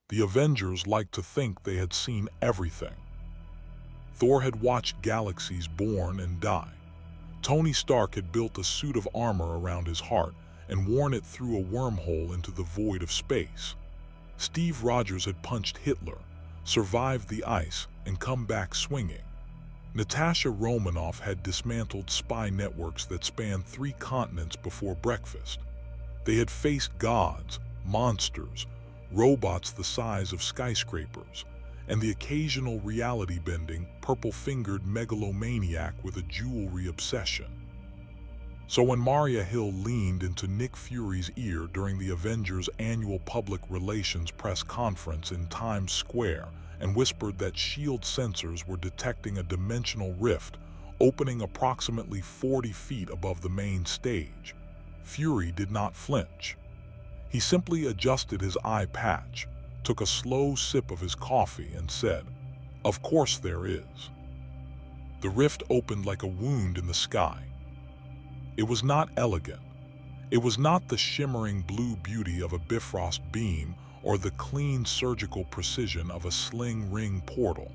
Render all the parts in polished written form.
The Avengers liked to think they had seen everything. Thor had watched galaxies born and die. Tony Stark had built a suit of armor around his heart and worn it through a wormhole into the void of space. Steve Rogers had punched Hitler, survived the ice, and come back swinging. Natasha Romanoff had dismantled spy networks that spanned 3 continents before breakfast. They had faced gods, monsters, robots the size of skyscrapers, and the occasional reality-bending, purple-fingered megalomaniac with a jewelry obsession. So when Maria Hill leaned into Nick Fury's ear during the Avengers' annual public relations press conference in Times Square and whispered that S.H.I.E.L.D. sensors were detecting a dimensional rift opening approximately 40 feet above the main stage, Fury did not flinch. He simply adjusted his eye patch, took a slow sip of his coffee, and said, "Of course there is." The rift opened like a wound in the sky. It was not elegant. It was not the shimmering blue beauty of a Bifrost beam or the clean surgical precision of a sling ring portal.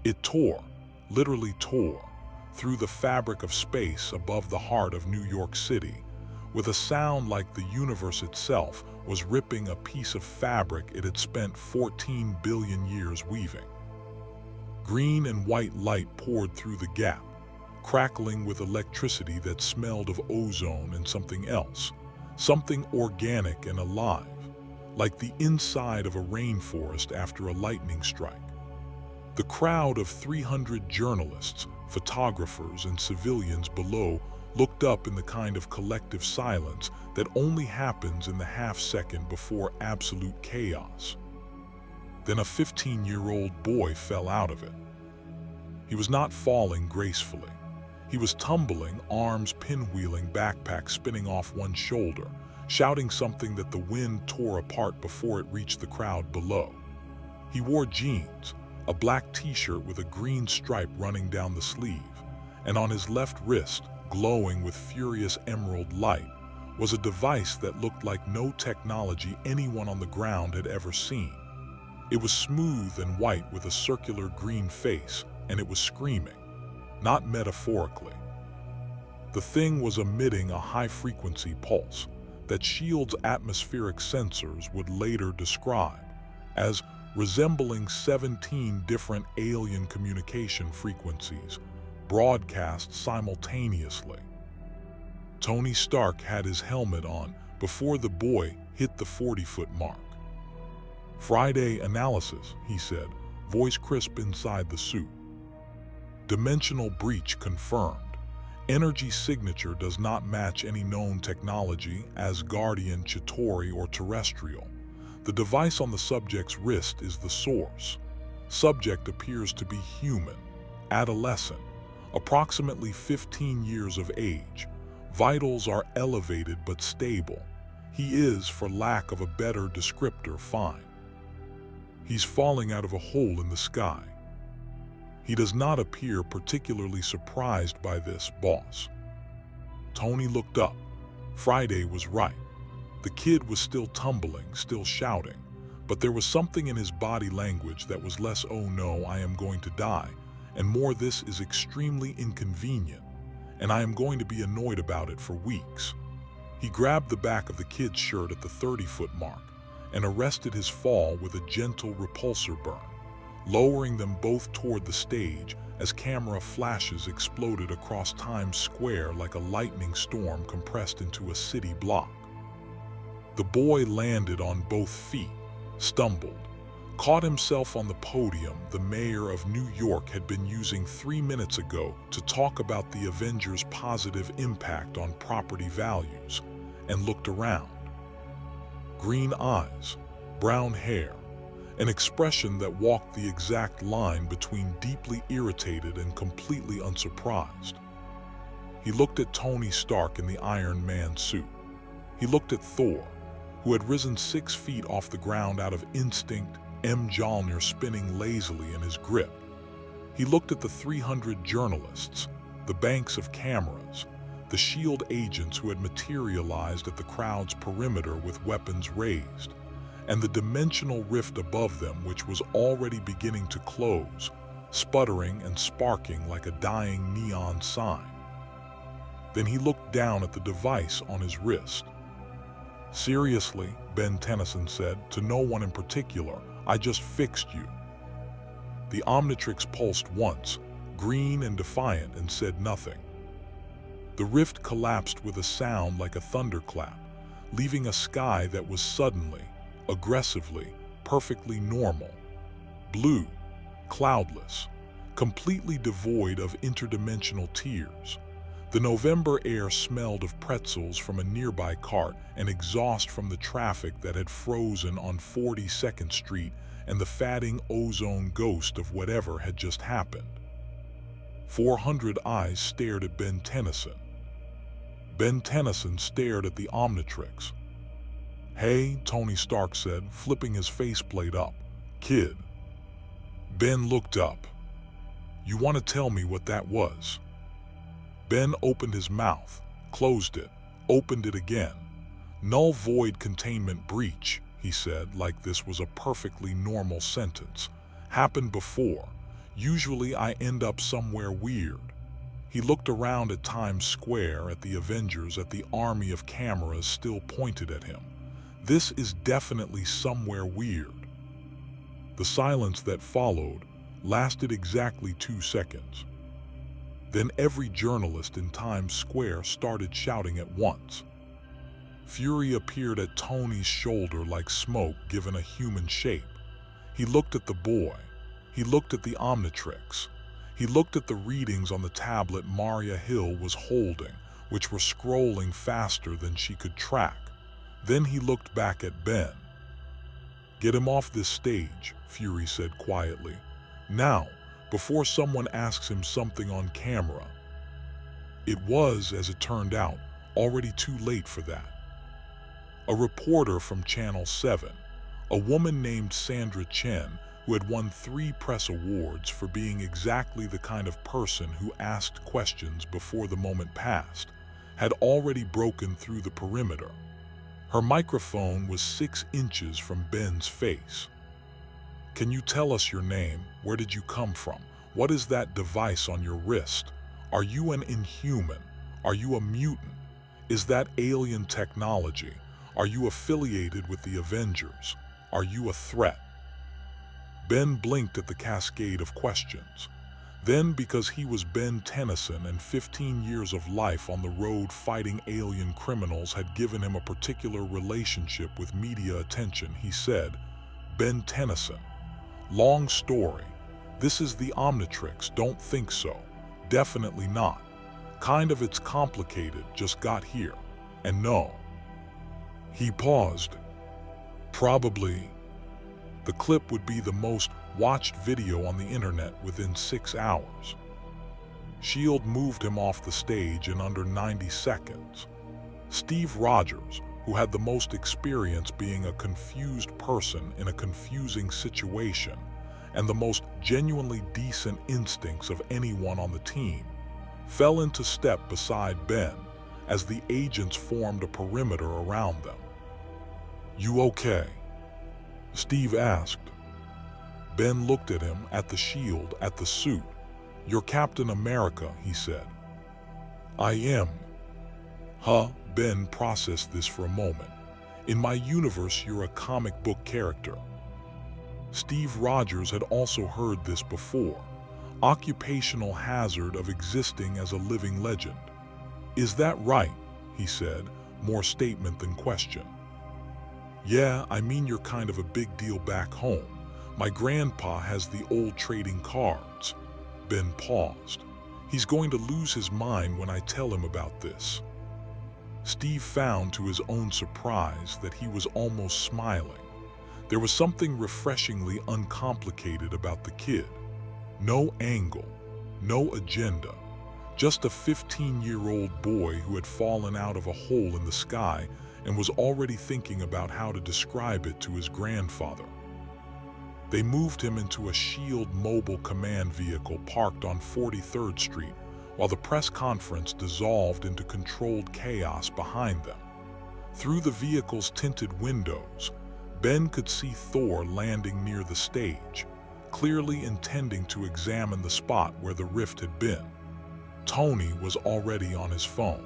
It tore, literally tore, through the fabric of space above the heart of New York City, with a sound like the universe itself was ripping a piece of fabric it had spent 14 billion years weaving. Green and white light poured through the gap, crackling with electricity that smelled of ozone and something else, something organic and alive, like the inside of a rainforest after a lightning strike. The crowd of 300 journalists, photographers, and civilians below looked up in the kind of collective silence that only happens in the half-second before absolute chaos. Then a 15-year-old boy fell out of it. He was not falling gracefully. He was tumbling, arms pinwheeling, backpack spinning off one shoulder, shouting something that the wind tore apart before it reached the crowd below. He wore jeans, a black t-shirt with a green stripe running down the sleeve, and on his left wrist, glowing with furious emerald light, was a device that looked like no technology anyone on the ground had ever seen. It was smooth and white with a circular green face, and it was screaming, not metaphorically. The thing was emitting a high-frequency pulse that S.H.I.E.L.D.'s atmospheric sensors would later describe as resembling 17 different alien communication frequencies broadcast simultaneously. Tony Stark had his helmet on before the boy hit the 40-foot mark. "Friday analysis," he said, voice crisp inside the suit. "Dimensional breach confirmed. Energy signature does not match any known technology, Asgardian, Chitauri, or terrestrial. The device on the subject's wrist is the source. Subject appears to be human, adolescent, approximately 15 years of age. Vitals are elevated but stable. He is, for lack of a better descriptor, fine. He's falling out of a hole in the sky. He does not appear particularly surprised by this, boss." Tony looked up. Friday was right. The kid was still tumbling, still shouting, but there was something in his body language that was less "oh no, I am going to die," and more "this is extremely inconvenient, and I am going to be annoyed about it for weeks." He grabbed the back of the kid's shirt at the 30-foot mark and arrested his fall with a gentle repulsor burn, lowering them both toward the stage as camera flashes exploded across Times Square like a lightning storm compressed into a city block. The boy landed on both feet, stumbled, caught himself on the podium the mayor of New York had been using 3 minutes ago to talk about the Avengers' positive impact on property values, and looked around. Green eyes, brown hair, an expression that walked the exact line between deeply irritated and completely unsurprised. He looked at Tony Stark in the Iron Man suit. He looked at Thor, who had risen 6 feet off the ground out of instinct, Mjolnir spinning lazily in his grip. He looked at the 300 journalists, the banks of cameras, the S.H.I.E.L.D. agents who had materialized at the crowd's perimeter with weapons raised, and the dimensional rift above them, which was already beginning to close, sputtering and sparking like a dying neon sign. Then he looked down at the device on his wrist. "Seriously," Ben Tennyson said, to no one in particular, "I just fixed you." The Omnitrix pulsed once, green and defiant, and said nothing. The rift collapsed with a sound like a thunderclap, leaving a sky that was suddenly, aggressively, perfectly normal. Blue, cloudless, completely devoid of interdimensional tears. The November air smelled of pretzels from a nearby cart and exhaust from the traffic that had frozen on 42nd Street and the fatting ozone ghost of whatever had just happened. 400 eyes stared at Ben Tennyson. Ben Tennyson stared at the Omnitrix. "Hey," Tony Stark said, flipping his faceplate up. "Kid." Ben looked up. "You want to tell me what that was?" Ben opened his mouth, closed it, opened it again. "Null void containment breach," he said, like this was a perfectly normal sentence. "Happened before. Usually I end up somewhere weird." He looked around at Times Square, at the Avengers, at the army of cameras still pointed at him. This is definitely somewhere weird. The silence that followed lasted exactly 2 seconds. Then every journalist in Times Square started shouting at once. Fury appeared at Tony's shoulder like smoke given a human shape. He looked at the boy. He looked at the Omnitrix. He looked at the readings on the tablet Maria Hill was holding, which were scrolling faster than she could track. Then he looked back at Ben. "Get him off this stage," Fury said quietly. "Now, before someone asks him something on camera." It was, as it turned out, already too late for that. A reporter from Channel 7, a woman named Sandra Chen, who had won 3 press awards for being exactly the kind of person who asked questions before the moment passed, had already broken through the perimeter. Her microphone was 6 inches from Ben's face. "Can you tell us your name? Where did you come from? What is that device on your wrist? Are you an inhuman? Are you a mutant? Is that alien technology? Are you affiliated with the Avengers? Are you a threat?" Ben blinked at the cascade of questions. Then, because he was Ben Tennyson and 15 years of life on the road fighting alien criminals had given him a particular relationship with media attention, he said, "Ben Tennyson. Long story. This is the Omnitrix, don't think so. Definitely not. Kind of, it's complicated, just got here. And no." He paused. "Probably. The clip would be the most watched video on the internet within 6 hours. S.H.I.E.L.D. moved him off the stage in under 90 seconds. Steve Rogers, who had the most experience being a confused person in a confusing situation, and the most genuinely decent instincts of anyone on the team, fell into step beside Ben as the agents formed a perimeter around them. "You okay?" Steve asked. Ben looked at him, at the shield, at the suit. "You're Captain America," he said. "I am." "Huh?" Ben processed this for a moment. "In my universe, you're a comic book character." Steve Rogers had also heard this before. Occupational hazard of existing as a living legend. "Is that right?" he said, more statement than question. "Yeah, I mean you're kind of a big deal back home. My grandpa has the old trading cards." Ben paused. "He's going to lose his mind when I tell him about this." Steve found to his own surprise that he was almost smiling. There was something refreshingly uncomplicated about the kid. No angle, no agenda, just a 15-year-old boy who had fallen out of a hole in the sky and was already thinking about how to describe it to his grandfather. They moved him into a S.H.I.E.L.D. mobile command vehicle parked on 43rd Street, while the press conference dissolved into controlled chaos behind them. Through the vehicle's tinted windows, Ben could see Thor landing near the stage, clearly intending to examine the spot where the rift had been. Tony was already on his phone.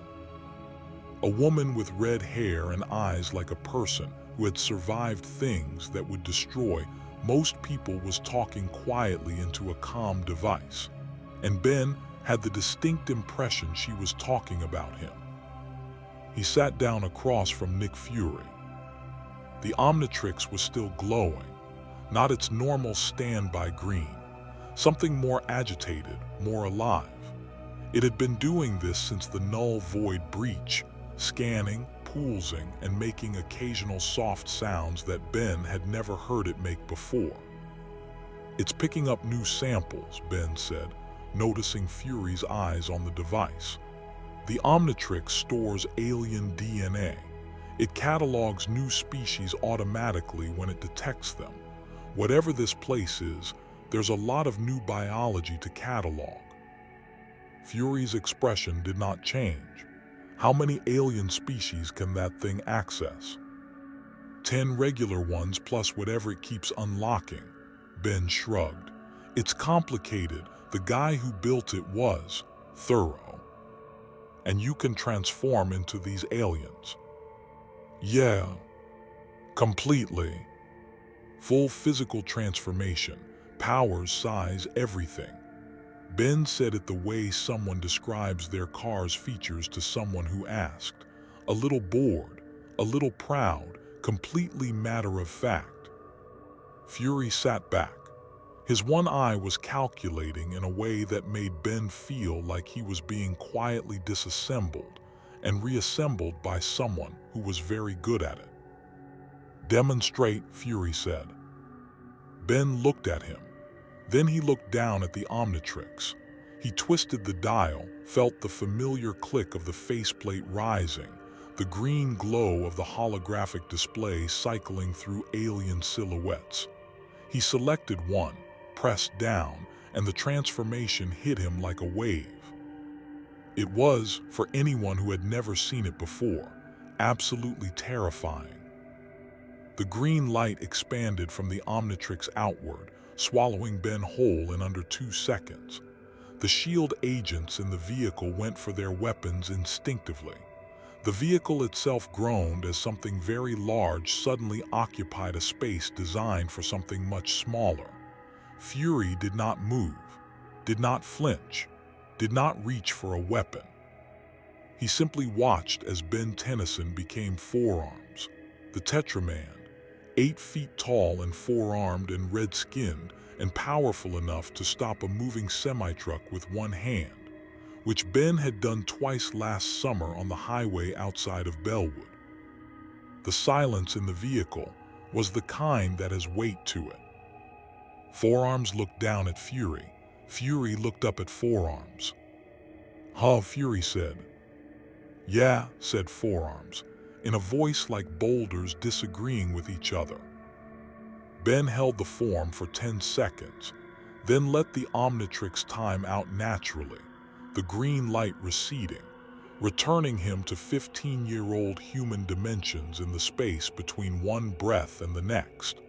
A woman with red hair and eyes like a person who had survived things that would destroy most people was talking quietly into a comm device, and Ben had the distinct impression she was talking about him. He sat down across from Nick Fury. The Omnitrix was still glowing, not its normal standby green, something more agitated, more alive. It had been doing this since the null void breach, scanning, pulsing, and making occasional soft sounds that Ben had never heard it make before. "It's picking up new samples," Ben said, noticing Fury's eyes on the device. "The Omnitrix stores alien DNA. It catalogs new species automatically when it detects them. Whatever this place is, there's a lot of new biology to catalog." Fury's expression did not change. "How many alien species can that thing access?" 10 regular ones plus whatever it keeps unlocking," Ben shrugged. "It's complicated. The guy who built it was thorough. And you can transform into these aliens." "Yeah, completely. Full physical transformation, powers, size, everything." Ben said it the way someone describes their car's features to someone who asked. A little bored, a little proud, completely matter of fact. Fury sat back. His one eye was calculating in a way that made Ben feel like he was being quietly disassembled and reassembled by someone who was very good at it. "Demonstrate," Fury said. Ben looked at him. Then he looked down at the Omnitrix. He twisted the dial, felt the familiar click of the faceplate rising, the green glow of the holographic display cycling through alien silhouettes. He selected one, pressed down, and the transformation hit him like a wave. It was, for anyone who had never seen it before, absolutely terrifying. The green light expanded from the Omnitrix outward, swallowing Ben whole in under 2 seconds. The shield agents in the vehicle went for their weapons instinctively. The vehicle itself groaned as something very large suddenly occupied a space designed for something much smaller. Fury did not move, did not flinch, did not reach for a weapon. He simply watched as Ben Tennyson became Four-Arms, the Tetraman, 8 feet tall and four-armed and red-skinned and powerful enough to stop a moving semi-truck with one hand, which Ben had done twice last summer on the highway outside of Bellwood. The silence in the vehicle was the kind that has weight to it. Four-Arms looked down at Fury. Fury looked up at Four-Arms. "Huh," Fury said. "Yeah," said Four-Arms, in a voice like boulders disagreeing with each other. Ben held the form for 10 seconds, then let the Omnitrix time out naturally, the green light receding, returning him to 15-year-old human dimensions in the space between one breath and the next.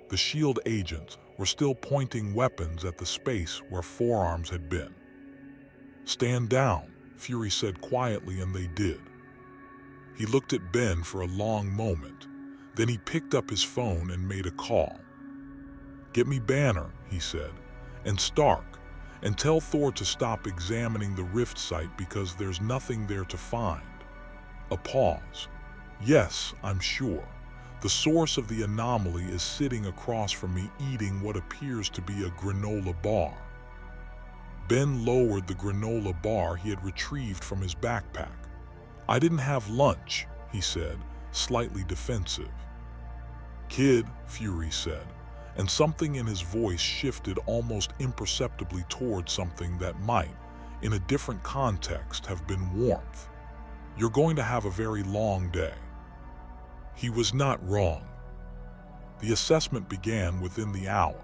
The shield agents were still pointing weapons at the space where Four-Arms had been. "Stand down," Fury said quietly, and they did. He looked at Ben for a long moment. Then he picked up his phone and made a call. "Get me Banner," he said, "and Stark, and tell Thor to stop examining the rift site because there's nothing there to find." A pause. "Yes, I'm sure. The source of the anomaly is sitting across from me eating what appears to be a granola bar." Ben lowered the granola bar he had retrieved from his backpack. "I didn't have lunch," he said, slightly defensive. "Kid," Fury said, and something in his voice shifted almost imperceptibly towards something that might, in a different context, have been warmth. "You're going to have a very long day." He was not wrong. The assessment began within the hour,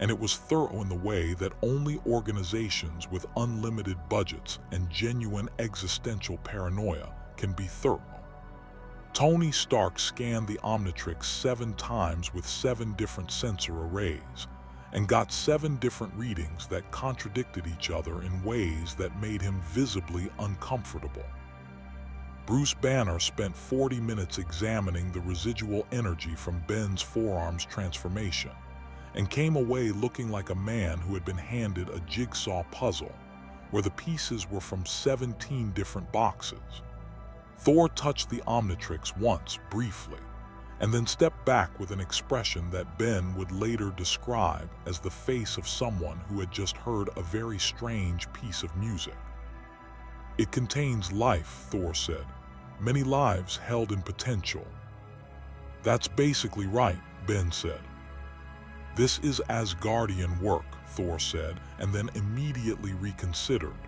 and it was thorough in the way that only organizations with unlimited budgets and genuine existential paranoia can be thorough. Tony Stark scanned the Omnitrix 7 times with 7 different sensor arrays, and got 7 different readings that contradicted each other in ways that made him visibly uncomfortable. Bruce Banner spent 40 minutes examining the residual energy from Ben's forearm's transformation, and came away looking like a man who had been handed a jigsaw puzzle, where the pieces were from 17 different boxes. Thor touched the Omnitrix once, briefly, and then stepped back with an expression that Ben would later describe as the face of someone who had just heard a very strange piece of music. "It contains life," Thor said. "Many lives held in potential." "That's basically right," Ben said. "This is Asgardian work," Thor said, and then immediately reconsidered.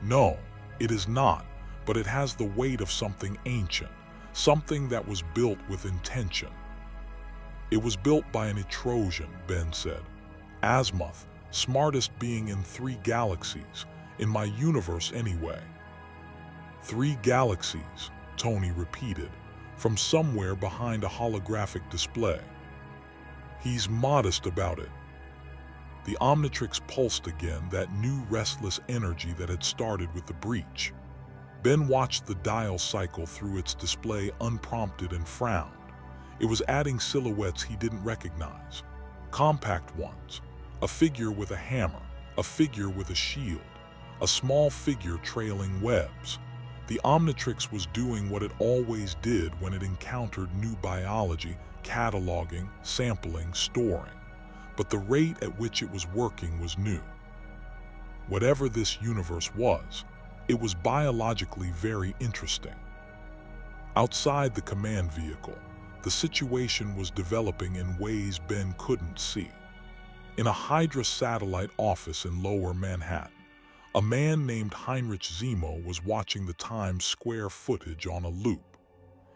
"No, it is not, but it has the weight of something ancient, something that was built with intention." "It was built by an Etrosian," Ben said. "Azimuth, smartest being in 3 galaxies, in my universe anyway." 3 galaxies, Tony repeated, from somewhere behind a holographic display. "He's modest about it." The Omnitrix pulsed again, that new restless energy that had started with the breach. Ben watched the dial cycle through its display unprompted and frowned. It was adding silhouettes he didn't recognize. Compact ones, a figure with a hammer, a figure with a shield, a small figure trailing webs. The Omnitrix was doing what it always did when it encountered new biology, cataloging, sampling, storing. But the rate at which it was working was new. Whatever this universe was, it was biologically very interesting. Outside the command vehicle, the situation was developing in ways Ben couldn't see. In a HYDRA satellite office in Lower Manhattan, a man named Heinrich Zemo was watching the Times Square footage on a loop.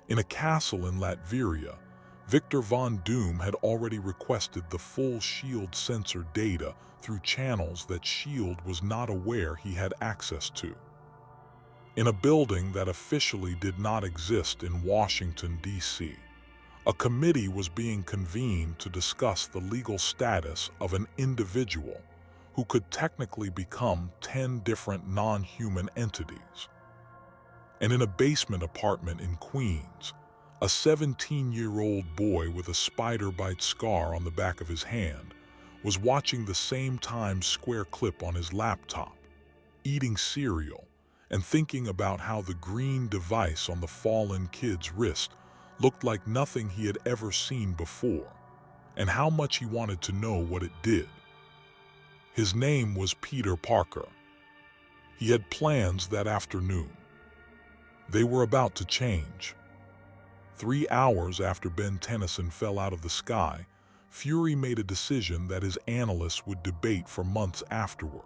In a castle in Latveria, Victor Von Doom had already requested the full S.H.I.E.L.D. sensor data through channels that S.H.I.E.L.D. was not aware he had access to. In a building that officially did not exist in Washington, D.C., a committee was being convened to discuss the legal status of an individual who could technically become 10 different non-human entities. And in a basement apartment in Queens, a 17-year-old boy with a spider bite scar on the back of his hand was watching the same Times Square clip on his laptop, eating cereal, and thinking about how the green device on the fallen kid's wrist looked like nothing he had ever seen before, and how much he wanted to know what it did. His name was Peter Parker. He had plans that afternoon. They were about to change. 3 hours after Ben Tennyson fell out of the sky, Fury made a decision that his analysts would debate for months afterward.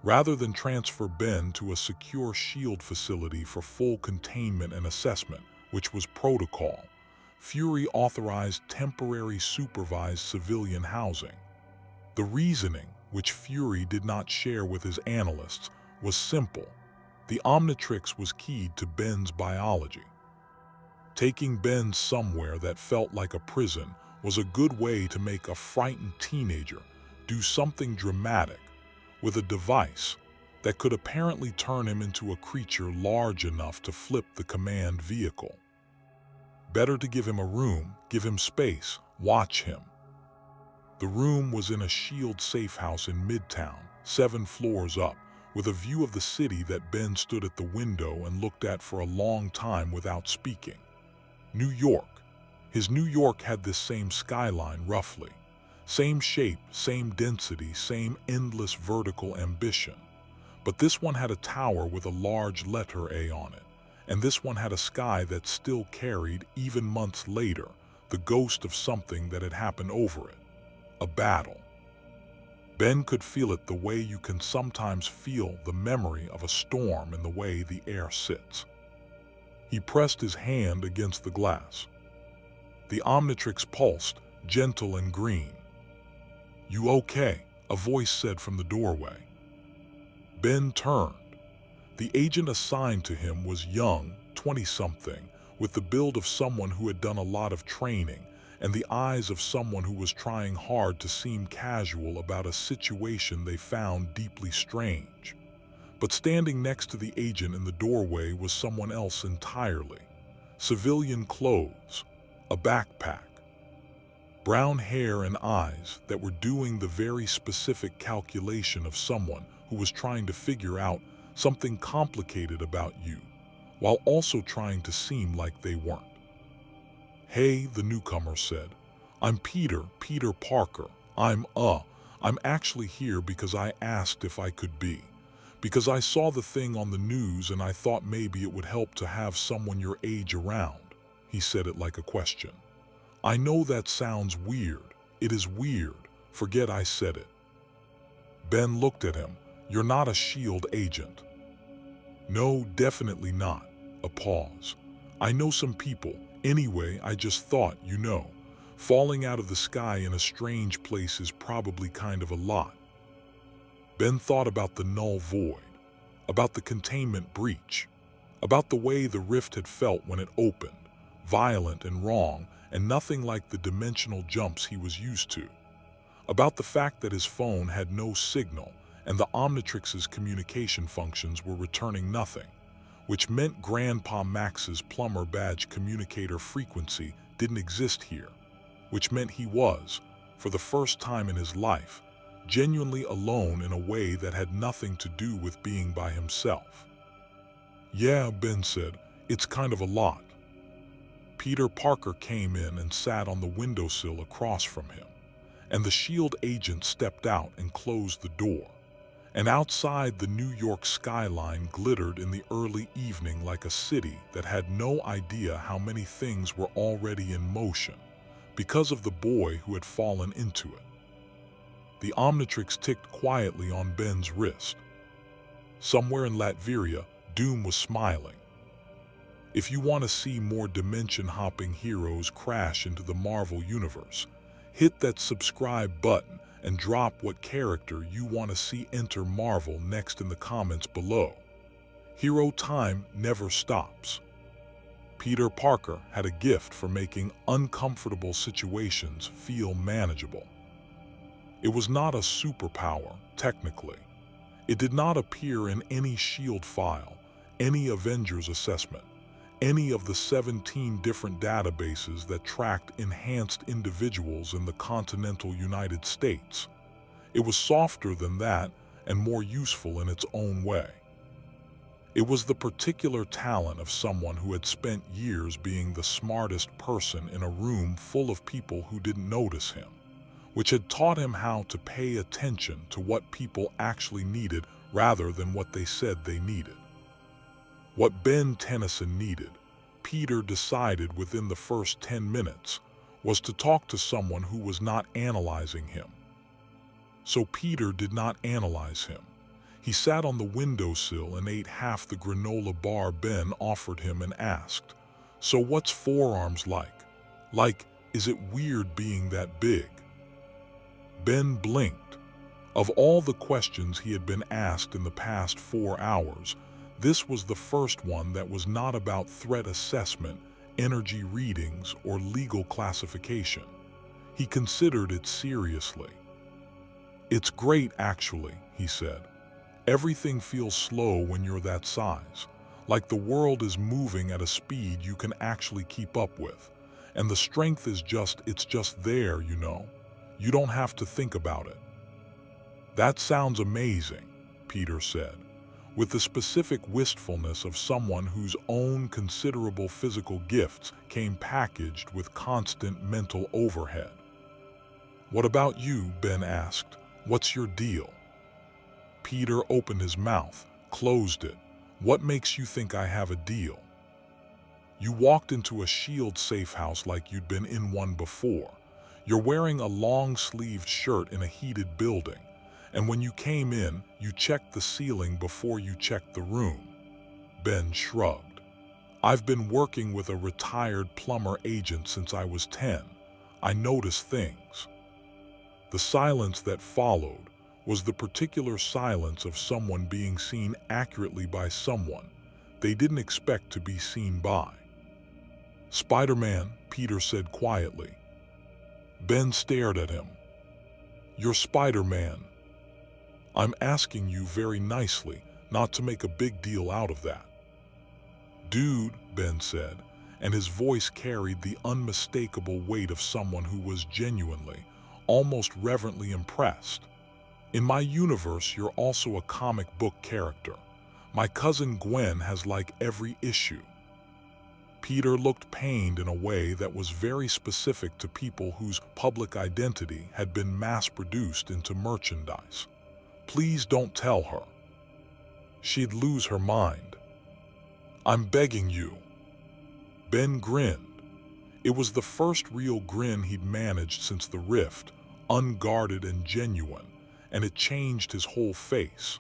Rather than transfer Ben to a secure S.H.I.E.L.D. facility for full containment and assessment, which was protocol, Fury authorized temporary supervised civilian housing. The reasoning, which Fury did not share with his analysts, was simple. The Omnitrix was keyed to Ben's biology. Taking Ben somewhere that felt like a prison was a good way to make a frightened teenager do something dramatic with a device that could apparently turn him into a creature large enough to flip the command vehicle. Better to give him a room, give him space, watch him. The room was in a S.H.I.E.L.D. safe house in Midtown, 7 floors up, with a view of the city that Ben stood at the window and looked at for a long time without speaking. New York. His New York had this same skyline roughly. Same shape, same density, same endless vertical ambition. But this one had a tower with a large letter A on it, and this one had a sky that still carried, even months later, the ghost of something that had happened over it. A battle. Ben could feel it the way you can sometimes feel the memory of a storm in the way the air sits. He pressed his hand against the glass. The Omnitrix pulsed, gentle and green. "You okay?" a voice said from the doorway. Ben turned. The agent assigned to him was young, 20-something, with the build of someone who had done a lot of training and the eyes of someone who was trying hard to seem casual about a situation they found deeply strange. But standing next to the agent in the doorway was someone else entirely. Civilian clothes, a backpack, brown hair and eyes that were doing the very specific calculation of someone who was trying to figure out something complicated about you, while also trying to seem like they weren't. "Hey," the newcomer said. "I'm Peter Parker. I'm actually here because I asked if I could be. Because I saw the thing on the news and I thought maybe it would help to have someone your age around." He said it like a question. "I know that sounds weird. It is weird. Forget I said it." Ben looked at him. "You're not a SHIELD agent." "No, definitely not." A pause. "I know some people. Anyway, I just thought, falling out of the sky in a strange place is probably kind of a lot." Ben thought about the null void, about the containment breach, about the way the rift had felt when it opened, violent and wrong, and nothing like the dimensional jumps he was used to, about the fact that his phone had no signal and the Omnitrix's communication functions were returning nothing, which meant Grandpa Max's plumber badge communicator frequency didn't exist here, which meant he was, for the first time in his life, genuinely alone in a way that had nothing to do with being by himself. "Yeah," Ben said, "it's kind of a lot." Peter Parker came in and sat on the windowsill across from him, and the SHIELD agent stepped out and closed the door. And outside, the New York skyline glittered in the early evening like a city that had no idea how many things were already in motion because of the boy who had fallen into it. The Omnitrix ticked quietly on Ben's wrist. Somewhere in Latveria, Doom was smiling. If you want to see more dimension-hopping heroes crash into the Marvel Universe, hit that subscribe button and drop what character you want to see enter Marvel next in the comments below. Hero time never stops. Peter Parker had a gift for making uncomfortable situations feel manageable. It was not a superpower, technically. It did not appear in any SHIELD file, any Avengers assessment, any of the 17 different databases that tracked enhanced individuals in the continental United States. It was softer than that and more useful in its own way. It was the particular talent of someone who had spent years being the smartest person in a room full of people who didn't notice him, which had taught him how to pay attention to what people actually needed rather than what they said they needed. What Ben Tennyson needed, Peter decided within the first 10 minutes, was to talk to someone who was not analyzing him. So Peter did not analyze him. He sat on the windowsill and ate half the granola bar Ben offered him and asked, "So what's forearms like? Like, is it weird being that big?" Ben blinked. Of all the questions he had been asked in the past 4 hours, this was the first one that was not about threat assessment, energy readings, or legal classification. He considered it seriously. "It's great, actually," he said. "Everything feels slow when you're that size, like the world is moving at a speed you can actually keep up with. And the strength is it's just there, You don't have to think about it." "That sounds amazing," Peter said, with the specific wistfulness of someone whose own considerable physical gifts came packaged with constant mental overhead. "What about you?" Ben asked. "What's your deal?" Peter opened his mouth, closed it. "What makes you think I have a deal? You walked into a SHIELD safe house like you'd been in one before. You're wearing a long-sleeved shirt in a heated building. And when you came in, you checked the ceiling before you checked the room." Ben shrugged. "I've been working with a retired plumber agent since I was 10. I notice things." The silence that followed was the particular silence of someone being seen accurately by someone they didn't expect to be seen by. "Spider-Man," Peter said quietly. Ben stared at him. "You're Spider-Man. I'm asking you very nicely not to make a big deal out of that." "Dude," Ben said, and his voice carried the unmistakable weight of someone who was genuinely, almost reverently impressed. "In my universe, you're also a comic book character. My cousin Gwen has like every issue." Peter looked pained in a way that was very specific to people whose public identity had been mass-produced into merchandise. "Please don't tell her. She'd lose her mind. I'm begging you." Ben grinned. It was the first real grin he'd managed since the rift, unguarded and genuine, and it changed his whole face,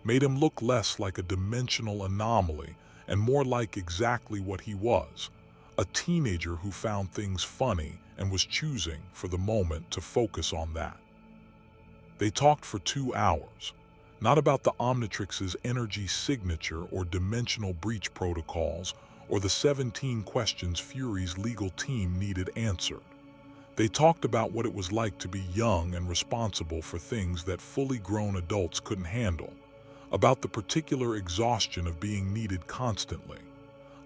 made him look less like a dimensional anomaly and more like exactly what he was, a teenager who found things funny and was choosing, for the moment, to focus on that. They talked for 2 hours, not about the Omnitrix's energy signature or dimensional breach protocols or the 17 questions Fury's legal team needed answered. They talked about what it was like to be young and responsible for things that fully grown adults couldn't handle, about the particular exhaustion of being needed constantly,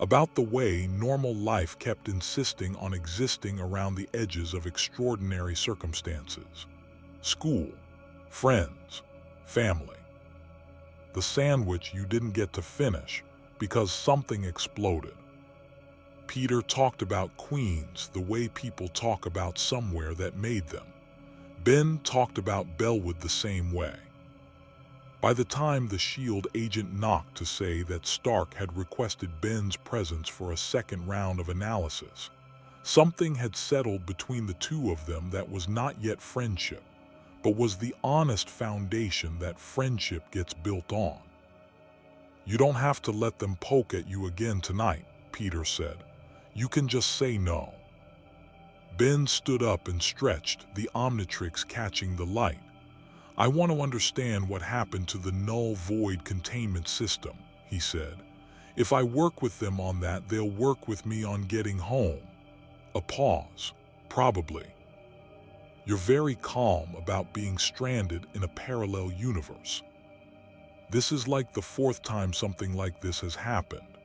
about the way normal life kept insisting on existing around the edges of extraordinary circumstances. School, friends, family. The sandwich you didn't get to finish because something exploded. Peter talked about Queens the way people talk about somewhere that made them. Ben talked about Bellwood the same way. By the time the S.H.I.E.L.D. agent knocked to say that Stark had requested Ben's presence for a second round of analysis, something had settled between the two of them that was not yet friendship, but was the honest foundation that friendship gets built on. "You don't have to let them poke at you again tonight," Peter said. "You can just say no." Ben stood up and stretched, the Omnitrix catching the light. "I want to understand what happened to the null void containment system," he said. "If I work with them on that, they'll work with me on getting home." A pause. "Probably. You're very calm about being stranded in a parallel universe." "This is like the 4th time something like this has happened."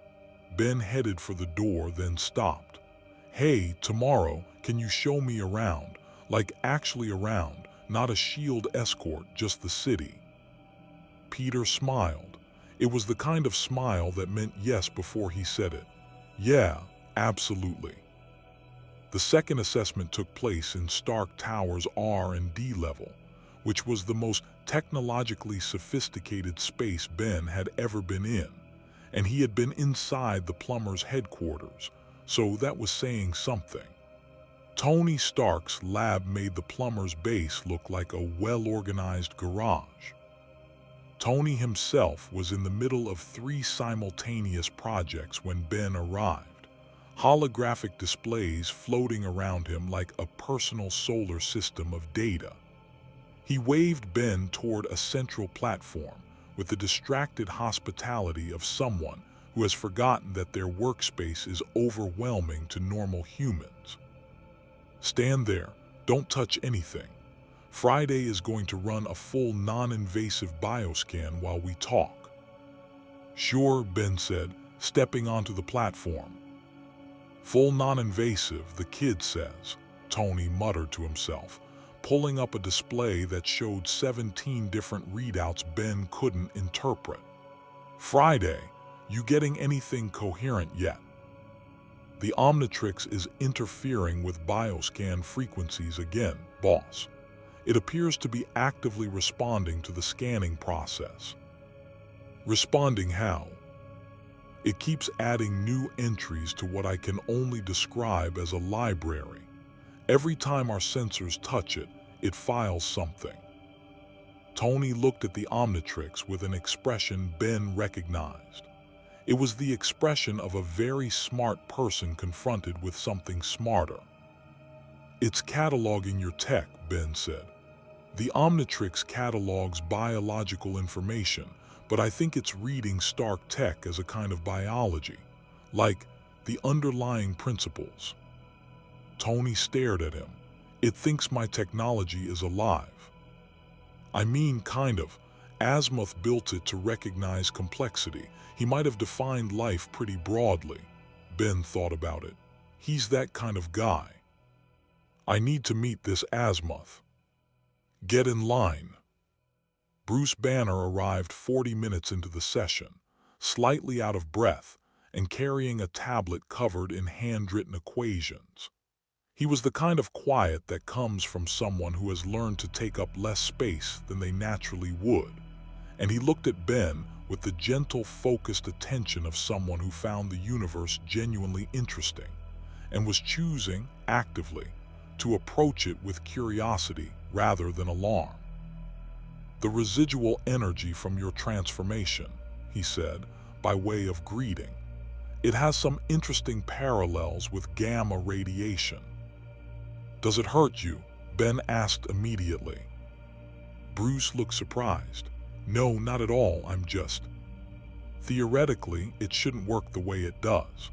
Ben headed for the door, then stopped. "Hey, tomorrow, can you show me around? Like actually around, not a S.H.I.E.L.D. escort, just the city." Peter smiled. It was the kind of smile that meant yes before he said it. "Yeah, absolutely." The second assessment took place in Stark Tower's R&D level, which was the most technologically sophisticated space Ben had ever been in, and he had been inside the plumber's headquarters, so that was saying something. Tony Stark's lab made the plumber's base look like a well-organized garage. Tony himself was in the middle of 3 simultaneous projects when Ben arrived, holographic displays floating around him like a personal solar system of data. He waved Ben toward a central platform with the distracted hospitality of someone who has forgotten that their workspace is overwhelming to normal humans. "Stand there, don't touch anything. Friday is going to run a full non-invasive bioscan while we talk." "Sure," Ben said, stepping onto the platform. "Full non-invasive, the kid says," Tony muttered to himself, pulling up a display that showed 17 different readouts Ben couldn't interpret. "Friday, you getting anything coherent yet?" "The Omnitrix is interfering with bioscan frequencies again, boss. It appears to be actively responding to the scanning process." "Responding how?" "It keeps adding new entries to what I can only describe as a library. Every time our sensors touch it, it files something." Tony looked at the Omnitrix with an expression Ben recognized. It was the expression of a very smart person confronted with something smarter. "It's cataloging your tech," Ben said. "The Omnitrix catalogs biological information, but I think it's reading Stark tech as a kind of biology. Like, the underlying principles. Tony stared at him. It thinks my technology is alive. I mean, kind of. Azimuth built it to recognize complexity. He might have defined life pretty broadly. Ben thought about it. He's that kind of guy. I need to meet this Azimuth. Get in line. Bruce Banner arrived 40 minutes into the session, slightly out of breath and carrying a tablet covered in handwritten equations. He was the kind of quiet that comes from someone who has learned to take up less space than they naturally would, and he looked at Ben with the gentle, focused attention of someone who found the universe genuinely interesting and was choosing, actively, to approach it with curiosity rather than alarm. "The residual energy from your transformation," he said, by way of greeting. "It has some interesting parallels with gamma radiation." "Does it hurt you?" Ben asked immediately. Bruce looked surprised. "No, not at all, I'm just..." Theoretically, it shouldn't work the way it does.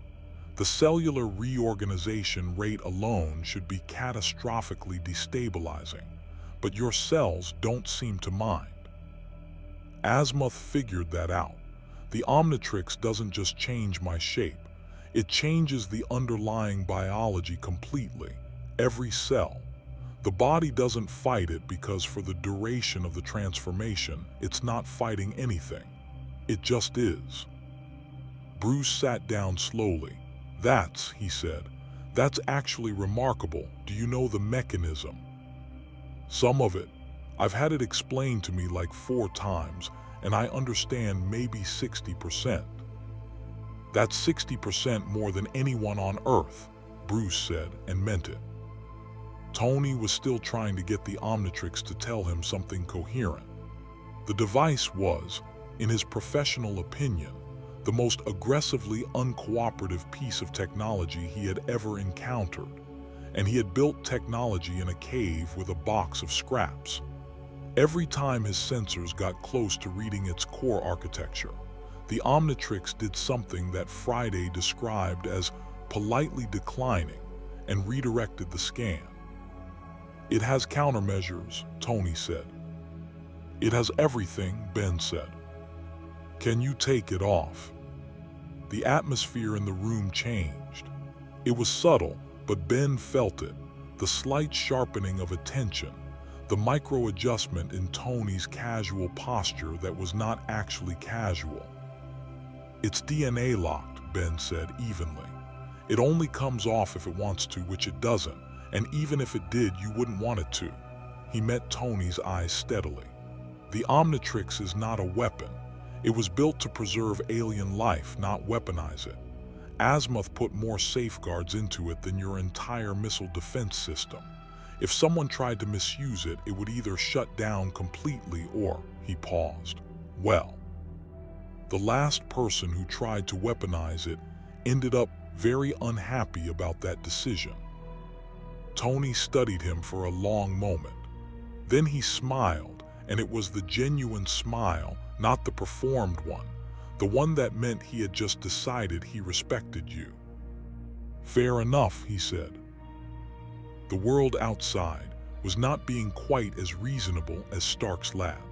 The cellular reorganization rate alone should be catastrophically destabilizing, but your cells don't seem to mind. Azimuth figured that out. The Omnitrix doesn't just change my shape, it changes the underlying biology completely, every cell. The body doesn't fight it because for the duration of the transformation, it's not fighting anything. It just is. Bruce sat down slowly. He said, "That's actually remarkable. Do you know the mechanism?" "Some of it. I've had it explained to me like 4 times, and I understand maybe 60%. That's 60% more than anyone on Earth," Bruce said, and meant it. Tony was still trying to get the Omnitrix to tell him something coherent. The device was, in his professional opinion, the most aggressively uncooperative piece of technology he had ever encountered, and he had built technology in a cave with a box of scraps. Every time his sensors got close to reading its core architecture, the Omnitrix did something that Friday described as politely declining and redirected the scan. "It has countermeasures," Tony said. "It has everything," Ben said. "Can you take it off?" The atmosphere in the room changed. It was subtle, but Ben felt it, the slight sharpening of attention, the micro-adjustment in Tony's casual posture that was not actually casual. "It's DNA locked," Ben said evenly. "It only comes off if it wants to, which it doesn't, and even if it did, you wouldn't want it to." He met Tony's eyes steadily. "The Omnitrix is not a weapon. It was built to preserve alien life, not weaponize it. Azimuth put more safeguards into it than your entire missile defense system. If someone tried to misuse it, it would either shut down completely or..." He paused. "Well, the last person who tried to weaponize it ended up very unhappy about that decision." Tony studied him for a long moment. Then he smiled, and it was the genuine smile, not the performed one, the one that meant he had just decided he respected you. "Fair enough," he said. The world outside was not being quite as reasonable as Stark's lab.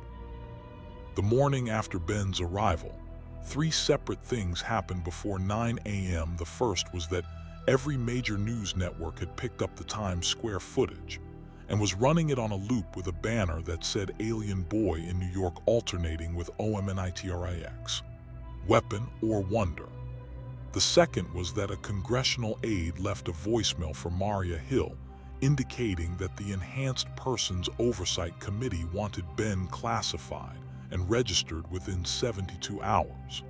The morning after Ben's arrival, 3 separate things happened before 9 a.m. The first was that every major news network had picked up the Times Square footage and was running it on a loop with a banner that said "Alien Boy in New York" alternating with Omnitrix, weapon or wonder. The second was that a congressional aide left a voicemail for Maria Hill, indicating that the Enhanced Persons Oversight Committee wanted Ben classified and registered within 72 hours.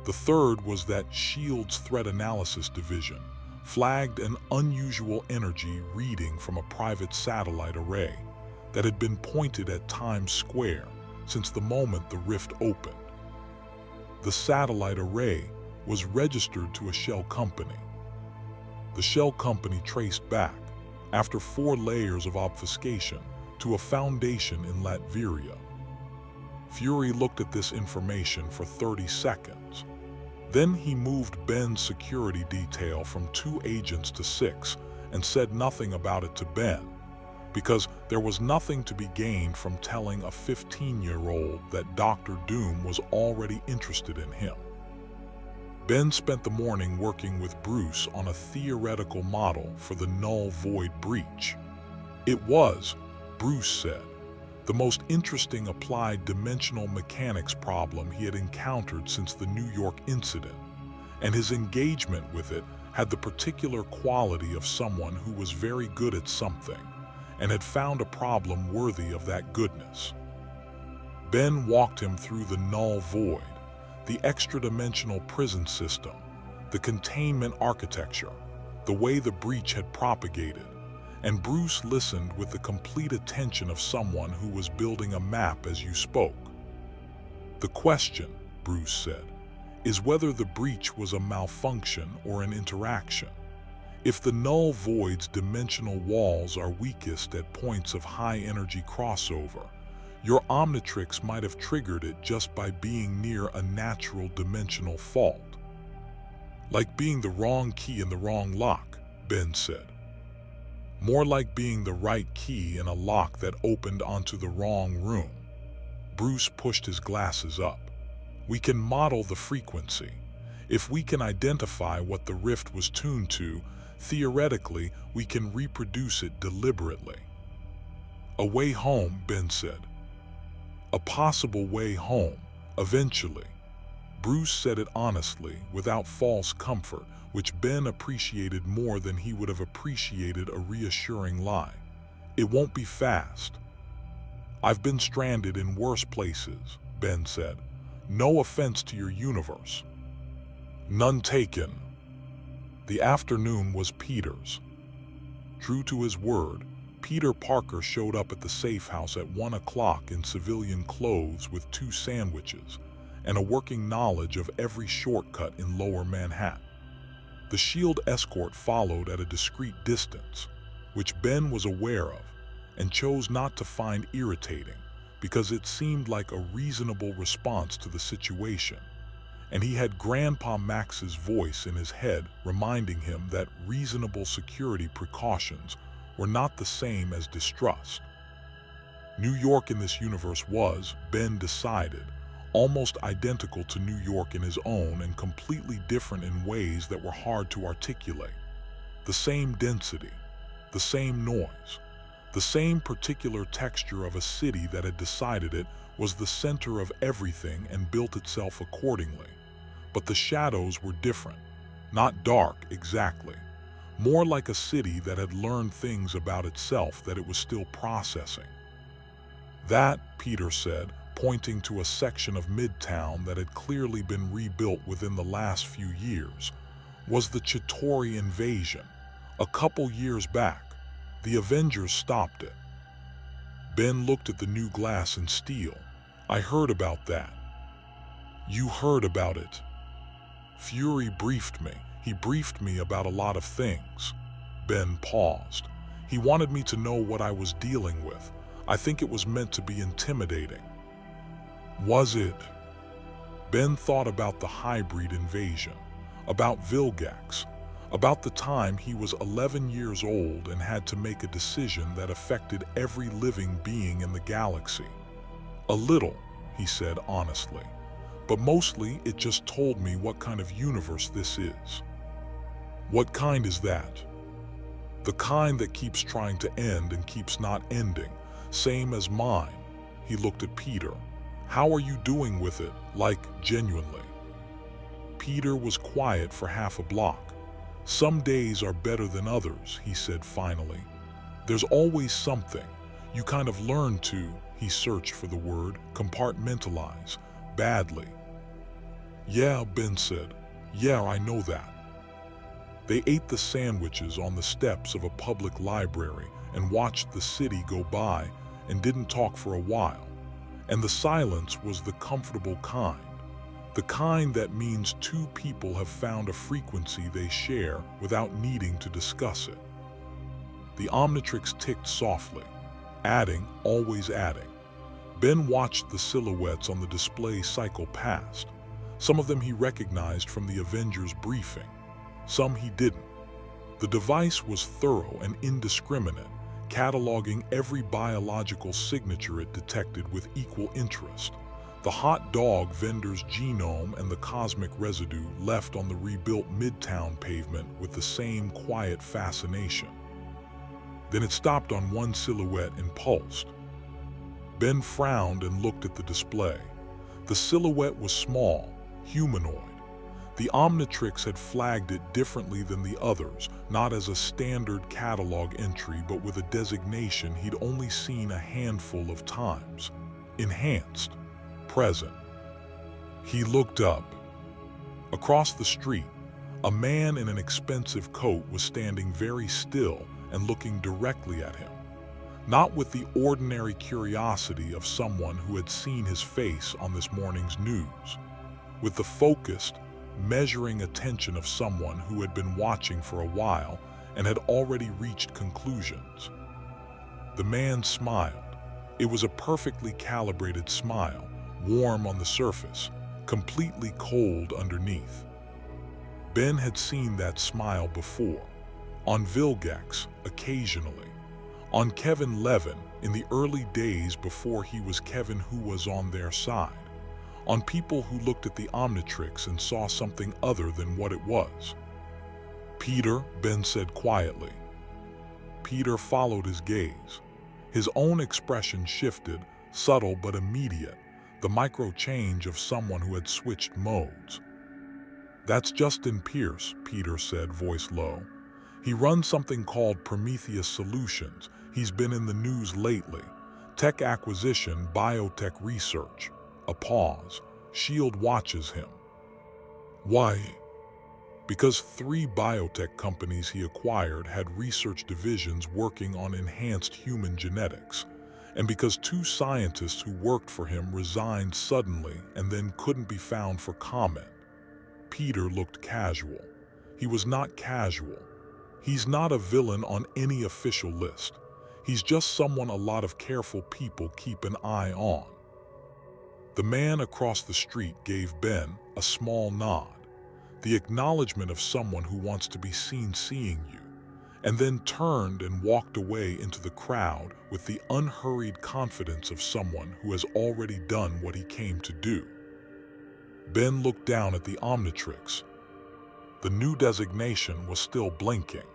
The third was that S.H.I.E.L.D.'s Threat Analysis Division flagged an unusual energy reading from a private satellite array that had been pointed at Times Square since the moment the rift opened. The satellite array was registered to a shell company. The shell company traced back, after 4 layers of obfuscation, to a foundation in Latveria. Fury looked at this information for 30 seconds. Then he moved Ben's security detail from 2 agents to 6 and said nothing about it to Ben, because there was nothing to be gained from telling a 15-year-old that Dr. Doom was already interested in him. Ben spent the morning working with Bruce on a theoretical model for the null void breach. It was, Bruce said, the most interesting applied dimensional mechanics problem he had encountered since the New York incident, and his engagement with it had the particular quality of someone who was very good at something and had found a problem worthy of that goodness. Ben walked him through the null void, the extra-dimensional prison system, the containment architecture, the way the breach had propagated, and Bruce listened with the complete attention of someone who was building a map as you spoke. The question, Bruce said, is whether the breach was a malfunction or an interaction. If the null void's dimensional walls are weakest at points of high-energy crossover, your Omnitrix might have triggered it just by being near a natural dimensional fault. Like being the wrong key in the wrong lock, Ben said. More like being the right key in a lock that opened onto the wrong room. Bruce pushed his glasses up. We can model the frequency. If we can identify what the rift was tuned to, theoretically, we can reproduce it deliberately. A way home, Ben said. A possible way home, eventually. Bruce said it honestly, without false comfort, which Ben appreciated more than he would have appreciated a reassuring lie. It won't be fast. I've been stranded in worse places, Ben said. No offense to your universe. None taken. The afternoon was Peter's. True to his word, Peter Parker showed up at the safe house at 1 o'clock in civilian clothes with 2 sandwiches and a working knowledge of every shortcut in Lower Manhattan. The SHIELD escort followed at a discreet distance, which Ben was aware of and chose not to find irritating because it seemed like a reasonable response to the situation, and he had Grandpa Max's voice in his head reminding him that reasonable security precautions were not the same as distrust. New York in this universe was, Ben decided, almost identical to New York in his own and completely different in ways that were hard to articulate. The same density, the same noise, the same particular texture of a city that had decided it was the center of everything and built itself accordingly. But the shadows were different, not dark exactly, more like a city that had learned things about itself that it was still processing. That, Peter said, pointing to a section of Midtown that had clearly been rebuilt within the last few years, was the Chitauri invasion. A couple years back, the Avengers stopped it. Ben looked at the new glass and steel. I heard about that. You heard about it. Fury briefed me. He briefed me about a lot of things. Ben paused. He wanted me to know what I was dealing with. I think it was meant to be intimidating. Was it? Ben thought about the hybrid invasion, about Vilgax, about the time he was 11 years old and had to make a decision that affected every living being in the galaxy. A little, he said honestly, but mostly it just told me what kind of universe this is. What kind is that? The kind that keeps trying to end and keeps not ending, same as mine. He looked at Peter. How are you doing with it, like, genuinely? Peter was quiet for half a block. Some days are better than others, he said finally. There's always something. You kind of learn to, he searched for the word, compartmentalize, badly. Yeah, Ben said. Yeah, I know that. They ate the sandwiches on the steps of a public library and watched the city go by and didn't talk for a while. And the silence was the comfortable kind. The kind that means 2 people have found a frequency they share without needing to discuss it. The Omnitrix ticked softly, adding, always adding. Ben watched the silhouettes on the display cycle past. Some of them he recognized from the Avengers briefing, some he didn't. The device was thorough and indiscriminate, cataloging every biological signature it detected with equal interest. The hot dog vendor's genome and the cosmic residue left on the rebuilt Midtown pavement with the same quiet fascination. Then it stopped on one silhouette and pulsed. Ben frowned and looked at the display. The silhouette was small, humanoid. The Omnitrix had flagged it differently than the others, not as a standard catalog entry but with a designation he'd only seen a handful of times. Enhanced. Present. He looked up. Across the street, a man in an expensive coat was standing very still and looking directly at him. Not with the ordinary curiosity of someone who had seen his face on this morning's news. With the focused, measuring attention of someone who had been watching for a while and had already reached conclusions. The man smiled. It was a perfectly calibrated smile, warm on the surface, completely cold underneath. Ben had seen that smile before, on Vilgax occasionally, on Kevin Levin in the early days before he was Kevin who was on their side, on people who looked at the Omnitrix and saw something other than what it was. "Peter," Ben said quietly. Peter followed his gaze. His own expression shifted, subtle but immediate, the micro-change of someone who had switched modes. "That's Justin Pierce," Peter said, voice low. "He runs something called Prometheus Solutions. He's been in the news lately. Tech acquisition, biotech research." A pause. "S.H.I.E.L.D. watches him." "Why?" "Because 3 biotech companies he acquired had research divisions working on enhanced human genetics, and because 2 scientists who worked for him resigned suddenly and then couldn't be found for comment." Peter looked casual. He was not casual. He's not a villain on any official list. He's just someone a lot of careful people keep an eye on. The man across the street gave Ben a small nod, the acknowledgement of someone who wants to be seen seeing you, and then turned and walked away into the crowd with the unhurried confidence of someone who has already done what he came to do. Ben looked down at the Omnitrix. The new designation was still blinking.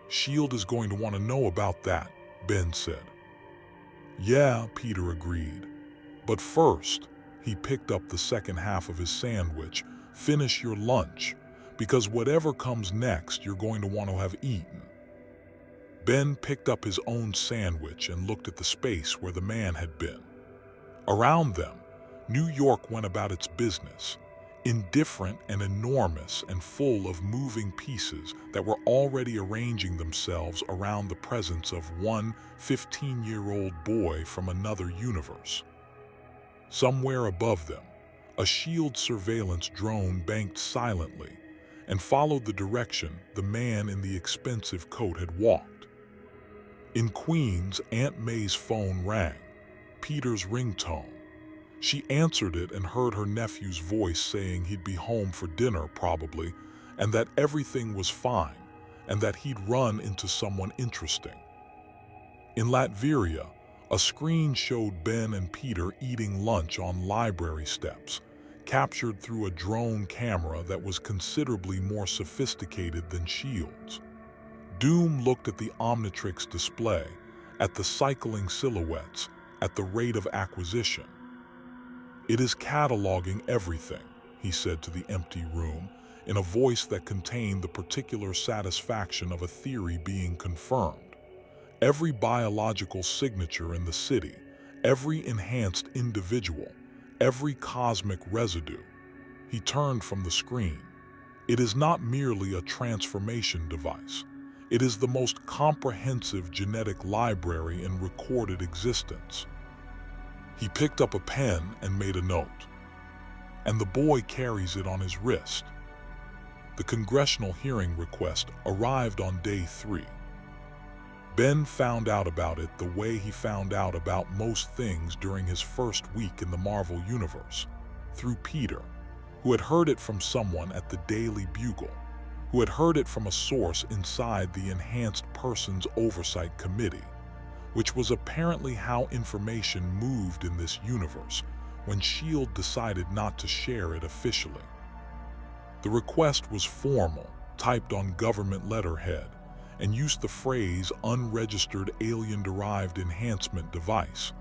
"S.H.I.E.L.D. is going to want to know about that," Ben said. "Yeah," Peter agreed. "But first," he picked up the second half of his sandwich, "finish your lunch, because whatever comes next you're going to want to have eaten." Ben picked up his own sandwich and looked at the space where the man had been. Around them, New York went about its business, indifferent and enormous and full of moving pieces that were already arranging themselves around the presence of one 15-year-old boy from another universe. Somewhere above them, a S.H.I.E.L.D. surveillance drone banked silently and followed the direction the man in the expensive coat had walked. In Queens, Aunt May's phone rang, Peter's ringtone. She answered it and heard her nephew's voice saying he'd be home for dinner probably, and that everything was fine, and that he'd run into someone interesting. In Latveria, a screen showed Ben and Peter eating lunch on library steps, captured through a drone camera that was considerably more sophisticated than S.H.I.E.L.D.'s. Doom looked at the Omnitrix display, at the cycling silhouettes, at the rate of acquisition. "It is cataloging everything," he said to the empty room, in a voice that contained the particular satisfaction of a theory being confirmed. "Every biological signature in the city, every enhanced individual, every cosmic residue." He turned from the screen. "It is not merely a transformation device. It is the most comprehensive genetic library in recorded existence." He picked up a pen and made a note. "And the boy carries it on his wrist." The congressional hearing request arrived on day 3. Ben found out about it the way he found out about most things during his first week in the Marvel Universe, through Peter. who had heard it from someone at the Daily Bugle, who had heard it from a source inside the Enhanced Persons Oversight Committee, which was apparently how information moved in this universe when S.H.I.E.L.D. decided not to share it officially. The request was formal, typed on government letterhead, and used the phrase unregistered alien-derived enhancement device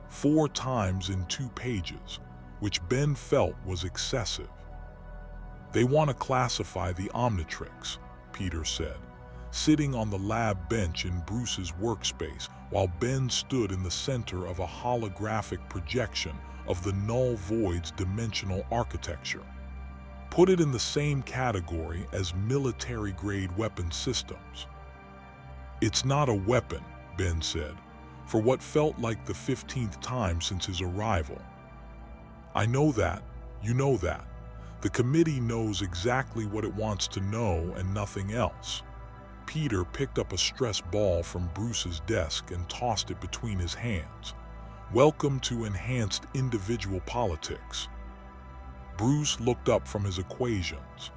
4 times in 2 pages, which Ben felt was excessive. "They want to classify the Omnitrix," Peter said, sitting on the lab bench in Bruce's workspace while Ben stood in the center of a holographic projection of the null void's dimensional architecture. "Put it in the same category as military-grade weapon systems." "It's not a weapon," Ben said, for what felt like the 15th time since his arrival. "I know that. You know that. The committee knows exactly what it wants to know and nothing else." Peter picked up a stress ball from Bruce's desk and tossed it between his hands. "Welcome to enhanced individual politics." Bruce looked up from his equations.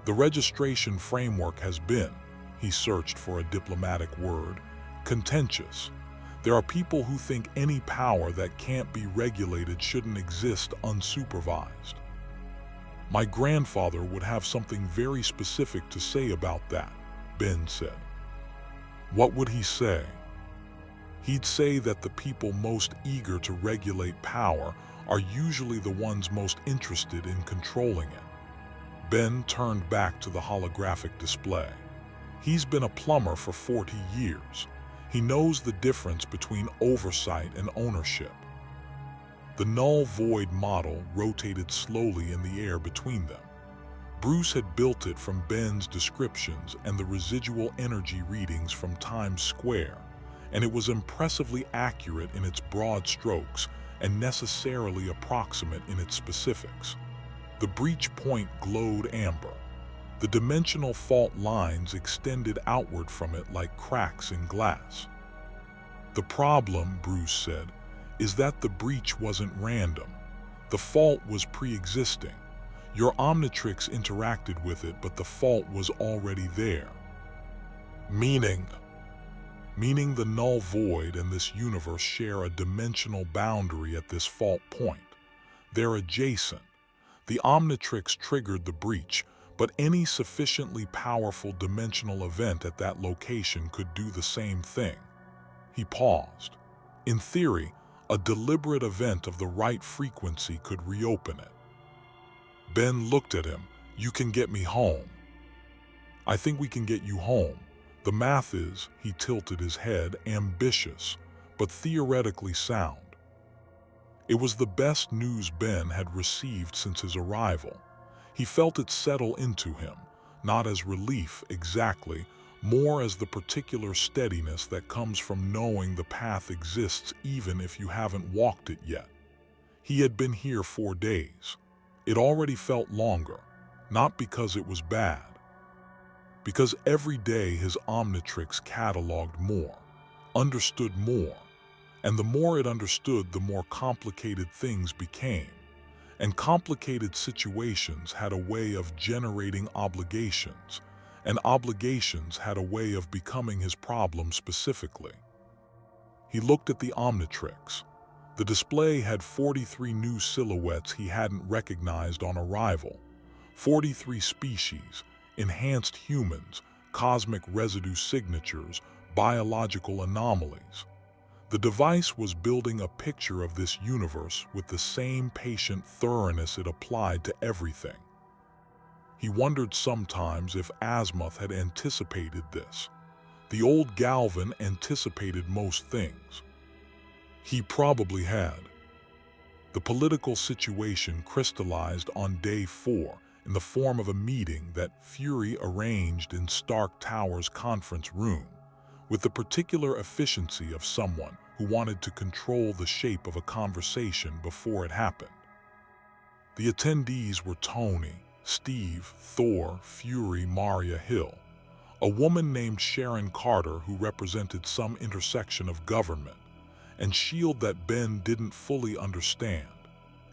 "The registration framework has been," he searched for a diplomatic word, "contentious. There are people who think any power that can't be regulated shouldn't exist unsupervised." "My grandfather would have something very specific to say about that," Ben said. "What would he say?" "He'd say that the people most eager to regulate power are usually the ones most interested in controlling it." Ben turned back to the holographic display. "He's been a plumber for 40 years. He knows the difference between oversight and ownership." The null void model rotated slowly in the air between them. Bruce had built it from Ben's descriptions and the residual energy readings from Times Square, and it was impressively accurate in its broad strokes and necessarily approximate in its specifics. The breach point glowed amber. The dimensional fault lines extended outward from it like cracks in glass. "The problem," Bruce said, "is that the breach wasn't random. The fault was pre-existing. Your Omnitrix interacted with it, but the fault was already there." "Meaning?" "Meaning the null void and this universe share a dimensional boundary at this fault point. They're adjacent. The Omnitrix triggered the breach, but any sufficiently powerful dimensional event at that location could do the same thing." He paused. "In theory, a deliberate event of the right frequency could reopen it." Ben looked at him. "You can get me home." "I think we can get you home. The math is," he tilted his head, "ambitious, but theoretically sound." It was the best news Ben had received since his arrival. He felt it settle into him, not as relief exactly, more as the particular steadiness that comes from knowing the path exists even if you haven't walked it yet. He had been here 4 days. It already felt longer, not because it was bad. Because every day his Omnitrix cataloged more, understood more, and the more it understood, the more complicated things became. And complicated situations had a way of generating obligations, and obligations had a way of becoming his problem specifically. He looked at the Omnitrix. The display had 43 new silhouettes he hadn't recognized on arrival. 43 species, enhanced humans, cosmic residue signatures, biological anomalies. The device was building a picture of this universe with the same patient thoroughness it applied to everything. He wondered sometimes if Azimuth had anticipated this. The old Galvin anticipated most things. He probably had. The political situation crystallized on day 4 in the form of a meeting that Fury arranged in Stark Tower's conference room, with the particular efficiency of someone who wanted to control the shape of a conversation before it happened. The attendees were Tony, Steve, Thor, Fury, Maria Hill, a woman named Sharon Carter who represented some intersection of government, and S.H.I.E.L.D. that Ben didn't fully understand,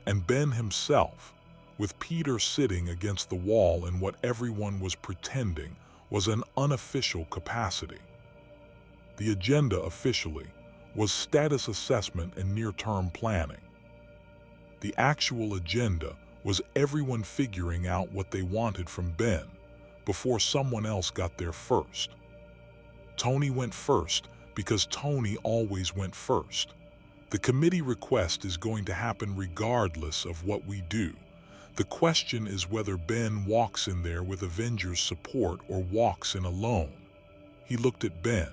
and Ben himself, with Peter sitting against the wall in what everyone was pretending was an unofficial capacity. The agenda officially was status assessment and near-term planning. The actual agenda was everyone figuring out what they wanted from Ben before someone else got there first. Tony went first because Tony always went first. The committee request is going to happen regardless of what we do. The question is whether Ben walks in there with Avengers support or walks in alone. He looked at Ben.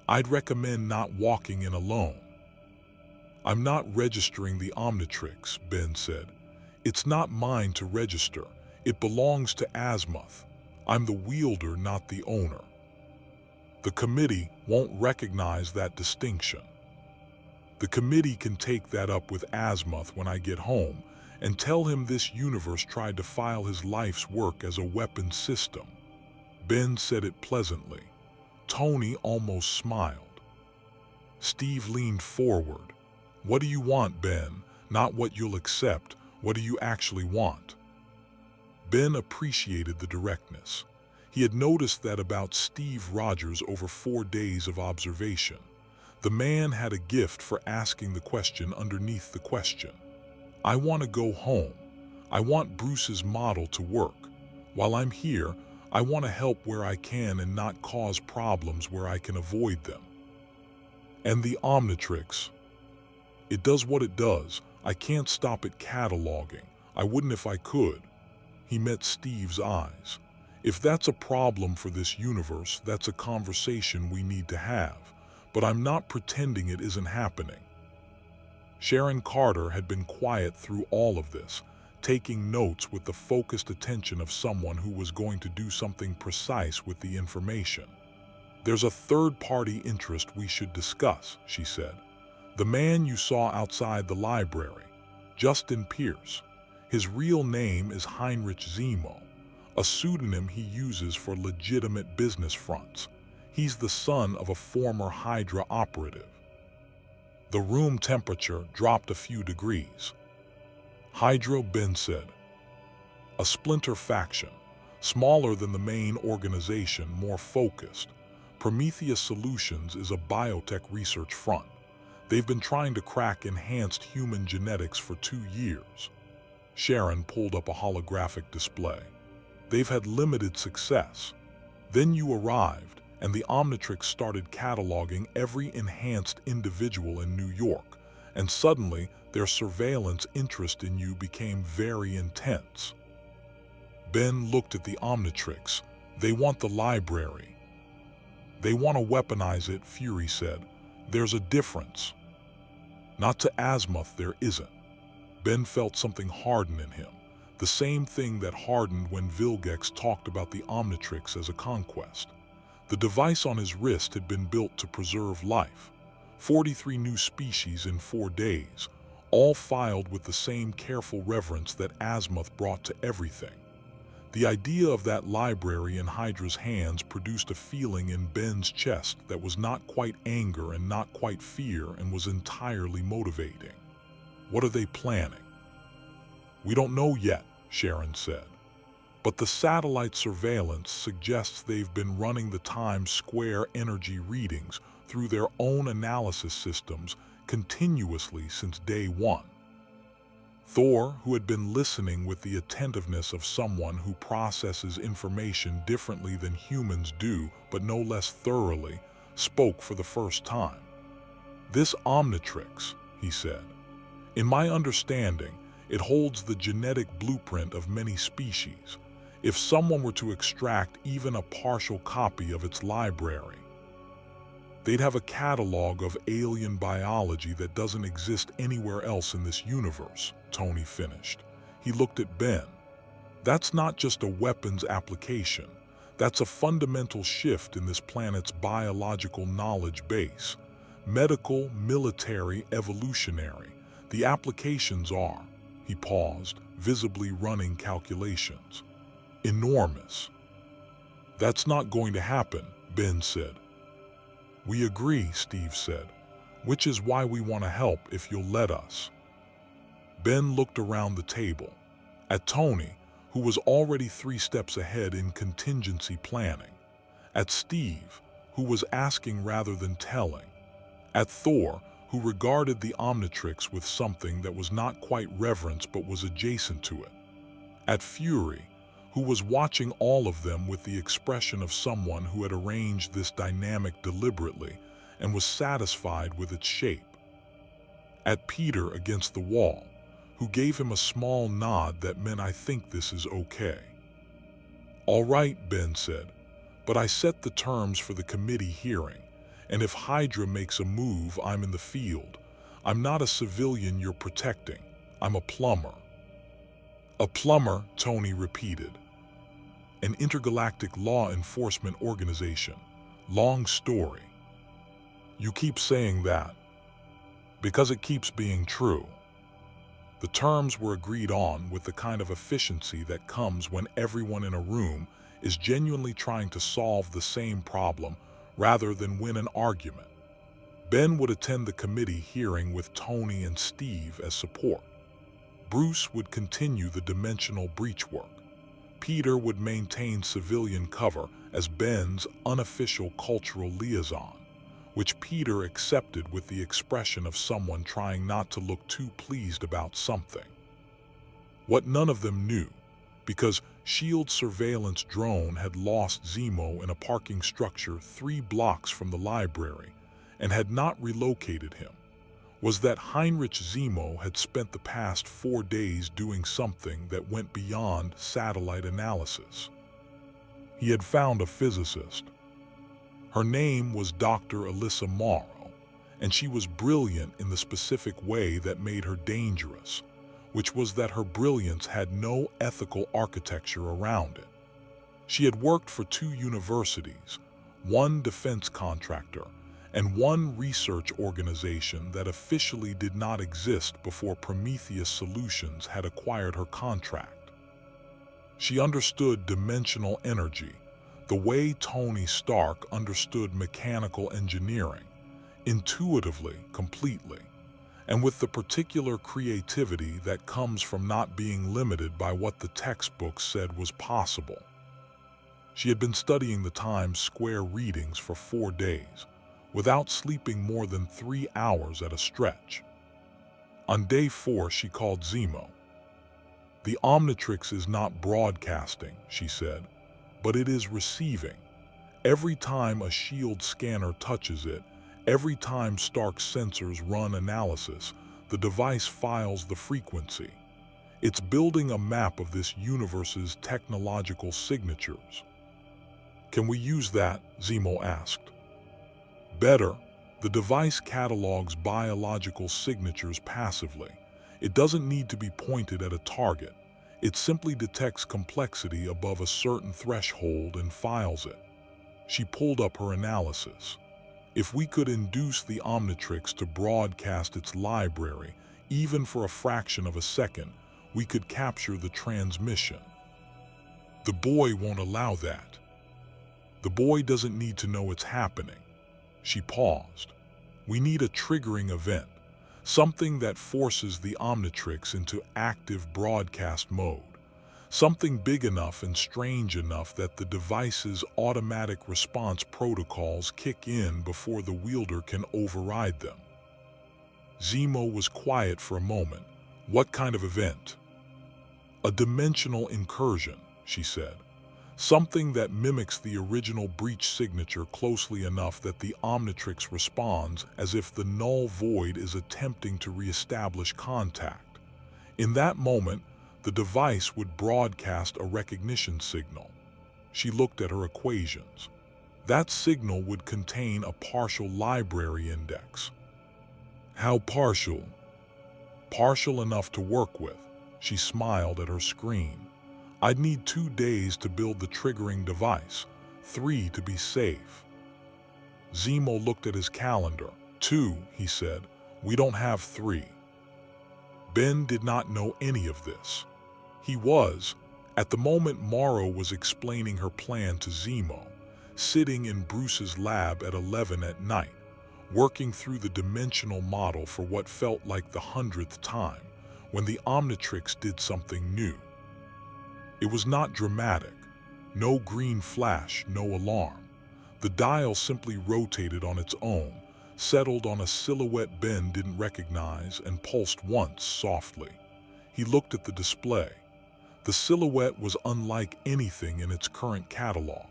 I'd recommend not walking in alone. I'm not registering the Omnitrix, Ben said. It's not mine to register. It belongs to Azimuth. I'm the wielder, not the owner. The committee won't recognize that distinction. The committee can take that up with Azimuth when I get home and tell him this universe tried to file his life's work as a weapons system. Ben said it pleasantly. Tony almost smiled. Steve leaned forward. What do you want, Ben? Not what you'll accept. What do you actually want? Ben appreciated the directness. He had noticed that about Steve Rogers over 4 days of observation. The man had a gift for asking the question underneath the question. I want to go home. I want Bruce's model to work. While I'm here, I want to help where I can and not cause problems where I can avoid them. And the Omnitrix. It does what it does. I can't stop it cataloging. I wouldn't if I could. He met Steve's eyes. If that's a problem for this universe, that's a conversation we need to have. But I'm not pretending it isn't happening. Sharon Carter had been quiet through all of this, taking notes with the focused attention of someone who was going to do something precise with the information. There's a third-party interest we should discuss, she said. The man you saw outside the library, Justin Pierce. His real name is Heinrich Zemo, a pseudonym he uses for legitimate business fronts. He's the son of a former HYDRA operative. The room temperature dropped a few degrees. HYDRA, Ben said. A splinter faction, smaller than the main organization, more focused. Prometheus Solutions is a biotech research front. They've been trying to crack enhanced human genetics for 2 years. Sharon pulled up a holographic display. They've had limited success. Then you arrived, and the Omnitrix started cataloging every enhanced individual in New York, and suddenly their surveillance interest in you became very intense. Ben looked at the Omnitrix. They want the library. They want to weaponize it, Fury said. There's a difference. Not to Azimuth, there isn't. Ben felt something harden in him, the same thing that hardened when Vilgex talked about the Omnitrix as a conquest. The device on his wrist had been built to preserve life. 43 new species in 4 days, all filed with the same careful reverence that Azimuth brought to everything. The idea of that library in HYDRA's hands produced a feeling in Ben's chest that was not quite anger and not quite fear and was entirely motivating. What are they planning? We don't know yet, Sharon said. But the satellite surveillance suggests they've been running the Times Square energy readings through their own analysis systems continuously since day 1. Thor, who had been listening with the attentiveness of someone who processes information differently than humans do, but no less thoroughly, spoke for the first time. This Omnitrix, he said. In my understanding, it holds the genetic blueprint of many species. If someone were to extract even a partial copy of its library, they'd have a catalog of alien biology that doesn't exist anywhere else in this universe, Tony finished. He looked at Ben. That's not just a weapons application. That's a fundamental shift in this planet's biological knowledge base. Medical, military, evolutionary. The applications are, he paused, visibly running calculations. Enormous. That's not going to happen, Ben said. We agree, Steve said, which is why we want to help if you'll let us. Ben looked around the table. At Tony, who was already 3 steps ahead in contingency planning. At Steve, who was asking rather than telling. At Thor, who regarded the Omnitrix with something that was not quite reverence but was adjacent to it. At Fury, who was watching all of them with the expression of someone who had arranged this dynamic deliberately and was satisfied with its shape. At Peter against the wall, who gave him a small nod that meant "I think this is okay." "All right," Ben said, "but I set the terms for the committee hearing, and if HYDRA makes a move, I'm in the field. I'm not a civilian you're protecting. I'm a plumber." "A plumber," Tony repeated. "An intergalactic law enforcement organization. Long story." "You keep saying that." "Because it keeps being true." The terms were agreed on with the kind of efficiency that comes when everyone in a room is genuinely trying to solve the same problem rather than win an argument. Ben would attend the committee hearing with Tony and Steve as support. Bruce would continue the dimensional breach work. Peter would maintain civilian cover as Ben's unofficial cultural liaison, which Peter accepted with the expression of someone trying not to look too pleased about something. What none of them knew, because S.H.I.E.L.D. surveillance drone had lost Zemo in a parking structure 3 blocks from the library and had not relocated him, was that Heinrich Zemo had spent the past 4 days doing something that went beyond satellite analysis. He had found a physicist. Her name was Dr. Alyssa Morrow, and she was brilliant in the specific way that made her dangerous, which was that her brilliance had no ethical architecture around it. She had worked for 2 universities, 1 defense contractor, and 1 research organization that officially did not exist before Prometheus Solutions had acquired her contract. She understood dimensional energy, the way Tony Stark understood mechanical engineering, intuitively, completely, and with the particular creativity that comes from not being limited by what the textbooks said was possible. She had been studying the Times Square readings for 4 days, without sleeping more than 3 hours at a stretch. On day 4, she called Zemo. "The Omnitrix is not broadcasting," she said, "but it is receiving. Every time a S.H.I.E.L.D. scanner touches it, every time Stark's sensors run analysis, the device files the frequency. It's building a map of this universe's technological signatures." "Can we use that?" Zemo asked. "Better. The device catalogs biological signatures passively. It doesn't need to be pointed at a target. It simply detects complexity above a certain threshold and files it." She pulled up her analysis. "If we could induce the Omnitrix to broadcast its library, even for a fraction of a second, we could capture the transmission." "The boy won't allow that." "The boy doesn't need to know it's happening." She paused. "We need a triggering event, something that forces the Omnitrix into active broadcast mode. Something big enough and strange enough that the device's automatic response protocols kick in before the wielder can override them." Zemo was quiet for a moment. "What kind of event?" "A dimensional incursion," she said. "Something that mimics the original breach signature closely enough that the Omnitrix responds as if the null void is attempting to reestablish contact. In that moment, the device would broadcast a recognition signal." She looked at her equations. "That signal would contain a partial library index." "How partial?" "Partial enough to work with." She smiled at her screen. "I'd need 2 days to build the triggering device, 3 to be safe." Zemo looked at his calendar. "2, he said. "We don't have 3. Ben did not know any of this. He was, at the moment Morrow was explaining her plan to Zemo, sitting in Bruce's lab at 11 at night, working through the dimensional model for what felt like the 100th time, when the Omnitrix did something new. It was not dramatic. No green flash, no alarm. The dial simply rotated on its own, settled on a silhouette Ben didn't recognize, and pulsed once softly. He looked at the display. The silhouette was unlike anything in its current catalog.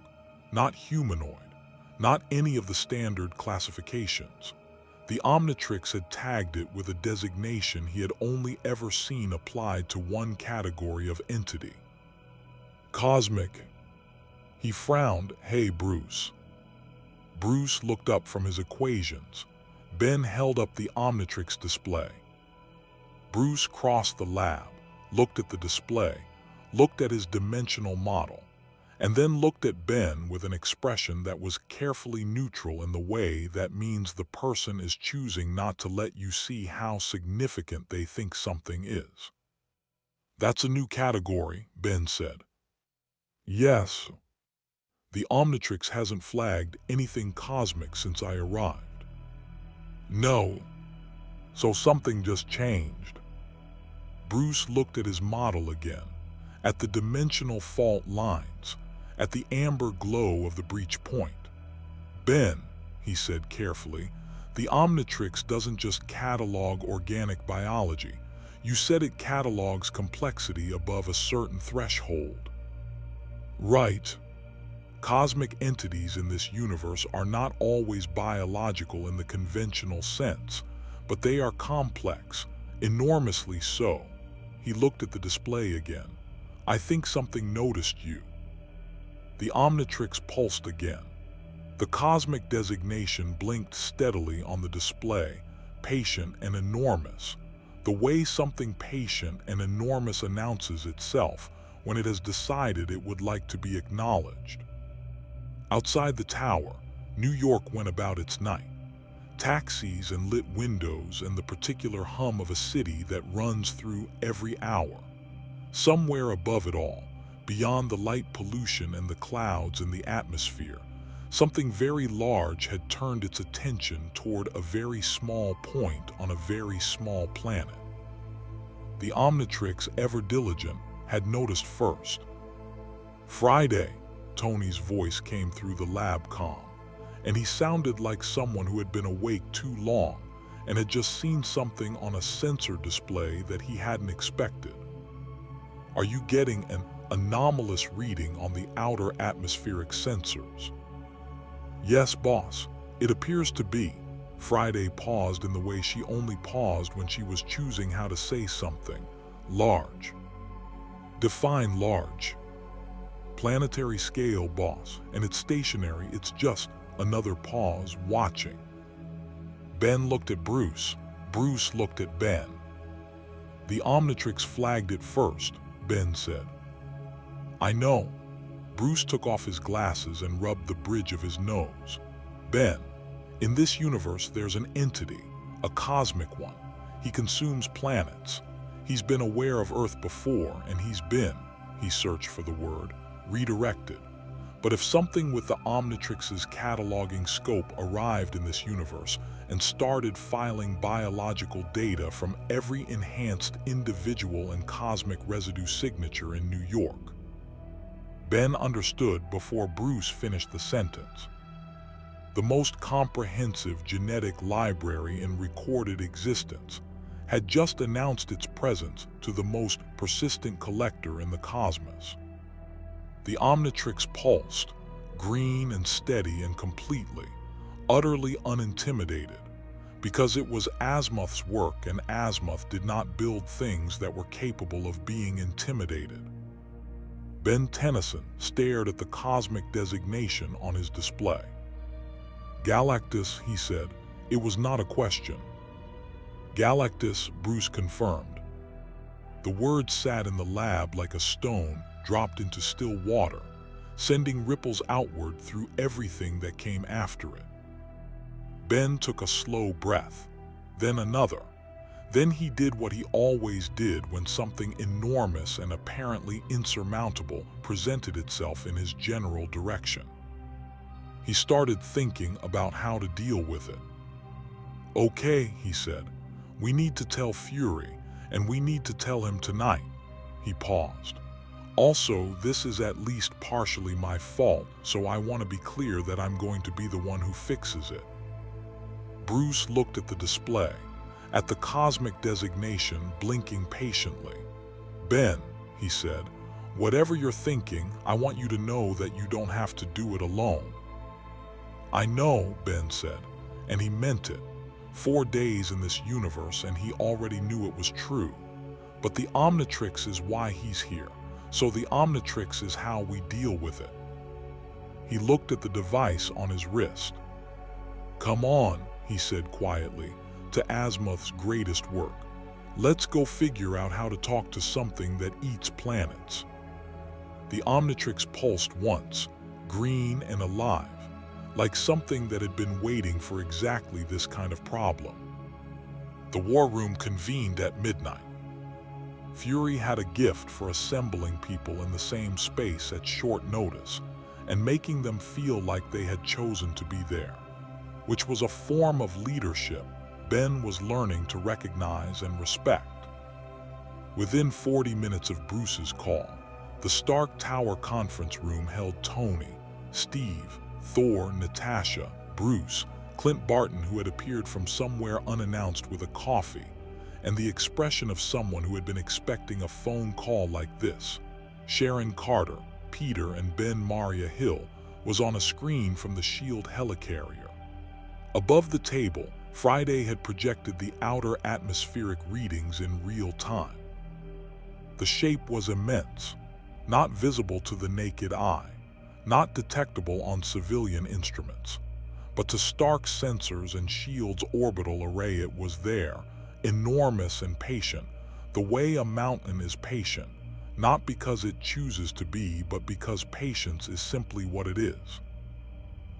Not humanoid, not any of the standard classifications. The Omnitrix had tagged it with a designation he had only ever seen applied to one category of entity. Cosmic. He frowned. Hey, Bruce. Bruce looked up from his equations. Ben held up the Omnitrix display. Bruce crossed the lab, looked at the display, looked at his dimensional model, and then looked at Ben with an expression that was carefully neutral in the way that means the person is choosing not to let you see how significant they think something is. That's a new category, Ben said. Yes. The Omnitrix hasn't flagged anything cosmic since I arrived. No. So something just changed. Bruce looked at his model again, at the dimensional fault lines, at the amber glow of the breach point. Ben, he said carefully, the Omnitrix doesn't just catalog organic biology. You said it catalogs complexity above a certain threshold. Right. Cosmic entities in this universe are not always biological in the conventional sense, but they are complex, enormously so. He looked at the display again. I think something noticed you. The Omnitrix pulsed again. The cosmic designation blinked steadily on the display, patient and enormous, the way something patient and enormous announces itself when it has decided it would like to be acknowledged. Outside the tower, New York went about its night. Taxis and lit windows and the particular hum of a city that runs through every hour. Somewhere above it all, beyond the light pollution and the clouds in the atmosphere, something very large had turned its attention toward a very small point on a very small planet. The Omnitrix, ever diligent, had noticed first. Friday, Tony's voice came through the lab comm, and he sounded like someone who had been awake too long and had just seen something on a sensor display that he hadn't expected. Are you getting an anomalous reading on the outer atmospheric sensors? Yes, boss, it appears to be. Friday paused in the way she only paused when she was choosing how to say something. Large. Define large. Planetary scale, boss, and it's stationary. It's just another pause, watching. Ben looked at Bruce. Bruce looked at Ben. The Omnitrix flagged it first, Ben said. I know. Bruce took off his glasses and rubbed the bridge of his nose. Ben, in this universe there's an entity, a cosmic one. He consumes planets. He's been aware of Earth before, and he searched for the word, redirected. But if something with the Omnitrix's cataloging scope arrived in this universe and started filing biological data from every enhanced individual and cosmic residue signature in New York. Ben understood before Bruce finished the sentence. The most comprehensive genetic library in recorded existence had just announced its presence to the most persistent collector in the cosmos. The Omnitrix pulsed, green and steady and completely, utterly unintimidated, because it was Azimuth's work and Azimuth did not build things that were capable of being intimidated. Ben Tennyson stared at the cosmic designation on his display. Galactus, he said. It was not a question. Galactus, Bruce confirmed. The word sat in the lab like a stone dropped into still water, sending ripples outward through everything that came after it. Ben took a slow breath, then another. Then he did what he always did when something enormous and apparently insurmountable presented itself in his general direction. He started thinking about how to deal with it. Okay, he said, we need to tell Fury, and we need to tell him tonight. He paused. Also, this is at least partially my fault, so I want to be clear that I'm going to be the one who fixes it." Bruce looked at the display, at the cosmic designation blinking patiently. "Ben," he said, "whatever you're thinking, I want you to know that you don't have to do it alone." "I know," Ben said, and he meant it. 4 days in this universe and he already knew it was true. But the Omnitrix is why he's here, so the Omnitrix is how we deal with it. He looked at the device on his wrist. "Come on," he said quietly, to Azimuth's greatest work. "Let's go figure out how to talk to something that eats planets." The Omnitrix pulsed once, green and alive, like something that had been waiting for exactly this kind of problem. The war room convened at midnight. Fury had a gift for assembling people in the same space at short notice and making them feel like they had chosen to be there, which was a form of leadership Ben was learning to recognize and respect. Within 40 minutes of Bruce's call, the Stark Tower conference room held Tony, Steve, Thor, Natasha, Bruce, Clint Barton, who had appeared from somewhere unannounced with a coffee, and the expression of someone who had been expecting a phone call like this. Sharon Carter, Peter, and Ben Maria Hill was on a screen from the S.H.I.E.L.D. helicarrier. Above the table, Friday had projected the outer atmospheric readings in real time. The shape was immense, not visible to the naked eye, not detectable on civilian instruments, but to Stark sensors and S.H.I.E.L.D.'s orbital array it was there, enormous and patient, the way a mountain is patient, not because it chooses to be, but because patience is simply what it is.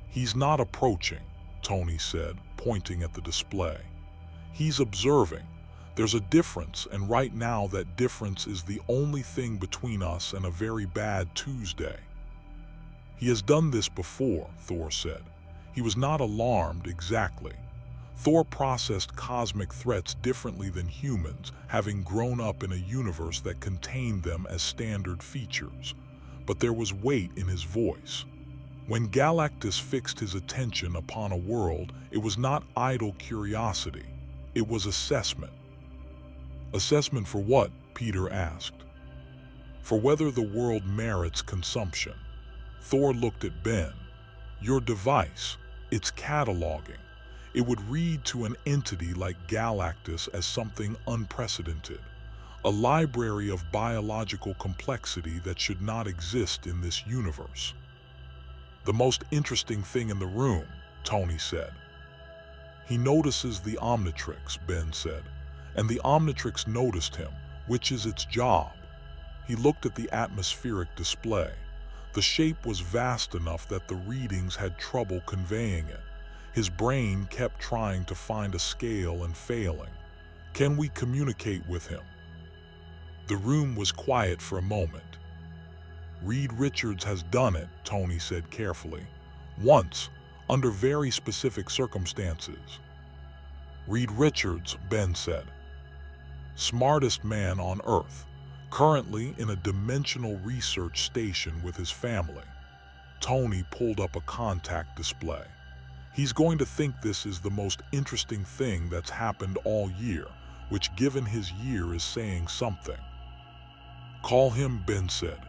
"He's not approaching," Tony said, pointing at the display. "He's observing. There's a difference, and right now that difference is the only thing between us and a very bad Tuesday." "He has done this before," Thor said. He was not alarmed exactly. Thor processed cosmic threats differently than humans, having grown up in a universe that contained them as standard features. But there was weight in his voice. When Galactus fixed his attention upon a world, it was not idle curiosity. It was assessment. "Assessment for what?" Peter asked. "For whether the world merits consumption." Thor looked at Ben. "Your device, it's cataloging. It would read to an entity like Galactus as something unprecedented, a library of biological complexity that should not exist in this universe." "The most interesting thing in the room," Tony said. "He notices the Omnitrix," Ben said, "and the Omnitrix noticed him, which is its job." He looked at the atmospheric display. The shape was vast enough that the readings had trouble conveying it. His brain kept trying to find a scale and failing. "Can we communicate with him?" The room was quiet for a moment. "Reed Richards has done it," Tony said carefully. "Once, under very specific circumstances." "Reed Richards," Ben said. "Smartest man on Earth, currently in a dimensional research station with his family." Tony pulled up a contact display. "He's going to think this is the most interesting thing that's happened all year, which given his year is saying something." "Call him," Ben said.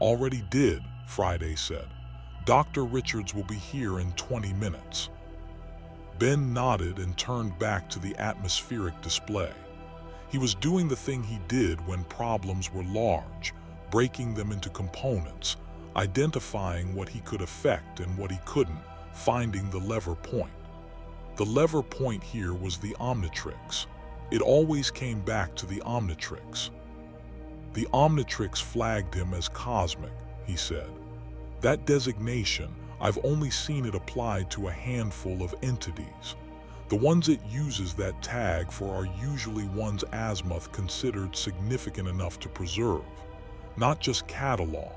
"Already did," Friday said. "Dr. Richards will be here in 20 minutes." Ben nodded and turned back to the atmospheric display. He was doing the thing he did when problems were large, breaking them into components, identifying what he could affect and what he couldn't, finding the lever point. The lever point here was the Omnitrix. It always came back to the Omnitrix. "The Omnitrix flagged him as cosmic," he said. "That designation, I've only seen it applied to a handful of entities. The ones it uses that tag for are usually ones Azimuth considered significant enough to preserve. Not just catalog,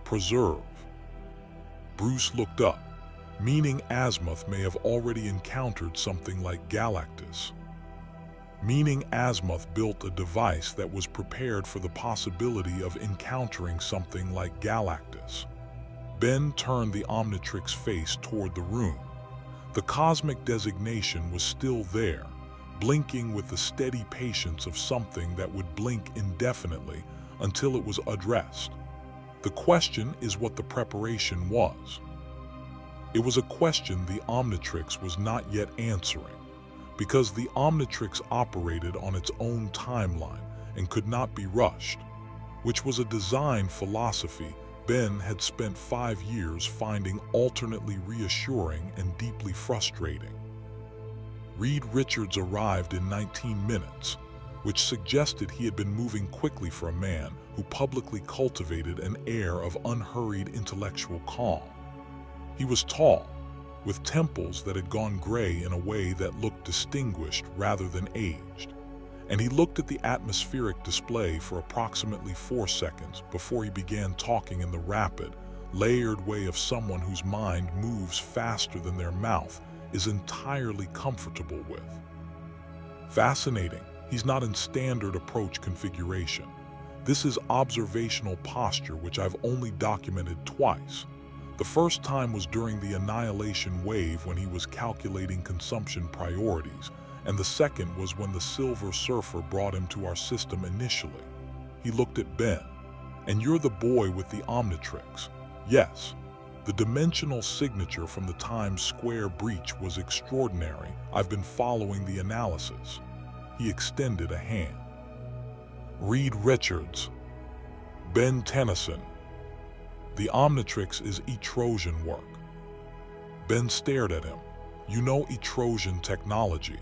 preserve." Bruce looked up, meaning Azimuth may have already encountered something like Galactus. meaning Azimuth built a device that was prepared for the possibility of encountering something like Galactus. Ben turned the Omnitrix face toward the room. The cosmic designation was still there, blinking with the steady patience of something that would blink indefinitely until it was addressed. The question is what the preparation was. It was a question the Omnitrix was not yet answering, because the Omnitrix operated on its own timeline and could not be rushed, which was a design philosophy Ben had spent 5 years finding alternately reassuring and deeply frustrating. Reed Richards arrived in 19 minutes, which suggested he had been moving quickly for a man who publicly cultivated an air of unhurried intellectual calm. He was tall, with temples that had gone gray in a way that looked distinguished rather than aged, and he looked at the atmospheric display for approximately 4 seconds before he began talking in the rapid, layered way of someone whose mind moves faster than their mouth is entirely comfortable with. Fascinating. He's not in standard approach configuration. This is observational posture, which I've only documented twice. The first time was during the annihilation wave when he was calculating consumption priorities, and the second was when the Silver Surfer brought him to our system initially. He looked at Ben. "And you're the boy with the Omnitrix?" "Yes. The dimensional signature from the Times Square breach was extraordinary. I've been following the analysis." He extended a hand. Reed Richards. Ben Tennyson. "The Omnitrix is Etrosian work." Ben stared at him. "You know Etrosian technology?"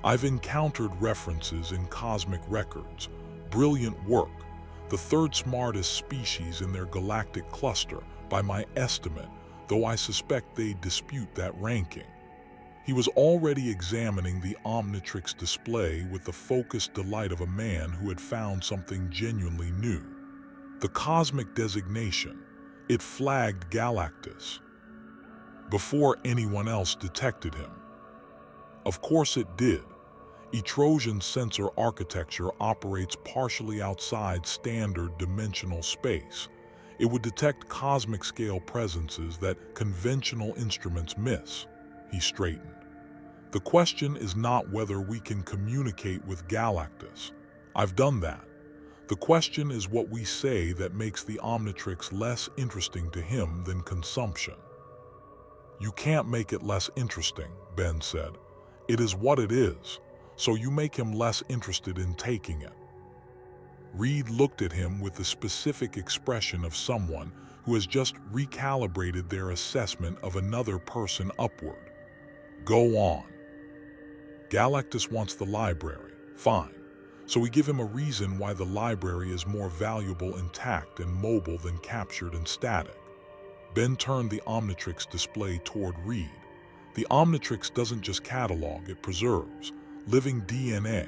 "I've encountered references in cosmic records. Brilliant work. The third smartest species in their galactic cluster, by my estimate, though I suspect they dispute that ranking." He was already examining the Omnitrix display with the focused delight of a man who had found something genuinely new. The cosmic designation, it flagged Galactus before anyone else detected him. Of course it did. Etrosian sensor architecture operates partially outside standard dimensional space. It would detect cosmic-scale presences that conventional instruments miss. He straightened. "The question is not whether we can communicate with Galactus. I've done that. The question is what we say that makes the Omnitrix less interesting to him than consumption." "You can't make it less interesting," Ben said. "It is what it is, so you make him less interested in taking it." Reed looked at him with the specific expression of someone who has just recalibrated their assessment of another person upward. "Go on." "Galactus wants the library. Fine. So we give him a reason why the library is more valuable intact and mobile than captured and static." Ben turned the Omnitrix display toward Reed. "The Omnitrix doesn't just catalog, it preserves. Living DNA.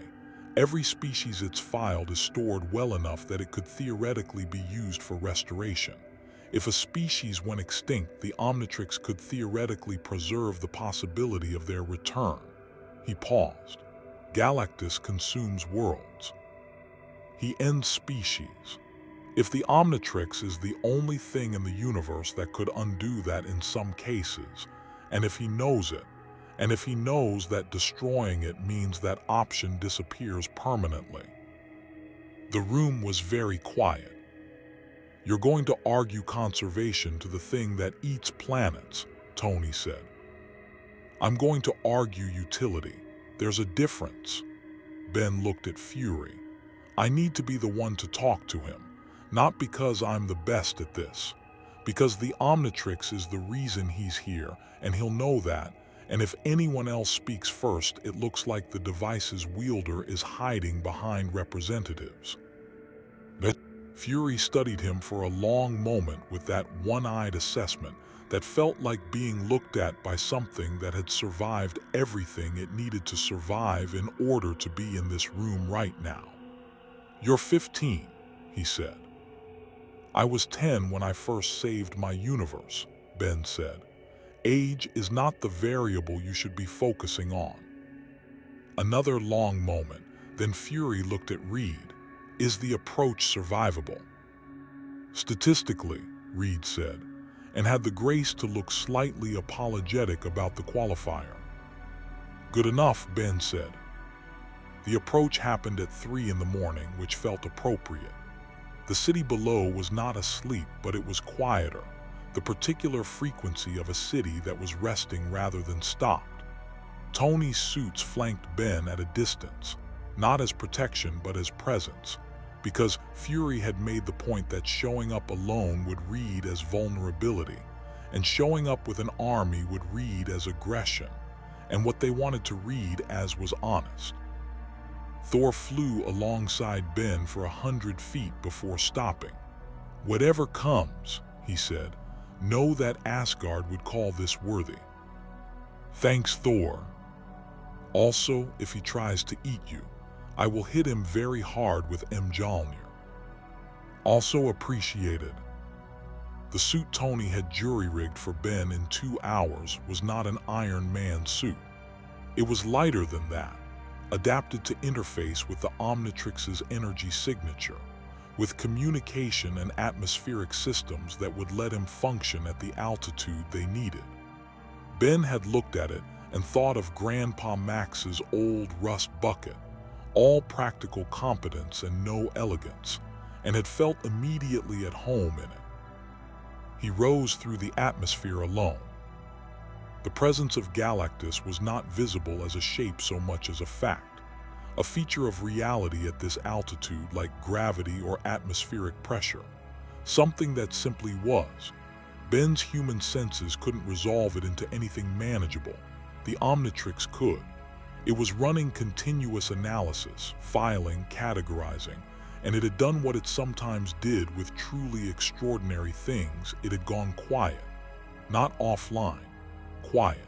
Every species it's filed is stored well enough that it could theoretically be used for restoration. If a species went extinct, the Omnitrix could theoretically preserve the possibility of their return." He paused. "Galactus consumes worlds. He ends species. If the Omnitrix is the only thing in the universe that could undo that in some cases, and if he knows it, and if he knows that destroying it means that option disappears permanently." The room was very quiet. "You're going to argue conservation to the thing that eats planets," Tony said. "I'm going to argue utility. There's a difference." Ben looked at Fury. "I need to be the one to talk to him, not because I'm the best at this, because the Omnitrix is the reason he's here, and he'll know that, and if anyone else speaks first, it looks like the device's wielder is hiding behind representatives." Fury studied him for a long moment with that one-eyed assessment that felt like being looked at by something that had survived everything it needed to survive in order to be in this room right now. "You're 15, he said. "I was 10 when I first saved my universe," Ben said. "Age is not the variable you should be focusing on." Another long moment, then Fury looked at Reed. Is the approach survivable? Statistically, Reed said, and had the grace to look slightly apologetic about the qualifier. Good enough, Ben said. The approach happened at 3 in the morning, which felt appropriate. The city below was not asleep, but it was quieter, the particular frequency of a city that was resting rather than stopped. Tony's suits flanked Ben at a distance, not as protection but as presence, because Fury had made the point that showing up alone would read as vulnerability, and showing up with an army would read as aggression, and what they wanted to read as was honest. Thor flew alongside Ben for 100 feet before stopping. Whatever comes, he said, know that Asgard would call this worthy. Thanks, Thor. Also, if he tries to eat you, I will hit him very hard with Mjolnir. Also appreciated. The suit Tony had jury-rigged for Ben in 2 hours was not an Iron Man suit. It was lighter than that, adapted to interface with the Omnitrix's energy signature, with communication and atmospheric systems that would let him function at the altitude they needed. Ben had looked at it and thought of Grandpa Max's old rust bucket, all practical competence and no elegance, and had felt immediately at home in it. He rose through the atmosphere alone. The presence of Galactus was not visible as a shape so much as a fact, a feature of reality at this altitude like gravity or atmospheric pressure, something that simply was. Ben's human senses couldn't resolve it into anything manageable. The Omnitrix could. It was running continuous analysis, filing, categorizing, and it had done what it sometimes did with truly extraordinary things. It had gone quiet, not offline, quiet.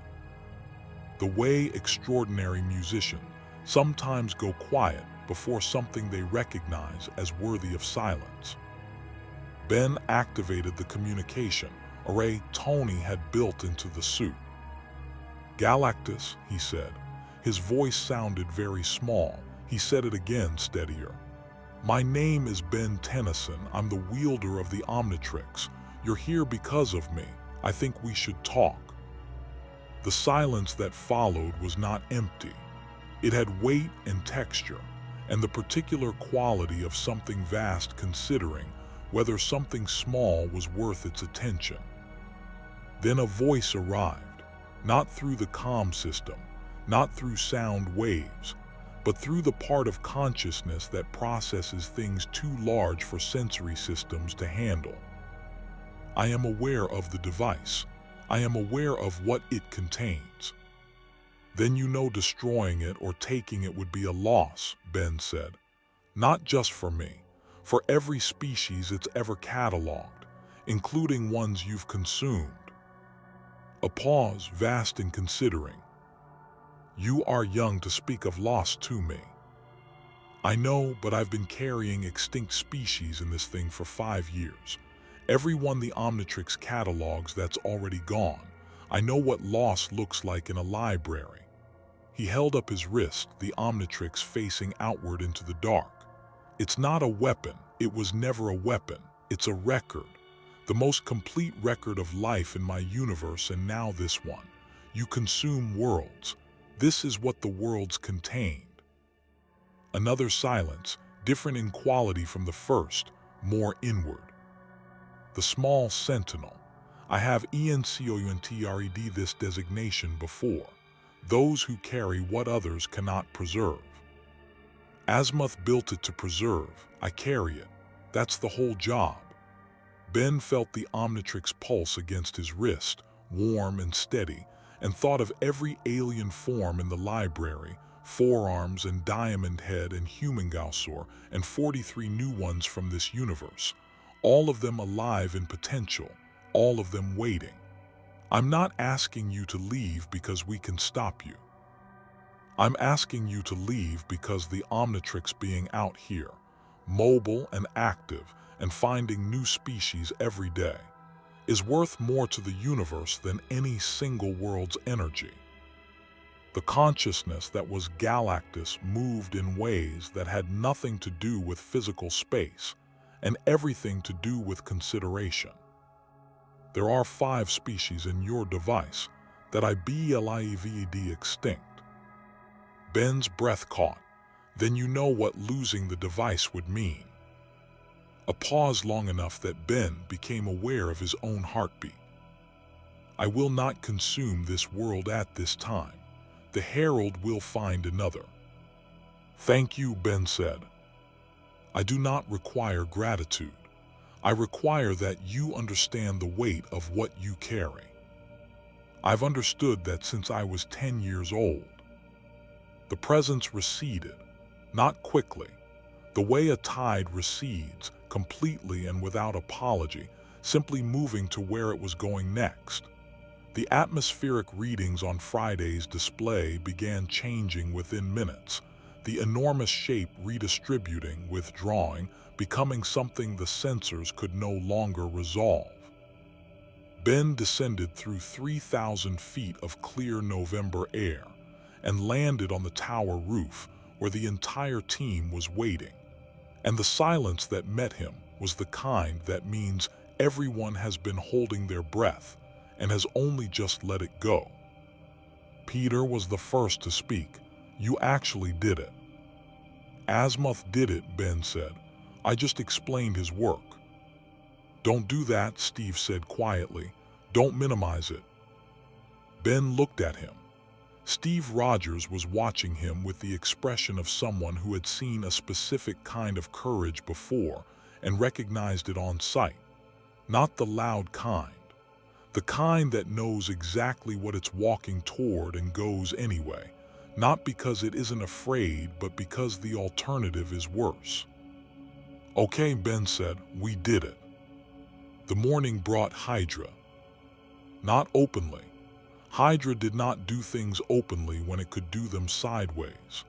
The way extraordinary musicians sometimes go quiet before something they recognize as worthy of silence. Ben activated the communication array Tony had built into the suit. Galactus, he said. His voice sounded very small. He said it again, steadier. My name is Ben Tennyson. I'm the wielder of the Omnitrix. You're here because of me. I think we should talk. The silence that followed was not empty. It had weight and texture, and the particular quality of something vast considering whether something small was worth its attention. Then a voice arrived, not through the comm system, not through sound waves, but through the part of consciousness that processes things too large for sensory systems to handle. I am aware of the device. I am aware of what it contains. Then you know destroying it or taking it would be a loss, Ben said. Not just for me, for every species it's ever cataloged, including ones you've consumed. A pause, vast in considering. You are young to speak of loss to me. I know, but I've been carrying extinct species in this thing for 5 years. Every one the Omnitrix catalogs that's already gone. I know what loss looks like in a library. He held up his wrist, the Omnitrix facing outward into the dark. It's not a weapon. It was never a weapon. It's a record. The most complete record of life in my universe, and now this one. You consume worlds. This is what the worlds contained. Another silence, different in quality from the first, more inward. The small sentinel. I have ENCOUNTRED this designation before. Those who carry what others cannot preserve. Azimuth built it to preserve. I carry it. That's the whole job. Ben felt the Omnitrix pulse against his wrist, warm and steady, and thought of every alien form in the library, forearms and diamond head and humangausor, and 43 new ones from this universe, all of them alive in potential, all of them waiting. I'm not asking you to leave because we can stop you. I'm asking you to leave because the Omnitrix being out here, mobile and active, and finding new species every day, is worth more to the universe than any single world's energy. The consciousness that was Galactus moved in ways that had nothing to do with physical space and everything to do with consideration. There are 5 species in your device that I believe extinct. Ben's breath caught. Then you know what losing the device would mean. A pause long enough that Ben became aware of his own heartbeat. I will not consume this world at this time. The Herald will find another. Thank you, Ben said. I do not require gratitude. I require that you understand the weight of what you carry. I've understood that since I was 10 years old. The presence receded, not quickly. The way a tide recedes, completely and without apology, simply moving to where it was going next. The atmospheric readings on Friday's display began changing within minutes, the enormous shape redistributing, withdrawing, becoming something the sensors could no longer resolve. Ben descended through 3,000 feet of clear November air and landed on the tower roof where the entire team was waiting. And the silence that met him was the kind that means everyone has been holding their breath and has only just let it go. Peter was the first to speak. You actually did it. Azimuth did it, Ben said. I just explained his work. Don't do that, Steve said quietly. Don't minimize it. Ben looked at him. Steve Rogers was watching him with the expression of someone who had seen a specific kind of courage before and recognized it on sight. Not the loud kind. The kind that knows exactly what it's walking toward and goes anyway, not because it isn't afraid, but because the alternative is worse. Okay, Ben said, we did it. The morning brought HYDRA. Not openly. HYDRA did not do things openly when it could do them sideways.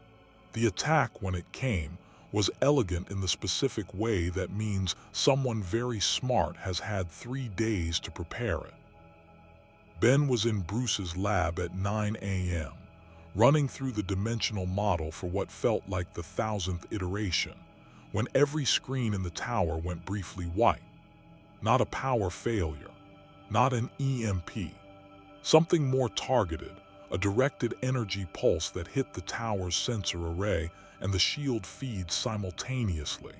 The attack, when it came, was elegant in the specific way that means someone very smart has had 3 days to prepare it. Ben was in Bruce's lab at 9 a.m., running through the dimensional model for what felt like the 1,000th iteration, when every screen in the tower went briefly white. Not a power failure, not an EMP. Something more targeted, a directed energy pulse that hit the tower's sensor array and the shield feeds simultaneously,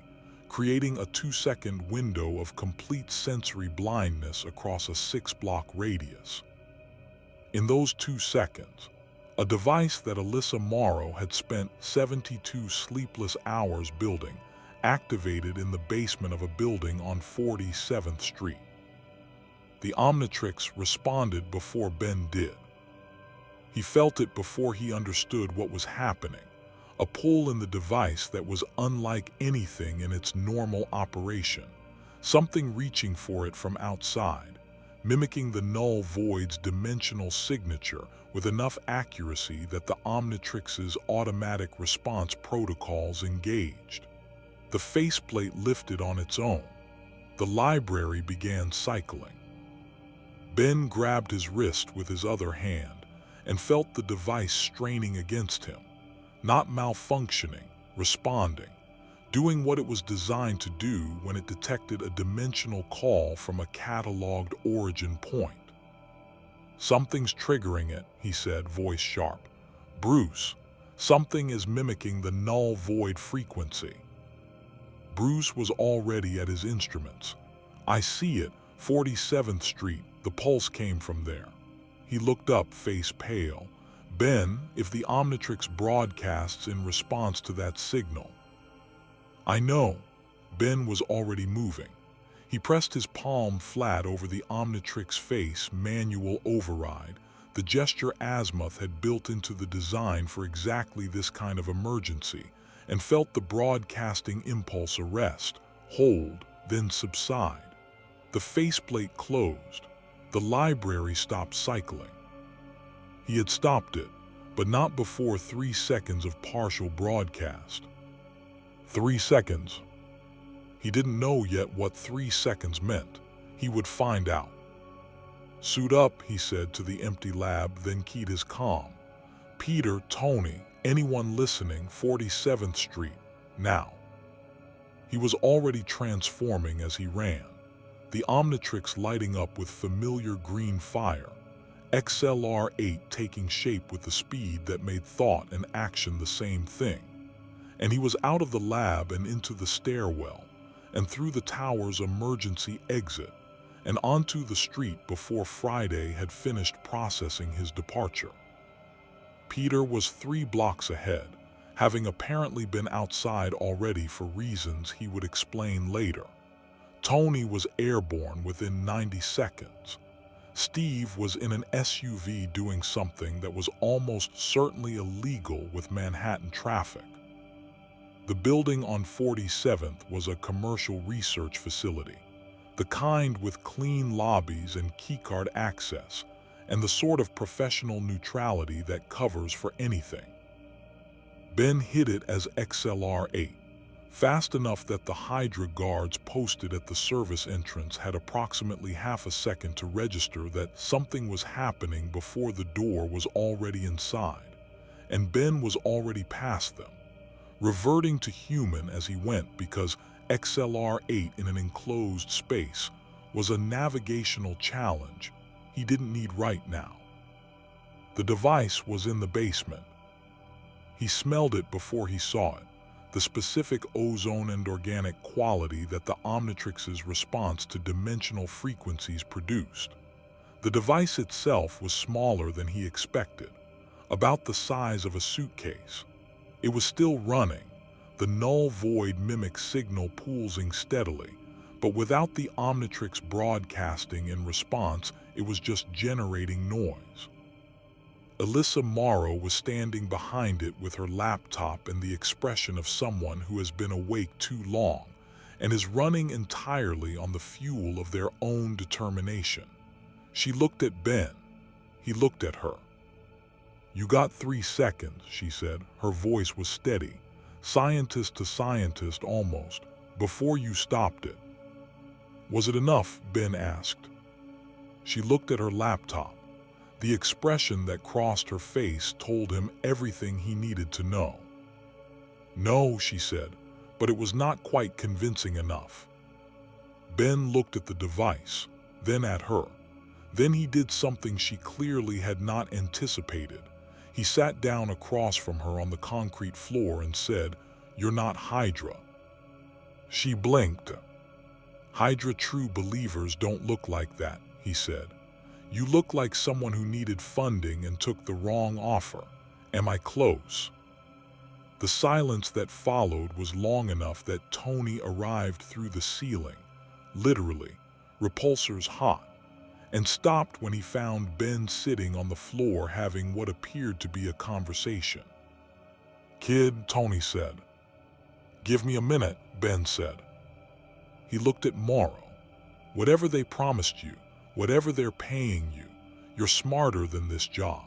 creating a 2-second window of complete sensory blindness across a 6-block radius. In those 2 seconds, a device that Alyssa Morrow had spent 72 sleepless hours building activated in the basement of a building on 47th Street. The Omnitrix responded before Ben did. He felt it before he understood what was happening, a pull in the device that was unlike anything in its normal operation, something reaching for it from outside, mimicking the null void's dimensional signature with enough accuracy that the Omnitrix's automatic response protocols engaged. The faceplate lifted on its own. The library began cycling. Ben grabbed his wrist with his other hand and felt the device straining against him, not malfunctioning, responding, doing what it was designed to do when it detected a dimensional call from a cataloged origin point. Something's triggering it, he said, voice sharp. Bruce, something is mimicking the null void frequency. Bruce was already at his instruments. I see it, 47th Street, the pulse came from there. He looked up, face pale. Ben, if the Omnitrix broadcasts in response to that signal. I know. Ben was already moving. He pressed his palm flat over the Omnitrix face, manual override, the gesture Azimuth had built into the design for exactly this kind of emergency, and felt the broadcasting impulse arrest, hold, then subside. The faceplate closed. The library stopped cycling. He had stopped it, but not before 3 seconds of partial broadcast. 3 seconds. He didn't know yet what 3 seconds meant. He would find out. Suit up, he said to the empty lab, then keyed his comm. Peter, Tony, anyone listening, 47th Street, now. He was already transforming as he ran, the Omnitrix lighting up with familiar green fire, XLR-8 taking shape with the speed that made thought and action the same thing. And he was out of the lab and into the stairwell, and through the tower's emergency exit, and onto the street before Friday had finished processing his departure. Peter was 3 blocks ahead, having apparently been outside already for reasons he would explain later. Tony was airborne within 90 seconds. Steve was in an SUV doing something that was almost certainly illegal with Manhattan traffic. The building on 47th was a commercial research facility, the kind with clean lobbies and keycard access, and the sort of professional neutrality that covers for anything. Ben hid it as XLR-8, fast enough that the HYDRA guards posted at the service entrance had approximately half a second to register that something was happening before the door was already inside, and Ben was already past them, reverting to human as he went because XLR-8 in an enclosed space was a navigational challenge he didn't need right now. The device was in the basement. He smelled it before he saw it, the specific ozone and organic quality that the Omnitrix's response to dimensional frequencies produced. The device itself was smaller than he expected, about the size of a suitcase. It was still running, the null void mimic signal pulsing steadily, but without the Omnitrix broadcasting in response, it was just generating noise. Alyssa Morrow was standing behind it with her laptop and the expression of someone who has been awake too long and is running entirely on the fuel of their own determination. She looked at Ben. He looked at her. "You got 3 seconds, she said. Her voice was steady, scientist to scientist almost, before you stopped it. Was it enough? Ben asked. She looked at her laptop. The expression that crossed her face told him everything he needed to know. No, she said, but it was not quite convincing enough. Ben looked at the device, then at her. Then he did something she clearly had not anticipated. He sat down across from her on the concrete floor and said, "You're not HYDRA." She blinked. "HYDRA true believers don't look like that," he said. "You look like someone who needed funding and took the wrong offer. Am I close?" The silence that followed was long enough that Tony arrived through the ceiling, literally, repulsors hot, and stopped when he found Ben sitting on the floor having what appeared to be a conversation. "Kid," Tony said. "Give me a minute," Ben said. He looked at Morrow. "Whatever they promised you, whatever they're paying you, you're smarter than this job.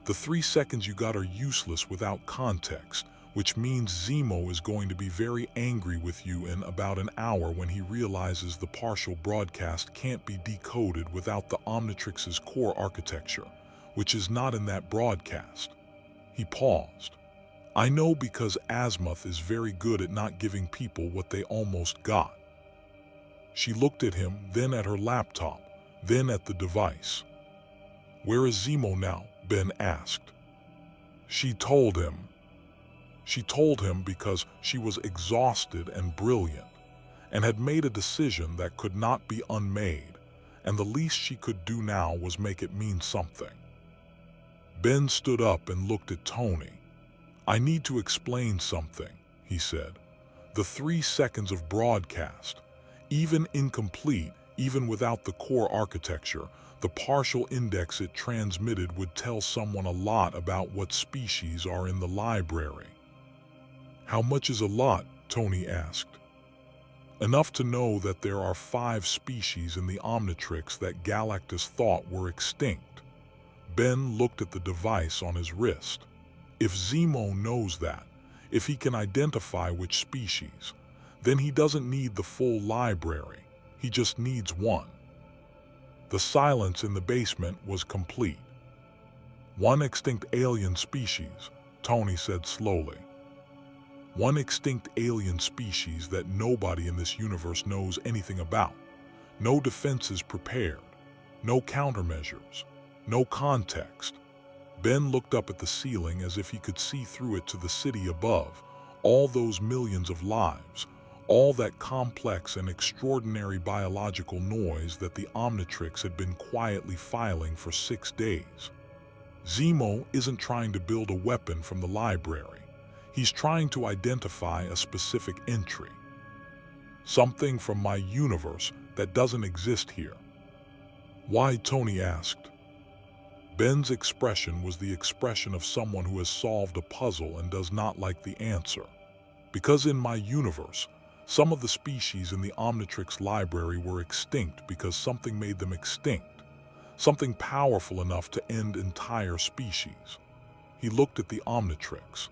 The 3 seconds you got are useless without context, which means Zemo is going to be very angry with you in about an hour when he realizes the partial broadcast can't be decoded without the Omnitrix's core architecture, which is not in that broadcast." He paused. "I know because Azimuth is very good at not giving people what they almost got." She looked at him, then at her laptop, then at the device. "Where is Zemo now?" Ben asked. She told him. She told him because she was exhausted and brilliant, and had made a decision that could not be unmade, and the least she could do now was make it mean something. Ben stood up and looked at Tony. "I need to explain something," he said. "The 3 seconds of broadcast, even incomplete, even without the core architecture, the partial index it transmitted would tell someone a lot about what species are in the library." "How much is a lot?" Tony asked. "Enough to know that there are 5 species in the Omnitrix that Galactus thought were extinct." Ben looked at the device on his wrist. "If Zemo knows that, if he can identify which species, then he doesn't need the full library, he just needs one." The silence in the basement was complete. One extinct alien species, Tony said slowly. One extinct alien species that nobody in this universe knows anything about. No defenses prepared, no countermeasures, no context. Ben looked up at the ceiling as if he could see through it to the city above, all those millions of lives, all that complex and extraordinary biological noise that the Omnitrix had been quietly filing for 6 days. Zemo isn't trying to build a weapon from the library. He's trying to identify a specific entry. Something from my universe that doesn't exist here. Why? Tony asked. Ben's expression was the expression of someone who has solved a puzzle and does not like the answer. Because in my universe, some of the species in the Omnitrix library were extinct because something made them extinct, something powerful enough to end entire species. He looked at the Omnitrix,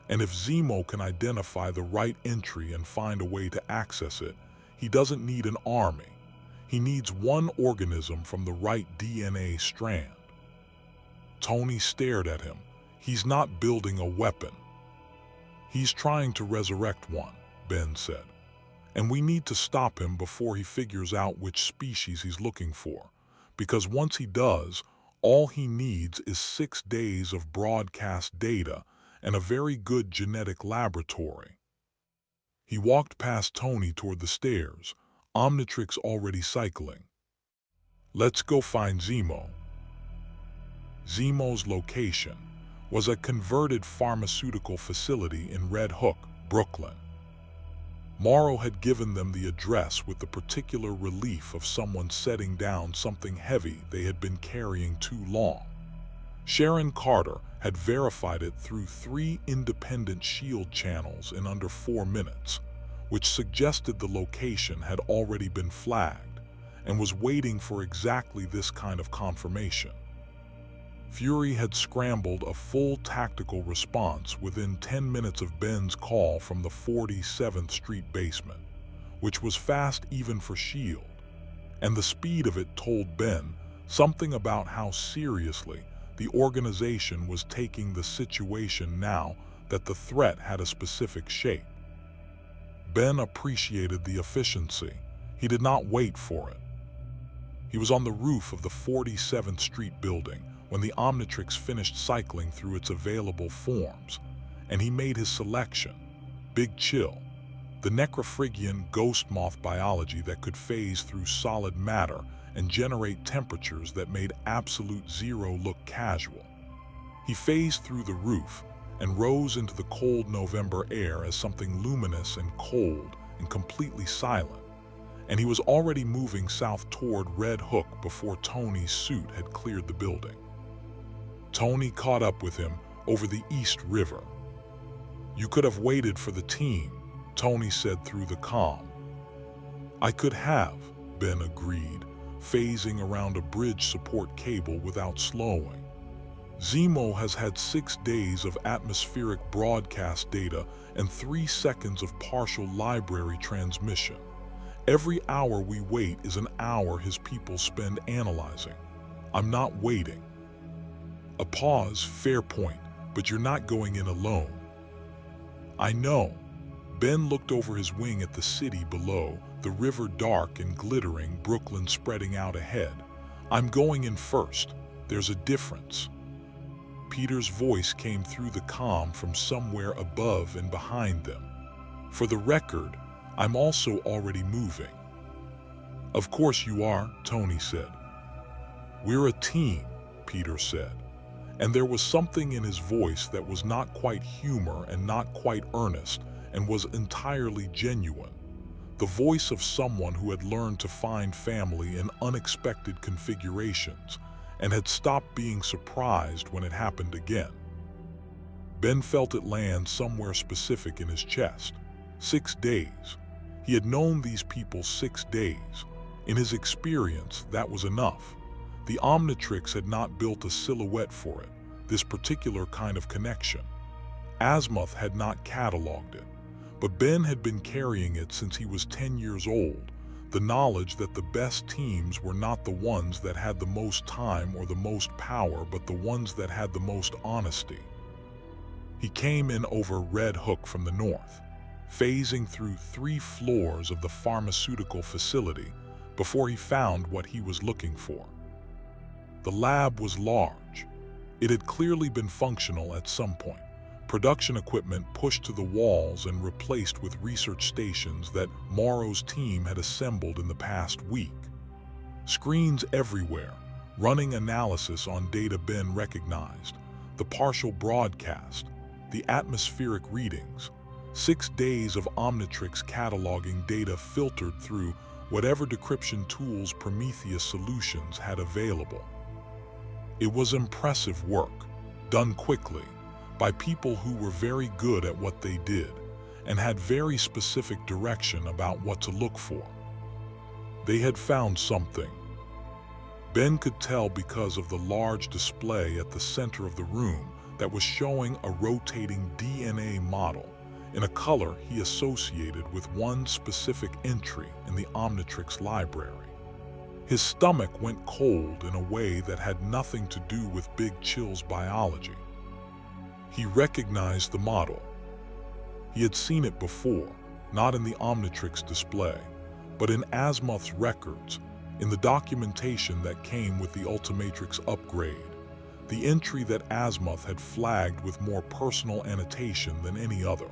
and if Zemo can identify the right entry and find a way to access it, he doesn't need an army. He needs one organism from the right DNA strand. Tony stared at him. He's not building a weapon. He's trying to resurrect one, Ben said. And we need to stop him before he figures out which species he's looking for. Because once he does, all he needs is 6 days of broadcast data and a very good genetic laboratory. He walked past Tony toward the stairs, Omnitrix already cycling. Let's go find Zemo. Zemo's location was a converted pharmaceutical facility in Red Hook, Brooklyn. Morrow had given them the address with the particular relief of someone setting down something heavy they had been carrying too long. Sharon Carter had verified it through 3 independent shield channels in under 4 minutes, which suggested the location had already been flagged and was waiting for exactly this kind of confirmation. Fury had scrambled a full tactical response within 10 minutes of Ben's call from the 47th Street basement, which was fast even for S.H.I.E.L.D., and the speed of it told Ben something about how seriously the organization was taking the situation now that the threat had a specific shape. Ben appreciated the efficiency. He did not wait for it. He was on the roof of the 47th Street building when the Omnitrix finished cycling through its available forms, and he made his selection. Big Chill, the necrophrygian ghost moth biology that could phase through solid matter and generate temperatures that made absolute zero look casual. He phased through the roof and rose into the cold November air as something luminous and cold and completely silent, and he was already moving south toward Red Hook before Tony's suit had cleared the building. Tony caught up with him over the East River. You could have waited for the team, Tony said through the comm. I could have, Ben agreed, phasing around a bridge support cable without slowing. Zemo has had 6 days of atmospheric broadcast data and 3 seconds of partial library transmission. Every hour we wait is an hour his people spend analyzing. I'm not waiting. A pause, fair point, but you're not going in alone. I know. Ben looked over his wing at the city below, the river dark and glittering, Brooklyn spreading out ahead. I'm going in first. There's a difference. Peter's voice came through the comm from somewhere above and behind them. For the record, I'm also already moving. Of course you are, Tony said. We're a team, Peter said. And there was something in his voice that was not quite humor and not quite earnest and was entirely genuine. The voice of someone who had learned to find family in unexpected configurations and had stopped being surprised when it happened again. Ben felt it land somewhere specific in his chest. 6 days. He had known these people 6 days. In his experience, that was enough. The Omnitrix had not built a silhouette for it, this particular kind of connection. Azimuth had not cataloged it, but Ben had been carrying it since he was 10 years old, The knowledge that the best teams were not the ones that had the most time or the most power, but the ones that had the most honesty. He came in over Red Hook from the north, phasing through 3 floors of the pharmaceutical facility before he found what he was looking for. The lab was large. It had clearly been functional at some point. Production equipment pushed to the walls and replaced with research stations that Morrow's team had assembled in the past week. Screens everywhere, running analysis on data Ben recognized, the partial broadcast, the atmospheric readings, 6 days of Omnitrix cataloging data filtered through whatever decryption tools Prometheus Solutions had available. It was impressive work, done quickly, by people who were very good at what they did and had very specific direction about what to look for. They had found something. Ben could tell because of the large display at the center of the room that was showing a rotating DNA model in a color he associated with one specific entry in the Omnitrix library. His stomach went cold in a way that had nothing to do with Big Chill's biology. He recognized the model. He had seen it before, not in the Omnitrix display, but in Azimuth's records, in the documentation that came with the Ultimatrix upgrade, the entry that Azimuth had flagged with more personal annotation than any other.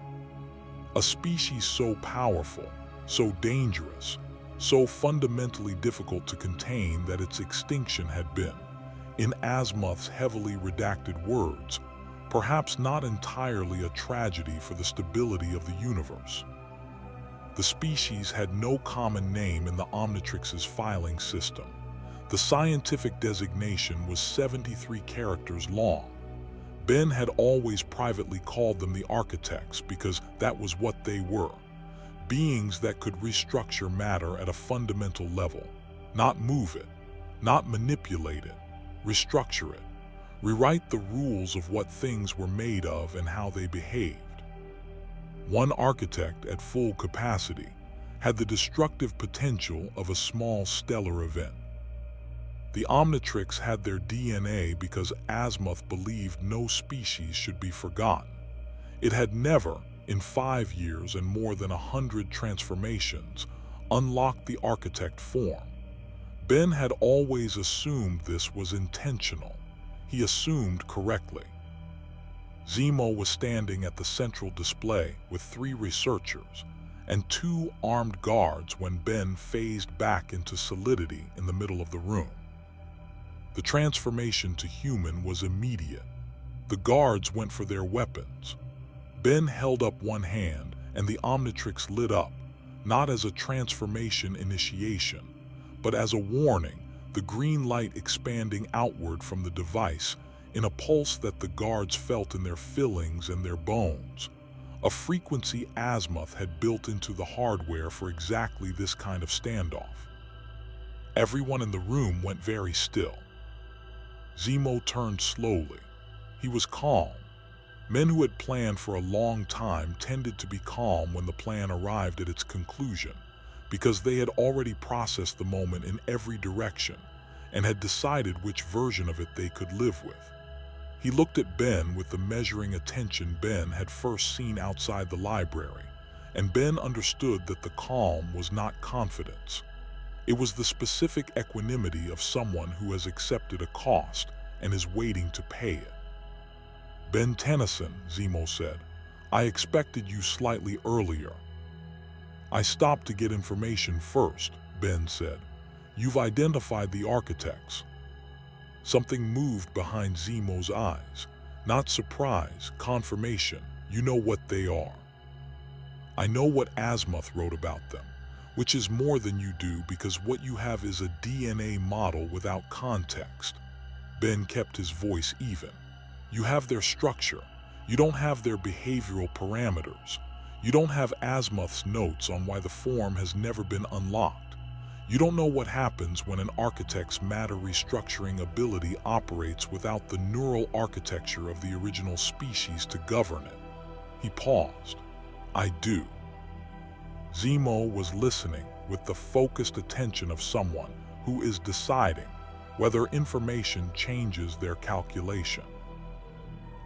A species so powerful, so dangerous, so fundamentally difficult to contain that its extinction had been, in Azimuth's heavily redacted words, perhaps not entirely a tragedy for the stability of the universe. The species had no common name in the Omnitrix's filing system. The scientific designation was 73 characters long. Ben had always privately called them the architects because that was what they were. Beings that could restructure matter at a fundamental level, not move it, not manipulate it, restructure it, rewrite the rules of what things were made of and how they behaved. One architect at full capacity had the destructive potential of a small stellar event. The Omnitrix had their DNA because Azimuth believed no species should be forgotten. It had never, in 5 years and more than 100 transformations, unlocked the architect form. Ben had always assumed this was intentional. He assumed correctly. Zemo was standing at the central display with 3 researchers and 2 armed guards when Ben phased back into solidity in the middle of the room. The transformation to human was immediate. The guards went for their weapons. Ben held up one hand and the Omnitrix lit up, not as a transformation initiation, but as a warning, the green light expanding outward from the device in a pulse that the guards felt in their fillings and their bones, a frequency Azimuth had built into the hardware for exactly this kind of standoff. Everyone in the room went very still. Zemo turned slowly. He was calm. Men who had planned for a long time tended to be calm when the plan arrived at its conclusion, because they had already processed the moment in every direction and had decided which version of it they could live with. He looked at Ben with the measuring attention Ben had first seen outside the library, and Ben understood that the calm was not confidence. It was the specific equanimity of someone who has accepted a cost and is waiting to pay it. "Ben Tennyson," Zemo said, "I expected you slightly earlier." "I stopped to get information first," Ben said. "You've identified the architects." Something moved behind Zemo's eyes. Not surprise, confirmation. "You know what they are." "I know what Azimuth wrote about them, which is more than you do because what you have is a DNA model without context." Ben kept his voice even. "You have their structure. You don't have their behavioral parameters. You don't have Azimuth's notes on why the form has never been unlocked. You don't know what happens when an architect's matter restructuring ability operates without the neural architecture of the original species to govern it." He paused. "I do." Zemo was listening, with the focused attention of someone who is deciding whether information changes their calculation.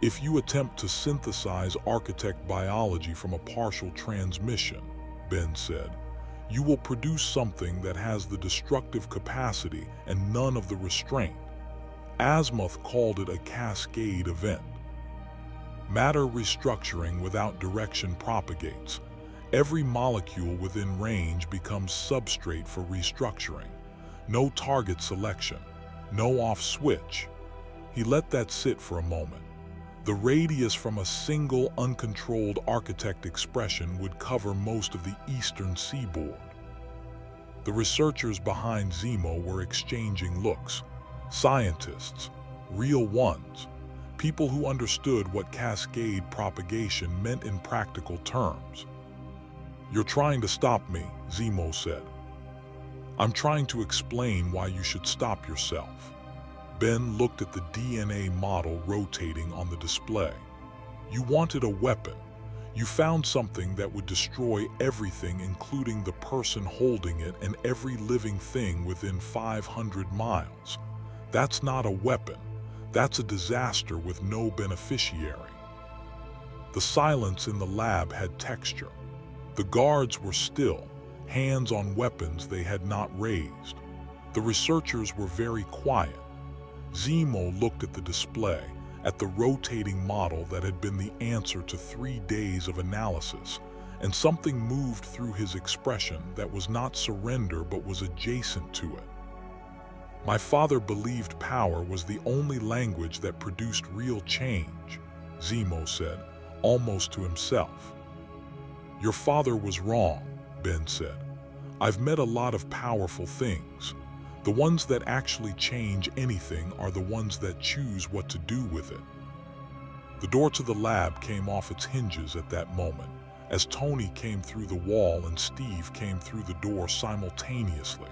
If you attempt to synthesize architect biology from a partial transmission, Ben said, you will produce something that has the destructive capacity and none of the restraint. Azimuth called it a cascade event. Matter restructuring without direction propagates. Every molecule within range becomes substrate for restructuring. No target selection, no off switch. He let that sit for a moment. The radius from a single uncontrolled architect expression would cover most of the eastern seaboard. The researchers behind Zemo were exchanging looks. Scientists, real ones, people who understood what cascade propagation meant in practical terms. "You're trying to stop me," Zemo said. "I'm trying to explain why you should stop yourself." Ben looked at the DNA model rotating on the display. "You wanted a weapon. You found something that would destroy everything, including the person holding it and every living thing within 500 miles. That's not a weapon. That's a disaster with no beneficiary." The silence in the lab had texture. The guards were still, hands on weapons they had not raised. The researchers were very quiet. Zemo looked at the display, at the rotating model that had been the answer to 3 days of analysis, and something moved through his expression that was not surrender but was adjacent to it. "My father believed power was the only language that produced real change," Zemo said, almost to himself. "Your father was wrong," Ben said. "I've met a lot of powerful things. The ones that actually change anything are the ones that choose what to do with it." The door to the lab came off its hinges at that moment, as Tony came through the wall and Steve came through the door simultaneously,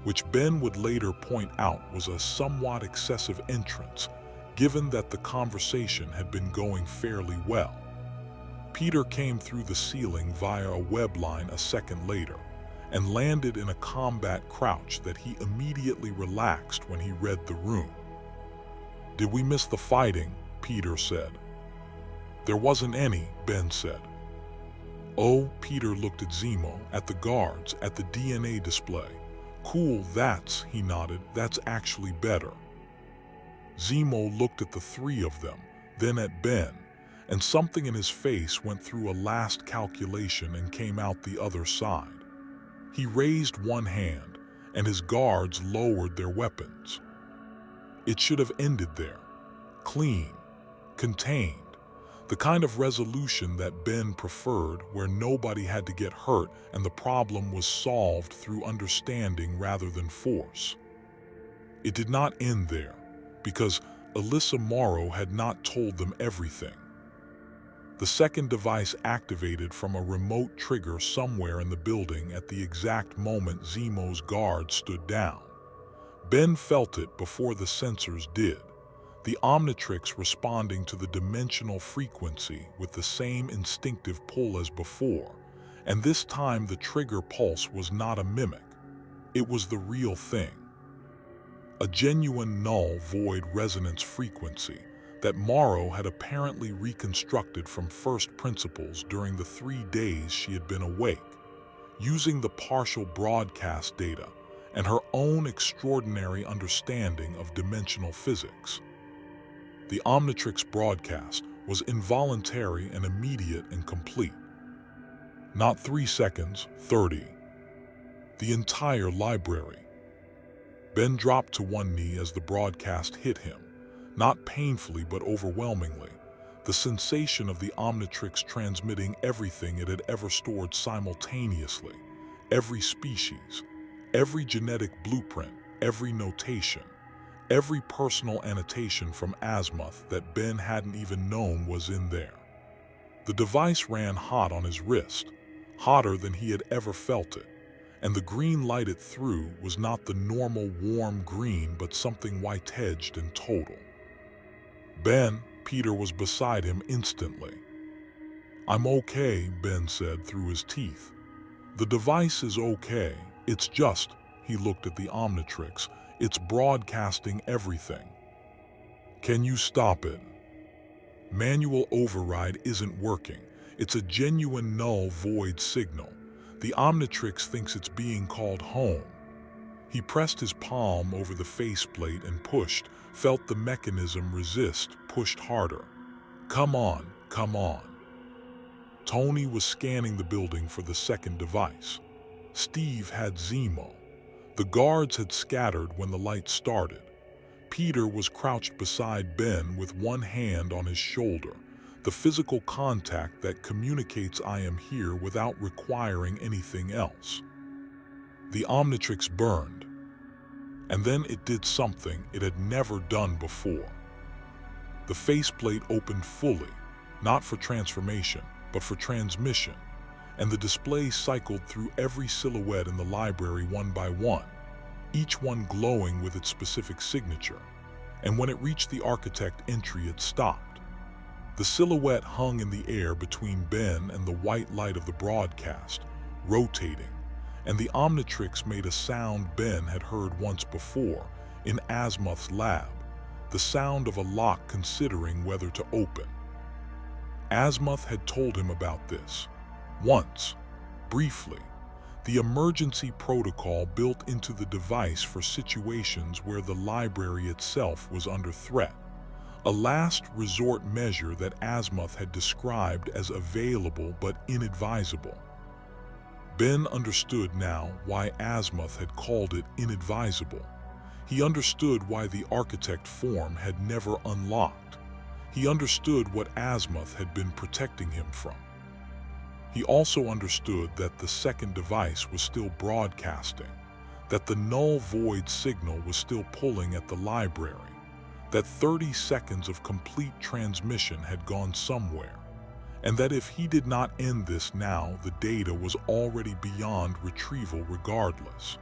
which Ben would later point out was a somewhat excessive entrance, given that the conversation had been going fairly well. Peter came through the ceiling via a web line a second later, and landed in a combat crouch that he immediately relaxed when he read the room. "Did we miss the fighting?" Peter said. "There wasn't any," Ben said. "Oh," Peter looked at Zemo, at the guards, at the DNA display. "Cool, he nodded, "that's actually better." Zemo looked at the three of them, then at Ben, and something in his face went through a last calculation and came out the other side. He raised one hand, and his guards lowered their weapons. It should have ended there. Clean. Contained. The kind of resolution that Ben preferred, where nobody had to get hurt and the problem was solved through understanding rather than force. It did not end there, because Alyssa Morrow had not told them everything. The second device activated from a remote trigger somewhere in the building at the exact moment Zemo's guard stood down. Ben felt it before the sensors did, the Omnitrix responding to the dimensional frequency with the same instinctive pull as before, and this time the trigger pulse was not a mimic. It was the real thing. A genuine null-void resonance frequency that Morrow had apparently reconstructed from first principles during the 3 days she had been awake, using the partial broadcast data and her own extraordinary understanding of dimensional physics. The Omnitrix broadcast was involuntary and immediate and complete. Not 3 seconds, 30. The entire library. Ben dropped to one knee as the broadcast hit him. Not painfully but overwhelmingly, the sensation of the Omnitrix transmitting everything it had ever stored simultaneously, every species, every genetic blueprint, every notation, every personal annotation from Azimuth that Ben hadn't even known was in there. The device ran hot on his wrist, hotter than he had ever felt it, and the green light it threw was not the normal warm green but something white-edged and total. "Ben," Peter was beside him instantly. "I'm okay," Ben said through his teeth. The device is okay. It's just, he looked at the Omnitrix, it's broadcasting everything. Can you stop it? Manual override isn't working. It's a genuine null void signal. The Omnitrix thinks it's being called home. He pressed his palm over the faceplate and pushed, felt the mechanism resist, pushed harder. Come on, come on. Tony was scanning the building for the second device. Steve had Zemo. The guards had scattered when the light started. Peter was crouched beside Ben with one hand on his shoulder, the physical contact that communicates I am here without requiring anything else. The Omnitrix burned, and then it did something it had never done before. The faceplate opened fully, not for transformation, but for transmission, and the display cycled through every silhouette in the library one by one, each one glowing with its specific signature. And when it reached the architect entry, it stopped. The silhouette hung in the air between Ben and the white light of the broadcast, rotating, and the Omnitrix made a sound Ben had heard once before in Azimuth's lab, the sound of a lock considering whether to open. Azimuth had told him about this. Once, briefly, the emergency protocol built into the device for situations where the library itself was under threat, a last resort measure that Azimuth had described as available but inadvisable. Ben understood now why Azimuth had called it inadvisable. He understood why the architect form had never unlocked. He understood what Azimuth had been protecting him from. He also understood that the second device was still broadcasting, that the null void signal was still pulling at the library, that 30 seconds of complete transmission had gone somewhere, and that if he did not end this now, the data was already beyond retrieval regardless.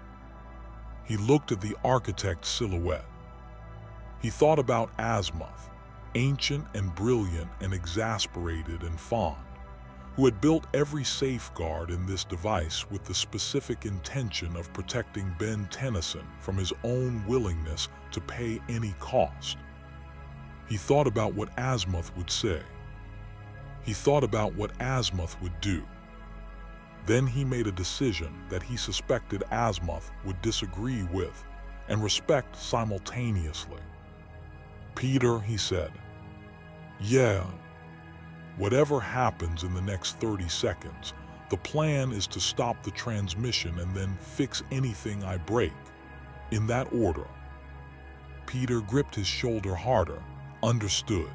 He looked at the architect's silhouette. He thought about Azimuth, ancient and brilliant and exasperated and fond, who had built every safeguard in this device with the specific intention of protecting Ben Tennyson from his own willingness to pay any cost. He thought about what Azimuth would say. He thought about what Azimuth would do. Then he made a decision that he suspected Azimuth would disagree with and respect simultaneously. Peter, he said, yeah, whatever happens in the next 30 seconds, the plan is to stop the transmission and then fix anything I break. In that order. Peter gripped his shoulder harder. Understood.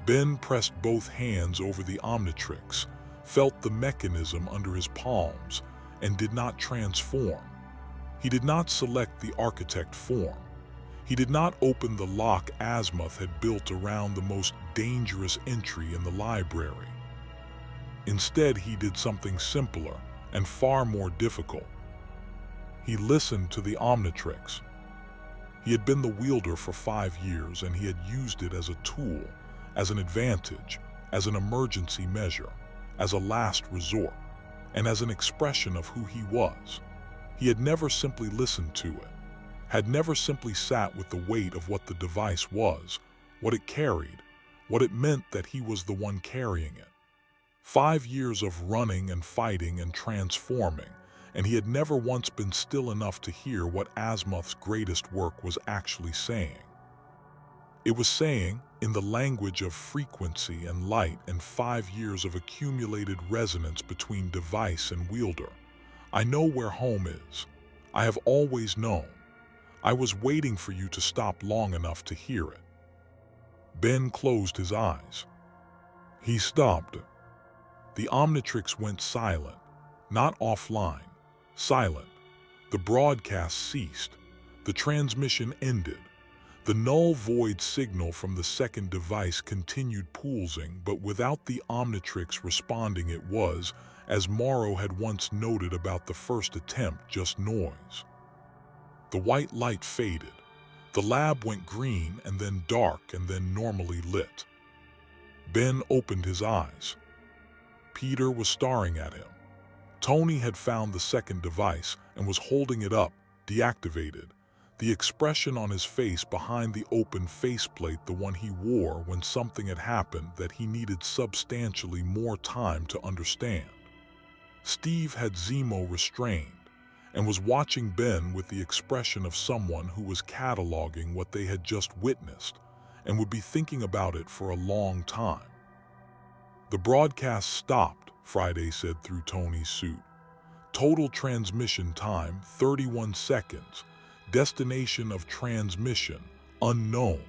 Ben pressed both hands over the Omnitrix, felt the mechanism under his palms, and did not transform. He did not select the architect form. He did not open the lock Azimuth had built around the most dangerous entry in the library. Instead, he did something simpler and far more difficult. He listened to the Omnitrix. He had been the wielder for 5 years, and he had used it as a tool, as an advantage, as an emergency measure, as a last resort, and as an expression of who he was. He had never simply listened to it, had never simply sat with the weight of what the device was, what it carried, what it meant that he was the one carrying it. 5 years of running and fighting and transforming, and he had never once been still enough to hear what Azimuth's greatest work was actually saying. It was saying, in the language of frequency and light and 5 years of accumulated resonance between device and wielder, I know where home is. I have always known. I was waiting for you to stop long enough to hear it. Ben closed his eyes. He stopped. The Omnitrix went silent, not offline, silent. The broadcast ceased. The transmission ended. The null void signal from the second device continued pulsing, but without the Omnitrix responding. It was, as Morrow had once noted about the first attempt, just noise. The white light faded. The lab went green and then dark and then normally lit. Ben opened his eyes. Peter was staring at him. Tony had found the second device and was holding it up, deactivated, the expression on his face behind the open faceplate, the one he wore when something had happened that he needed substantially more time to understand. Steve had Zemo restrained and was watching Ben with the expression of someone who was cataloging what they had just witnessed and would be thinking about it for a long time. "The broadcast stopped," Friday said through Tony's suit. "Total transmission time, 31 seconds. Destination of transmission, unknown.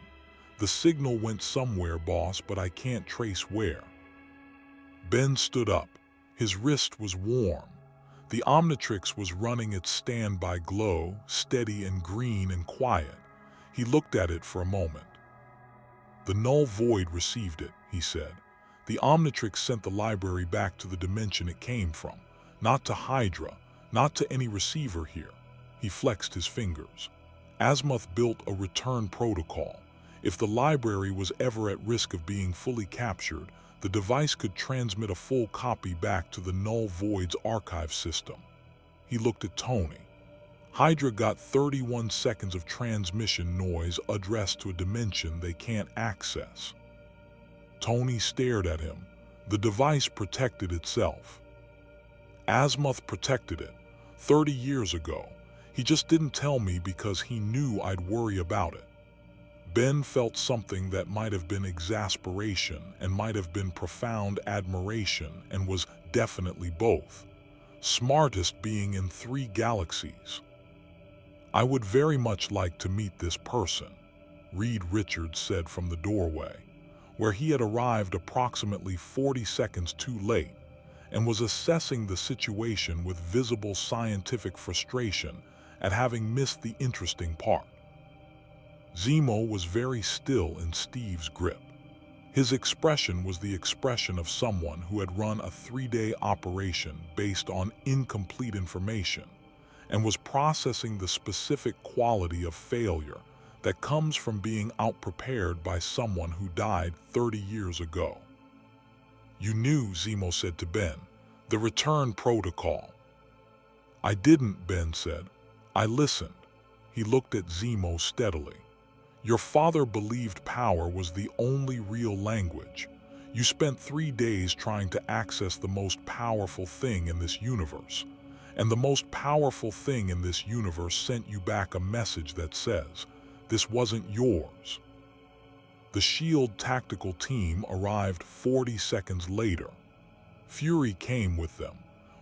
The signal went somewhere, boss, but I can't trace where." Ben stood up. His wrist was warm. The Omnitrix was running its standby glow, steady and green and quiet. He looked at it for a moment. "The null void received it," he said. "The Omnitrix sent the library back to the dimension it came from. Not to HYDRA, not to any receiver here." He flexed his fingers. "Azimuth built a return protocol. If the library was ever at risk of being fully captured, the device could transmit a full copy back to the null void's archive system." He looked at Tony. "HYDRA got 31 seconds of transmission noise addressed to a dimension they can't access." Tony stared at him. "The device protected itself." "Azimuth protected it 30 years ago. He just didn't tell me because he knew I'd worry about it." Ben felt something that might have been exasperation and might have been profound admiration, and was definitely both. Smartest being in 3 galaxies. "I would very much like to meet this person," Reed Richards said from the doorway, where he had arrived approximately 40 seconds too late and was assessing the situation with visible scientific frustration at having missed the interesting part. Zemo was very still in Steve's grip. His expression was the expression of someone who had run a 3-day operation based on incomplete information and was processing the specific quality of failure that comes from being outprepared by someone who died 30 years ago. "You knew," Zemo said to Ben, "the return protocol." "I didn't," Ben said. "I listened." He looked at Zemo steadily. "Your father believed power was the only real language. You spent 3 days trying to access the most powerful thing in this universe. And the most powerful thing in this universe sent you back a message that says, 'This wasn't yours.'" The SHIELD tactical team arrived 40 seconds later. Fury came with them,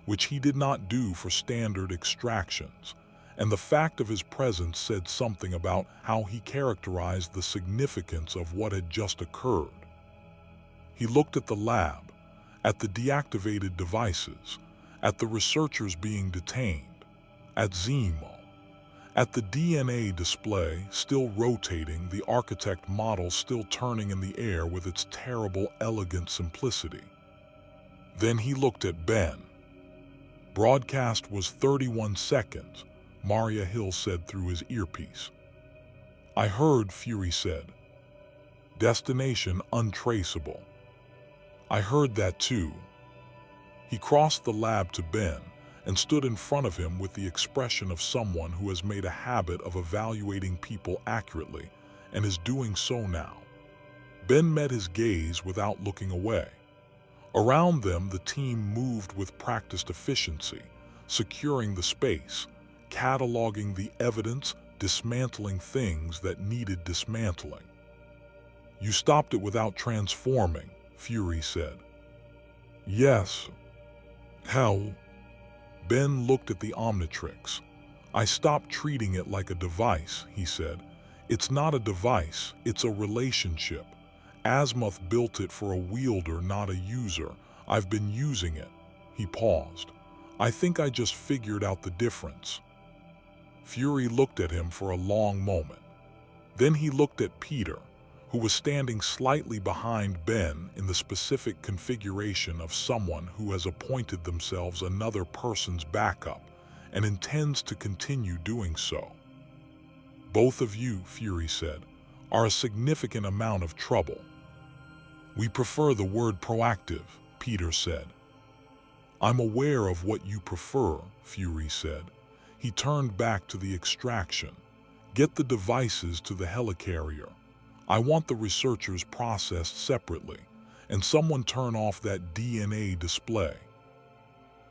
which he did not do for standard extractions, and the fact of his presence said something about how he characterized the significance of what had just occurred. He looked at the lab, at the deactivated devices, at the researchers being detained, at Zemo, at the DNA display still rotating, the architect model still turning in the air with its terrible, elegant simplicity. Then he looked at Ben. "Broadcast was 31 seconds, Maria Hill said through his earpiece. "I heard," Fury said. "Destination untraceable." "I heard that too." He crossed the lab to Ben and stood in front of him with the expression of someone who has made a habit of evaluating people accurately and is doing so now. Ben met his gaze without looking away. Around them, the team moved with practiced efficiency, securing the space, cataloging the evidence, dismantling things that needed dismantling. "You stopped it without transforming," Fury said. "Yes." "How?" Ben looked at the Omnitrix. "I stopped treating it like a device," he said. "It's not a device, it's a relationship. Azimuth built it for a wielder, not a user. I've been using it." He paused. "I think I just figured out the difference." Fury looked at him for a long moment. Then he looked at Peter, who was standing slightly behind Ben in the specific configuration of someone who has appointed themselves another person's backup and intends to continue doing so. "Both of you," Fury said, "are a significant amount of trouble." "We prefer the word proactive," Peter said. I'm aware of what you prefer, Fury said. He turned back to the extraction. Get the devices to the helicarrier. I want the researchers processed separately, and someone turn off that DNA display.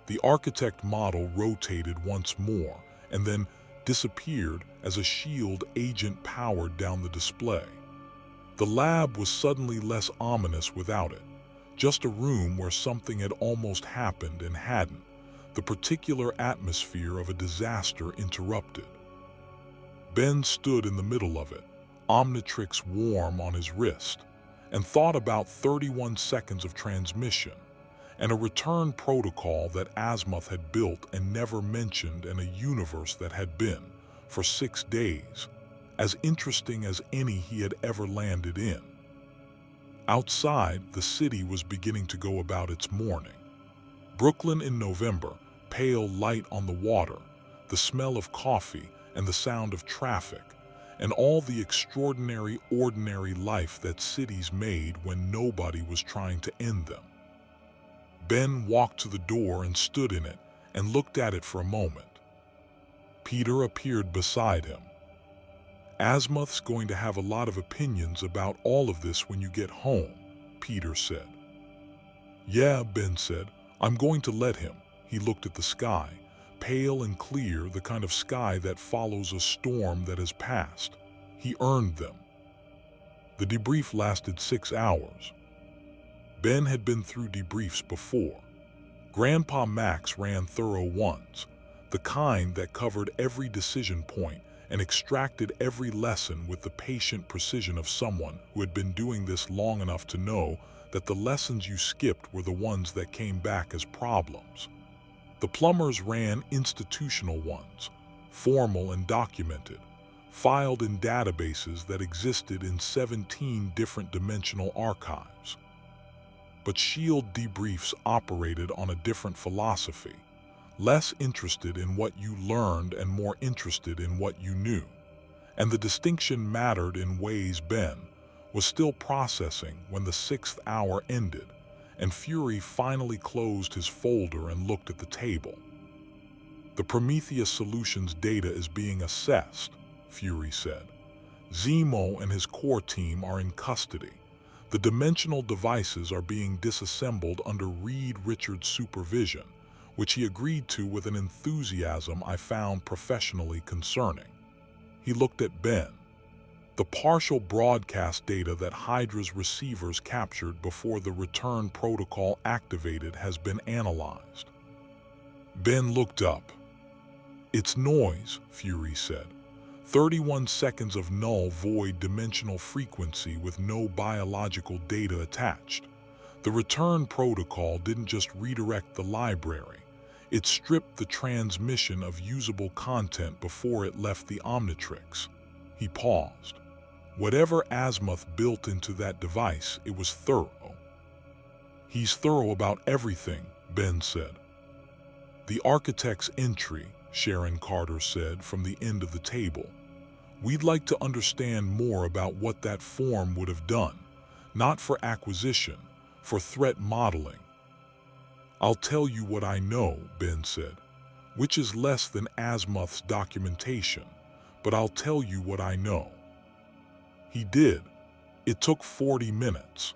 The architect model rotated once more and then disappeared as a shield agent powered down the display. The lab was suddenly less ominous without it, just a room where something had almost happened and hadn't, the particular atmosphere of a disaster interrupted. Ben stood in the middle of it, Omnitrix warm on his wrist, and thought about 31 seconds of transmission, and a return protocol that Azimuth had built and never mentioned, and a universe that had been, for 6 days, as interesting as any he had ever landed in. Outside, the city was beginning to go about its morning. Brooklyn in November, pale light on the water, the smell of coffee and the sound of traffic, and all the extraordinary, ordinary life that cities made when nobody was trying to end them. Ben walked to the door and stood in it and looked at it for a moment. Peter appeared beside him. Azimuth's going to have a lot of opinions about all of this when you get home, Peter said. Yeah, Ben said, I'm going to let him. He looked at the sky, pale and clear, the kind of sky that follows a storm that has passed. He earned them. The debrief lasted 6 hours. Ben had been through debriefs before. Grandpa Max ran thorough ones, the kind that covered every decision point and extracted every lesson with the patient precision of someone who had been doing this long enough to know that the lessons you skipped were the ones that came back as problems. The plumbers ran institutional ones, formal and documented, filed in databases that existed in 17 different dimensional archives. But SHIELD debriefs operated on a different philosophy, less interested in what you learned and more interested in what you knew. And the distinction mattered in ways Ben was still processing when the 6th hour ended, and Fury finally closed his folder and looked at the table. The Prometheus Solutions data is being assessed, Fury said. Zemo and his core team are in custody. The dimensional devices are being disassembled under Reed Richards' supervision, which he agreed to with an enthusiasm I found professionally concerning. He looked at Ben. The partial broadcast data that HYDRA's receivers captured before the return protocol activated has been analyzed. Ben looked up. It's noise, Fury said. 31 seconds of null void dimensional frequency with no biological data attached. The return protocol didn't just redirect the library. It stripped the transmission of usable content before it left the Omnitrix. He paused. Whatever Azimuth built into that device, it was thorough. He's thorough about everything, Ben said. The architect's entry, Sharon Carter said from the end of the table. We'd like to understand more about what that form would have done, not for acquisition, for threat modeling. I'll tell you what I know, Ben said, which is less than Azimuth's documentation, but I'll tell you what I know. He did. It took 40 minutes.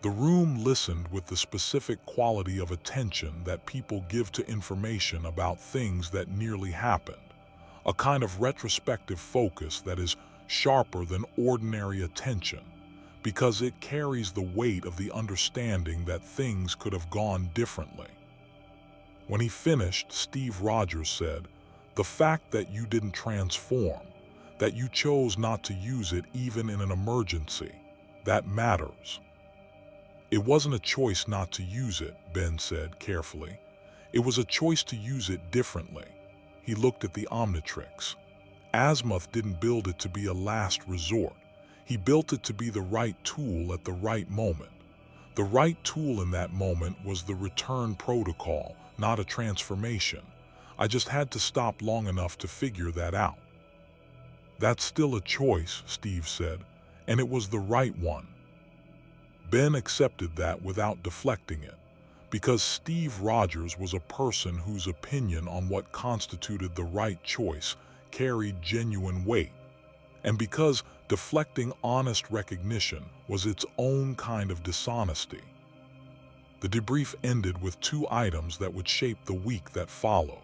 The room listened with the specific quality of attention that people give to information about things that nearly happened, a kind of retrospective focus that is sharper than ordinary attention, because it carries the weight of the understanding that things could have gone differently. When he finished, Steve Rogers said, "The fact that you didn't transform, that you chose not to use it even in an emergency, that matters." It wasn't a choice not to use it, Ben said carefully. It was a choice to use it differently. He looked at the Omnitrix. Azimuth didn't build it to be a last resort. He built it to be the right tool at the right moment. The right tool in that moment was the return protocol, not a transformation. I just had to stop long enough to figure that out. That's still a choice, Steve said, and it was the right one. Ben accepted that without deflecting it, because Steve Rogers was a person whose opinion on what constituted the right choice carried genuine weight, and because deflecting honest recognition was its own kind of dishonesty. The debrief ended with two items that would shape the week that followed.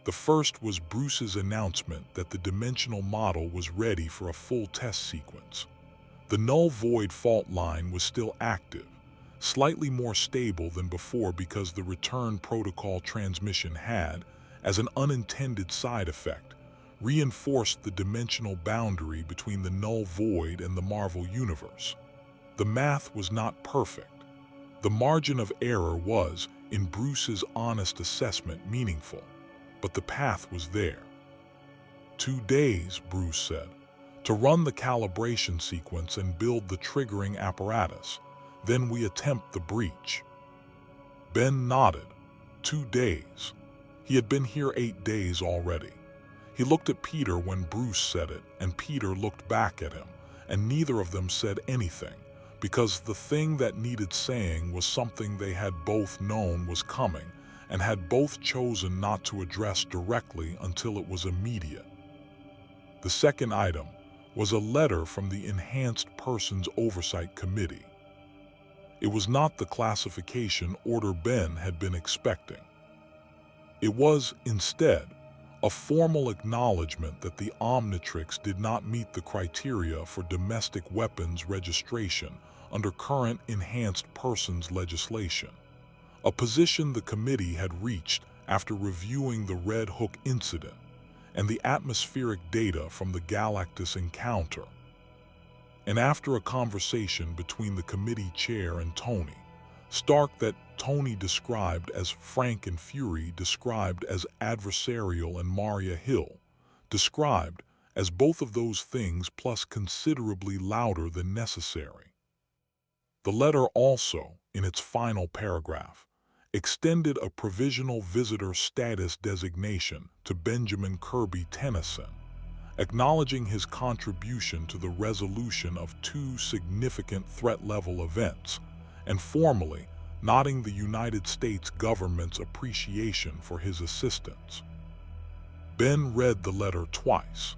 The first was Bruce's announcement that the dimensional model was ready for a full test sequence. The null-void fault line was still active, slightly more stable than before because the return protocol transmission had, as an unintended side effect, reinforced the dimensional boundary between the null-void and the Marvel Universe. The math was not perfect. The margin of error was, in Bruce's honest assessment, meaningful, but the path was there. 2 days, Bruce said, to run the calibration sequence and build the triggering apparatus. Then we attempt the breach. Ben nodded. 2 days. He had been here 8 days already. He looked at Peter when Bruce said it, and Peter looked back at him, and neither of them said anything, because the thing that needed saying was something they had both known was coming, and had both chosen not to address directly until it was immediate. The second item was a letter from the Enhanced Persons Oversight Committee. It was not the classification order Ben had been expecting. It was, instead, a formal acknowledgement that the Omnitrix did not meet the criteria for domestic weapons registration under current Enhanced Persons legislation, a position the committee had reached after reviewing the Red Hook incident and the atmospheric data from the Galactus encounter. And after a conversation between the committee chair and Tony Stark that Tony described as frank and Fury described as adversarial and Maria Hill described as both of those things plus considerably louder than necessary. The letter also, in its final paragraph, extended a provisional visitor status designation to Benjamin Kirby Tennyson, acknowledging his contribution to the resolution of 2 significant threat-level events, and formally nodding the United States government's appreciation for his assistance. Ben read the letter twice.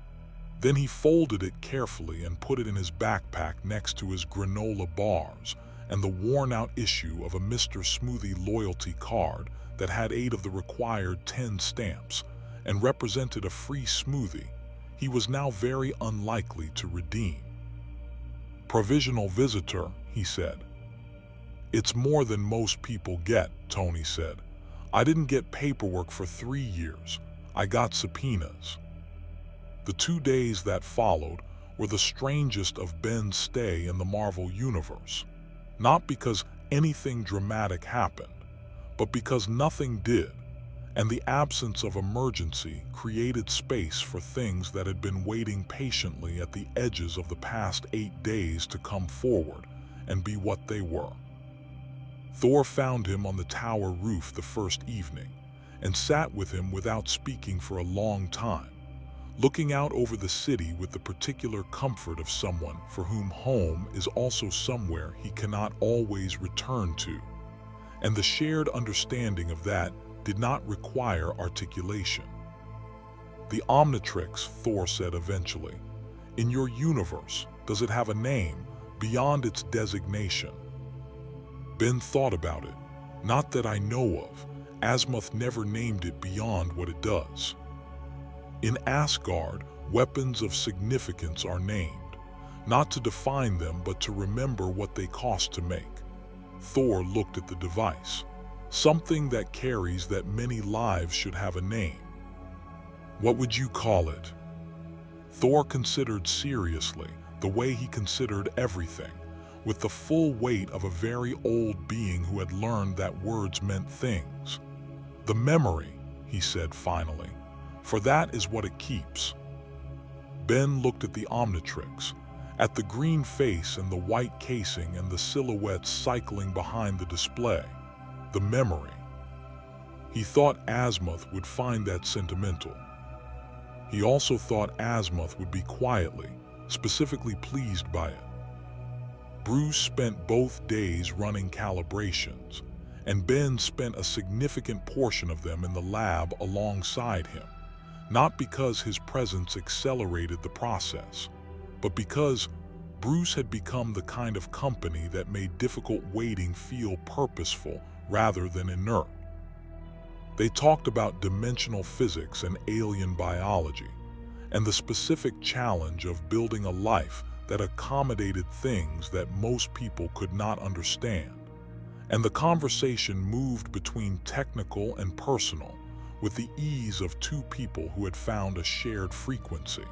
Then he folded it carefully and put it in his backpack next to his granola bars and the worn-out issue of a Mr. Smoothie loyalty card that had 8 of the required 10 stamps and represented a free smoothie he was now very unlikely to redeem. "Provisional visitor," he said. "It's more than most people get," Tony said. "I didn't get paperwork for 3 years. I got subpoenas." The 2 days that followed were the strangest of Ben's stay in the Marvel Universe, not because anything dramatic happened, but because nothing did, and the absence of emergency created space for things that had been waiting patiently at the edges of the past 8 days to come forward and be what they were. Thor found him on the tower roof the first evening and sat with him without speaking for a long time, looking out over the city with the particular comfort of someone for whom home is also somewhere he cannot always return to, and the shared understanding of that did not require articulation. "The Omnitrix," Thor said eventually. "In your universe, does it have a name beyond its designation?" Ben thought about it. "Not that I know of. Azimuth never named it beyond what it does. In Asgard, weapons of significance are named, not to define them but to remember what they cost to make." Thor looked at the device. "Something that carries that many lives should have a name. What would you call it?" Thor considered seriously, the way he considered everything, with the full weight of a very old being who had learned that words meant things. "The memory," he said finally, "for that is what it keeps." Ben looked at the Omnitrix, at the green face and the white casing and the silhouettes cycling behind the display. The memory. He thought Azimuth would find that sentimental. He also thought Azimuth would be quietly, specifically pleased by it. Bruce spent both days running calibrations, and Ben spent a significant portion of them in the lab alongside him, not because his presence accelerated the process, but because Bruce had become the kind of company that made difficult waiting feel purposeful rather than inert. They talked about dimensional physics and alien biology, and the specific challenge of building a life that accommodated things that most people could not understand. And the conversation moved between technical and personal, with the ease of two people who had found a shared frequency.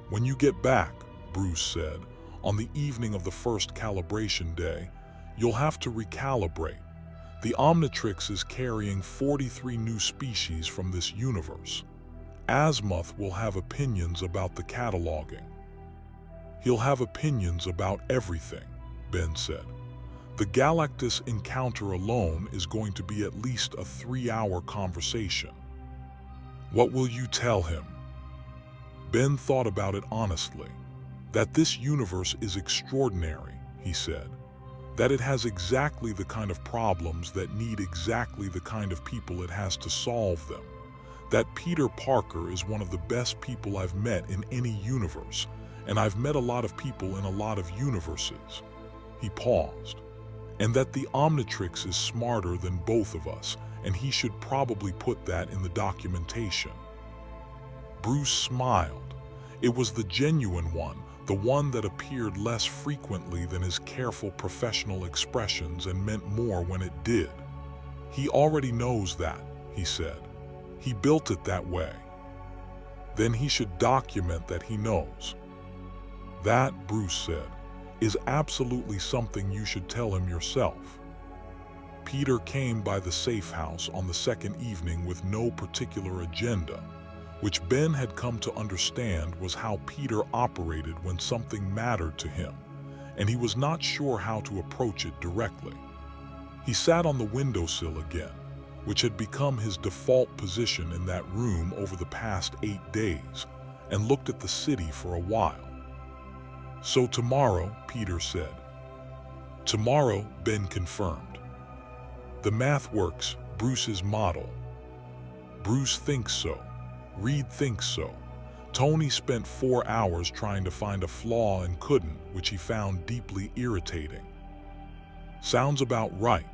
"When you get back," Bruce said, "on the evening of the first calibration day, you'll have to recalibrate. The Omnitrix is carrying 43 new species from this universe. Azimuth will have opinions about the cataloging." "He'll have opinions about everything," Ben said. "The Galactus encounter alone is going to be at least a 3-hour conversation." "What will you tell him?" Ben thought about it honestly. "That this universe is extraordinary," he said. "That it has exactly the kind of problems that need exactly the kind of people it has to solve them. That Peter Parker is one of the best people I've met in any universe, and I've met a lot of people in a lot of universes." He paused. "And that the Omnitrix is smarter than both of us, and he should probably put that in the documentation." Bruce smiled. It was the genuine one, the one that appeared less frequently than his careful professional expressions and meant more when it did. "He already knows that," he said. "He built it that way." "Then he should document that he knows." "That," Bruce said, "is absolutely something you should tell him yourself." Peter came by the safe house on the second evening with no particular agenda, which Ben had come to understand was how Peter operated when something mattered to him, and he was not sure how to approach it directly. He sat on the windowsill again, which had become his default position in that room over the past 8 days, and looked at the city for a while. "So tomorrow," Peter said. "Tomorrow," Ben confirmed. "The math works, Bruce's model." "Bruce thinks so. Reed thinks so. Tony spent 4 hours trying to find a flaw and couldn't, which he found deeply irritating." "Sounds about right."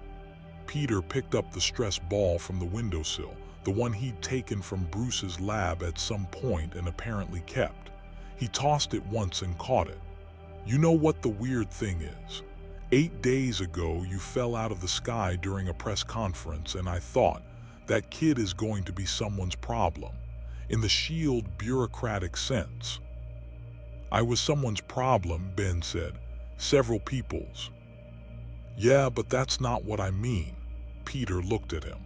Peter picked up the stress ball from the windowsill, the one he'd taken from Bruce's lab at some point and apparently kept. He tossed it once and caught it. "You know what the weird thing is? 8 days ago you fell out of the sky during a press conference, and I thought, that kid is going to be someone's problem, in the S.H.I.E.L.D. bureaucratic sense." "I was someone's problem," Ben said. "Several people's." "Yeah, but that's not what I mean." Peter looked at him.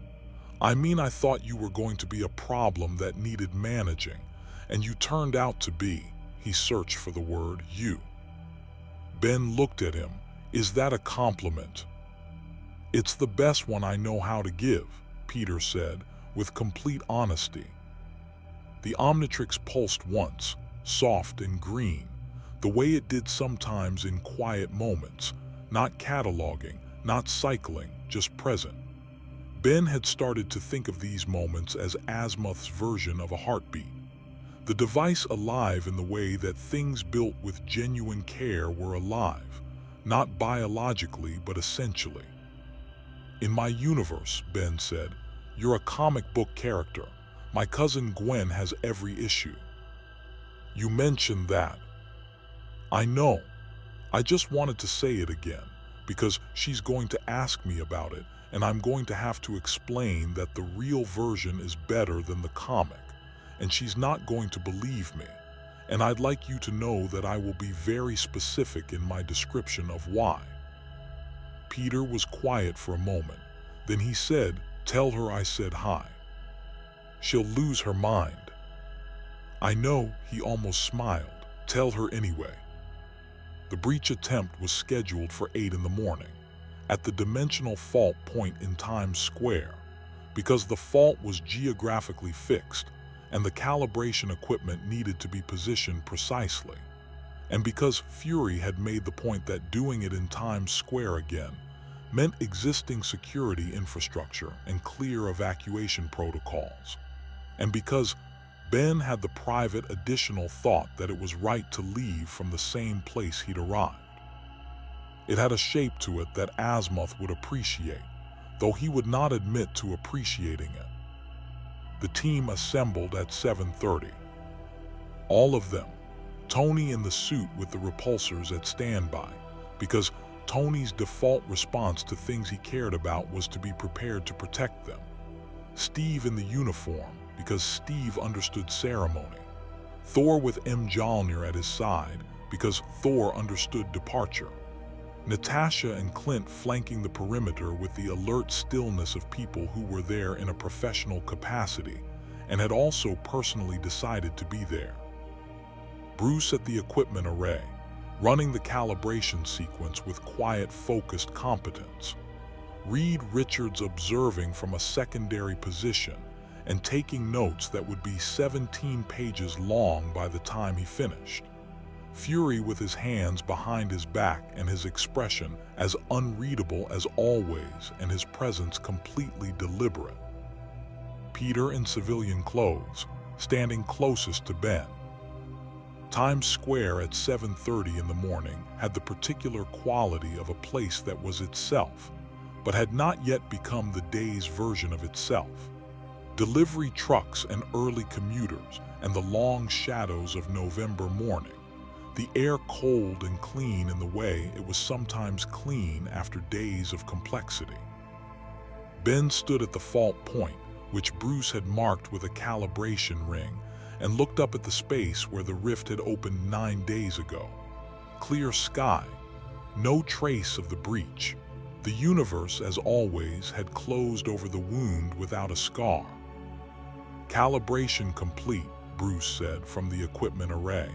"I mean, I thought you were going to be a problem that needed managing, and you turned out to be," he searched for the word, "you." Ben looked at him. "Is that a compliment?" "It's the best one I know how to give," Peter said, with complete honesty. The Omnitrix pulsed once, soft and green, the way it did sometimes in quiet moments, not cataloging, not cycling, just present. Ben had started to think of these moments as Azimuth's version of a heartbeat. The device alive in the way that things built with genuine care were alive, not biologically but essentially. "In my universe," Ben said, "you're a comic book character. My cousin Gwen has every issue." "You mentioned that." "I know. I just wanted to say it again, because she's going to ask me about it, and I'm going to have to explain that the real version is better than the comic, and she's not going to believe me, and I'd like you to know that I will be very specific in my description of why." Peter was quiet for a moment. Then he said, "Tell her I said hi." "She'll lose her mind." "I know," he almost smiled. "Tell her anyway." The breach attempt was scheduled for 8 in the morning, at the dimensional fault point in Times Square, because the fault was geographically fixed and the calibration equipment needed to be positioned precisely, and because Fury had made the point that doing it in Times Square again meant existing security infrastructure and clear evacuation protocols. And because Ben had the private additional thought that it was right to leave from the same place he'd arrived. It had a shape to it that Azimuth would appreciate, though he would not admit to appreciating it. The team assembled at 7:30. All of them, Tony in the suit with the repulsors at standby, because Tony's default response to things he cared about was to be prepared to protect them. Steve in the uniform, because Steve understood ceremony. Thor with Mjolnir at his side, because Thor understood departure. Natasha and Clint flanking the perimeter with the alert stillness of people who were there in a professional capacity and had also personally decided to be there. Bruce at the equipment array, running the calibration sequence with quiet, focused competence. Reed Richards observing from a secondary position and taking notes that would be 17 pages long by the time he finished. Fury with his hands behind his back and his expression as unreadable as always and his presence completely deliberate. Peter in civilian clothes, standing closest to Ben. Times Square at 7:30 in the morning had the particular quality of a place that was itself, but had not yet become the day's version of itself. Delivery trucks and early commuters and the long shadows of November morning. The air cold and clean in the way it was sometimes clean after days of complexity. Ben stood at the fault point, which Bruce had marked with a calibration ring, and looked up at the space where the rift had opened 9 days ago. Clear sky, no trace of the breach. The universe, as always, had closed over the wound without a scar. Calibration complete, Bruce said from the equipment array.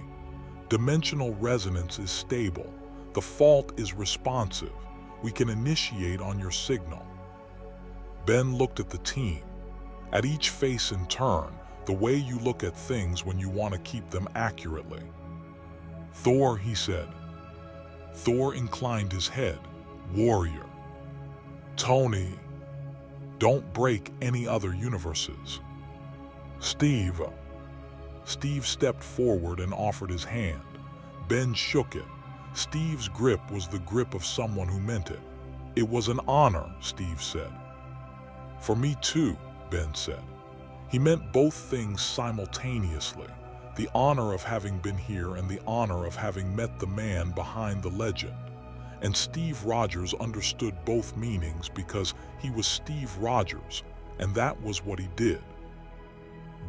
Dimensional resonance is stable. The fault is responsive. We can initiate on your signal. Ben looked at the team. At each face in turn, the way you look at things when you want to keep them accurately. Thor, he said. Thor inclined his head. Warrior. Tony. Don't break any other universes. Steve. Steve stepped forward and offered his hand. Ben shook it. Steve's grip was the grip of someone who meant it. It was an honor, Steve said. For me too, Ben said. He meant both things simultaneously, the honor of having been here and the honor of having met the man behind the legend. And Steve Rogers understood both meanings because he was Steve Rogers, and that was what he did.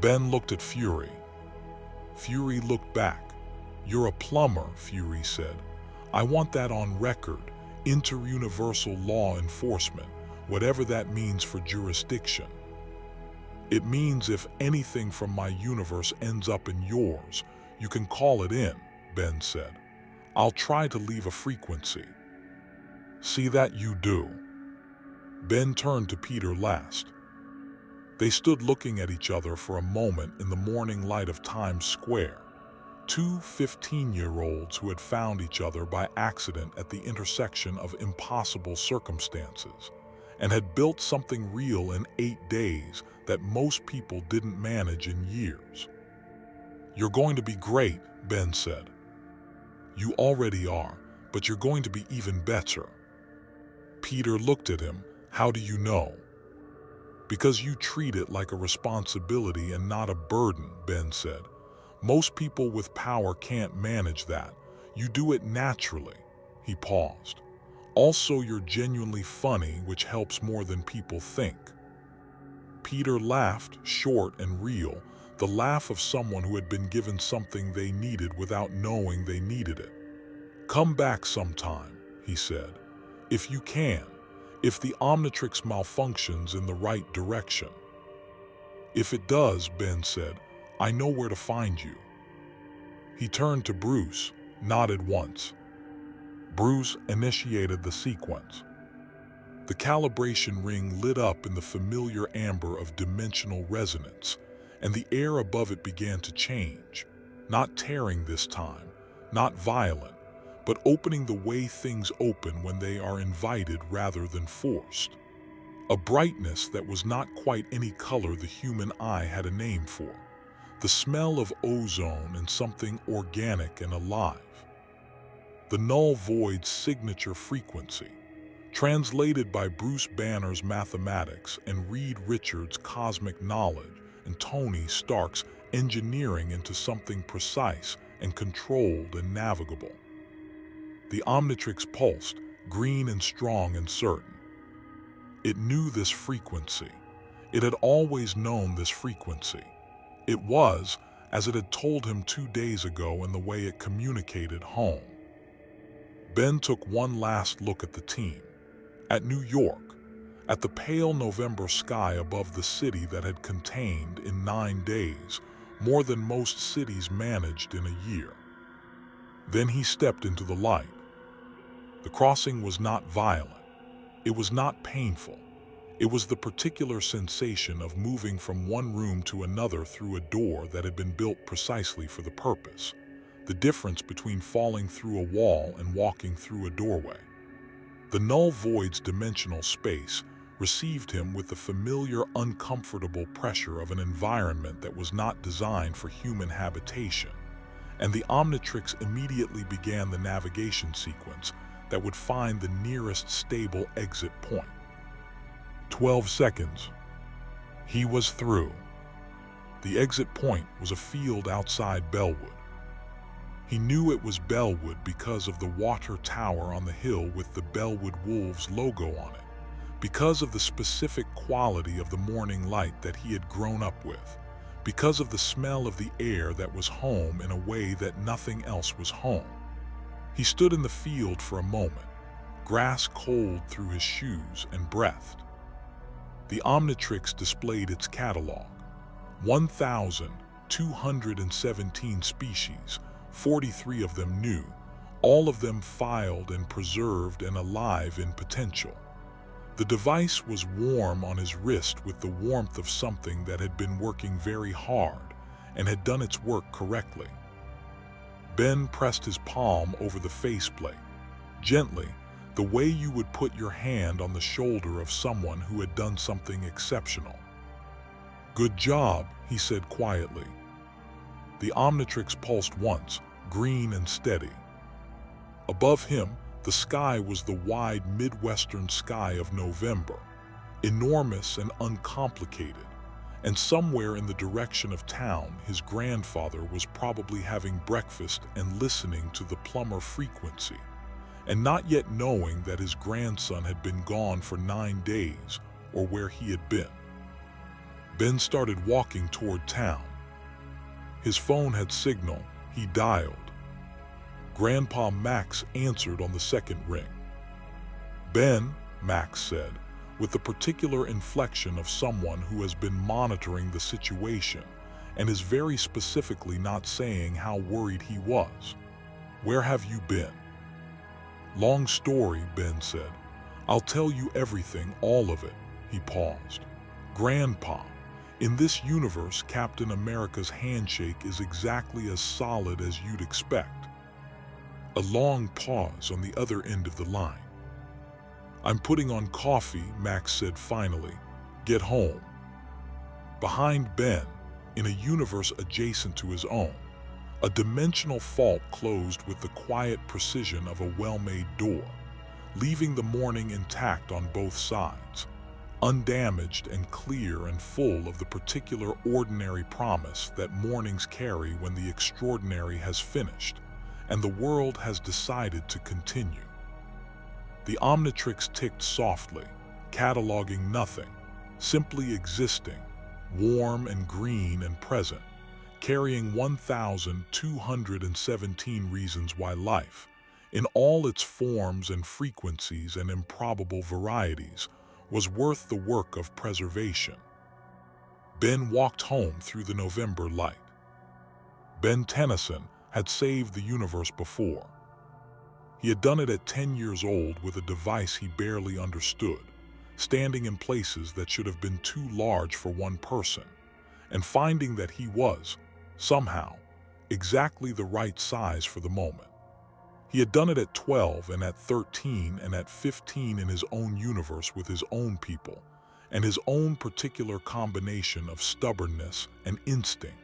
Ben looked at Fury. Fury looked back. You're a plumber, Fury said. I want that on record, inter-universal law enforcement, whatever that means for jurisdiction. It means if anything from my universe ends up in yours, you can call it in, Ben said. I'll try to leave a frequency. See that you do. Ben turned to Peter last. They stood looking at each other for a moment in the morning light of Times Square. Two 15-year-olds who had found each other by accident at the intersection of impossible circumstances and had built something real in 8 days that most people didn't manage in years. You're going to be great, Ben said. You already are, but you're going to be even better. Peter looked at him. How do you know? Because you treat it like a responsibility and not a burden, Ben said. Most people with power can't manage that. You do it naturally. He paused. Also, you're genuinely funny, which helps more than people think. Peter laughed, short and real, the laugh of someone who had been given something they needed without knowing they needed it. Come back sometime, he said. If you can. If the Omnitrix malfunctions in the right direction. If it does, Ben said, I know where to find you. He turned to Bruce, nodded once. Bruce initiated the sequence. The calibration ring lit up in the familiar amber of dimensional resonance, and the air above it began to change, not tearing this time, not violent, but opening the way things open when they are invited rather than forced. A brightness that was not quite any color the human eye had a name for. The smell of ozone and something organic and alive. The null void's signature frequency, translated by Bruce Banner's mathematics and Reed Richards' cosmic knowledge and Tony Stark's engineering into something precise and controlled and navigable. The Omnitrix pulsed, green and strong and certain. It knew this frequency. It had always known this frequency. It was, as it had told him 2 days ago in the way it communicated home. Ben took one last look at the team, at New York, at the pale November sky above the city that had contained, in 9 days, more than most cities managed in a year. Then he stepped into the light. The crossing was not violent. It was not painful. It was the particular sensation of moving from one room to another through a door that had been built precisely for the purpose. The difference between falling through a wall and walking through a doorway. The null void's dimensional space received him with the familiar, uncomfortable pressure of an environment that was not designed for human habitation, and the Omnitrix immediately began the navigation sequence that would find the nearest stable exit point. 12 seconds. He was through. The exit point was a field outside Bellwood. He knew it was Bellwood because of the water tower on the hill with the Bellwood Wolves logo on it, because of the specific quality of the morning light that he had grown up with, because of the smell of the air that was home in a way that nothing else was home. He stood in the field for a moment, grass cold through his shoes, and breathed. The Omnitrix displayed its catalog. 1,217 species, 43 of them new, all of them filed and preserved and alive in potential. The device was warm on his wrist with the warmth of something that had been working very hard and had done its work correctly. Ben pressed his palm over the faceplate, gently, the way you would put your hand on the shoulder of someone who had done something exceptional. "Good job," he said quietly. The Omnitrix pulsed once, green and steady. Above him, the sky was the wide Midwestern sky of November, enormous and uncomplicated, and somewhere in the direction of town his grandfather was probably having breakfast and listening to the plumber frequency, and not yet knowing that his grandson had been gone for 9 days or where he had been. Ben started walking toward town. His phone had signal. He dialed. Grandpa Max answered on the second ring. "Ben," Max said, with the particular inflection of someone who has been monitoring the situation and is very specifically not saying how worried he was. "Where have you been?" "Long story," Ben said. "I'll tell you everything, all of it." He paused. "Grandpa, in this universe, Captain America's handshake is exactly as solid as you'd expect." A long pause on the other end of the line. "I'm putting on coffee," Max said finally. "Get home." Behind Ben, in a universe adjacent to his own, a dimensional fault closed with the quiet precision of a well-made door, leaving the morning intact on both sides, undamaged and clear and full of the particular ordinary promise that mornings carry when the extraordinary has finished and the world has decided to continue. The Omnitrix ticked softly, cataloging nothing, simply existing, warm and green and present, carrying 1,217 reasons why life, in all its forms and frequencies and improbable varieties, was worth the work of preservation. Ben walked home through the November light. Ben Tennyson had saved the universe before. He had done it at 10 years old with a device he barely understood, standing in places that should have been too large for one person, and finding that he was, somehow, exactly the right size for the moment. He had done it at 12 and at 13 and at 15 in his own universe with his own people, and his own particular combination of stubbornness and instinct,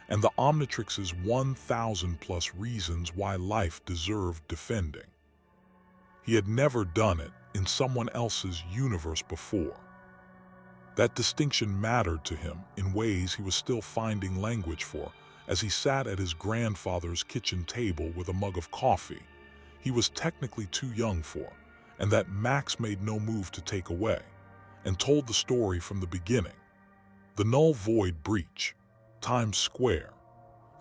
and the Omnitrix's 1,000 plus reasons why life deserved defending. He had never done it in someone else's universe before. That distinction mattered to him in ways he was still finding language for as he sat at his grandfather's kitchen table with a mug of coffee he was technically too young for, and that Max made no move to take away, and told the story from the beginning. The null void breach, Times Square,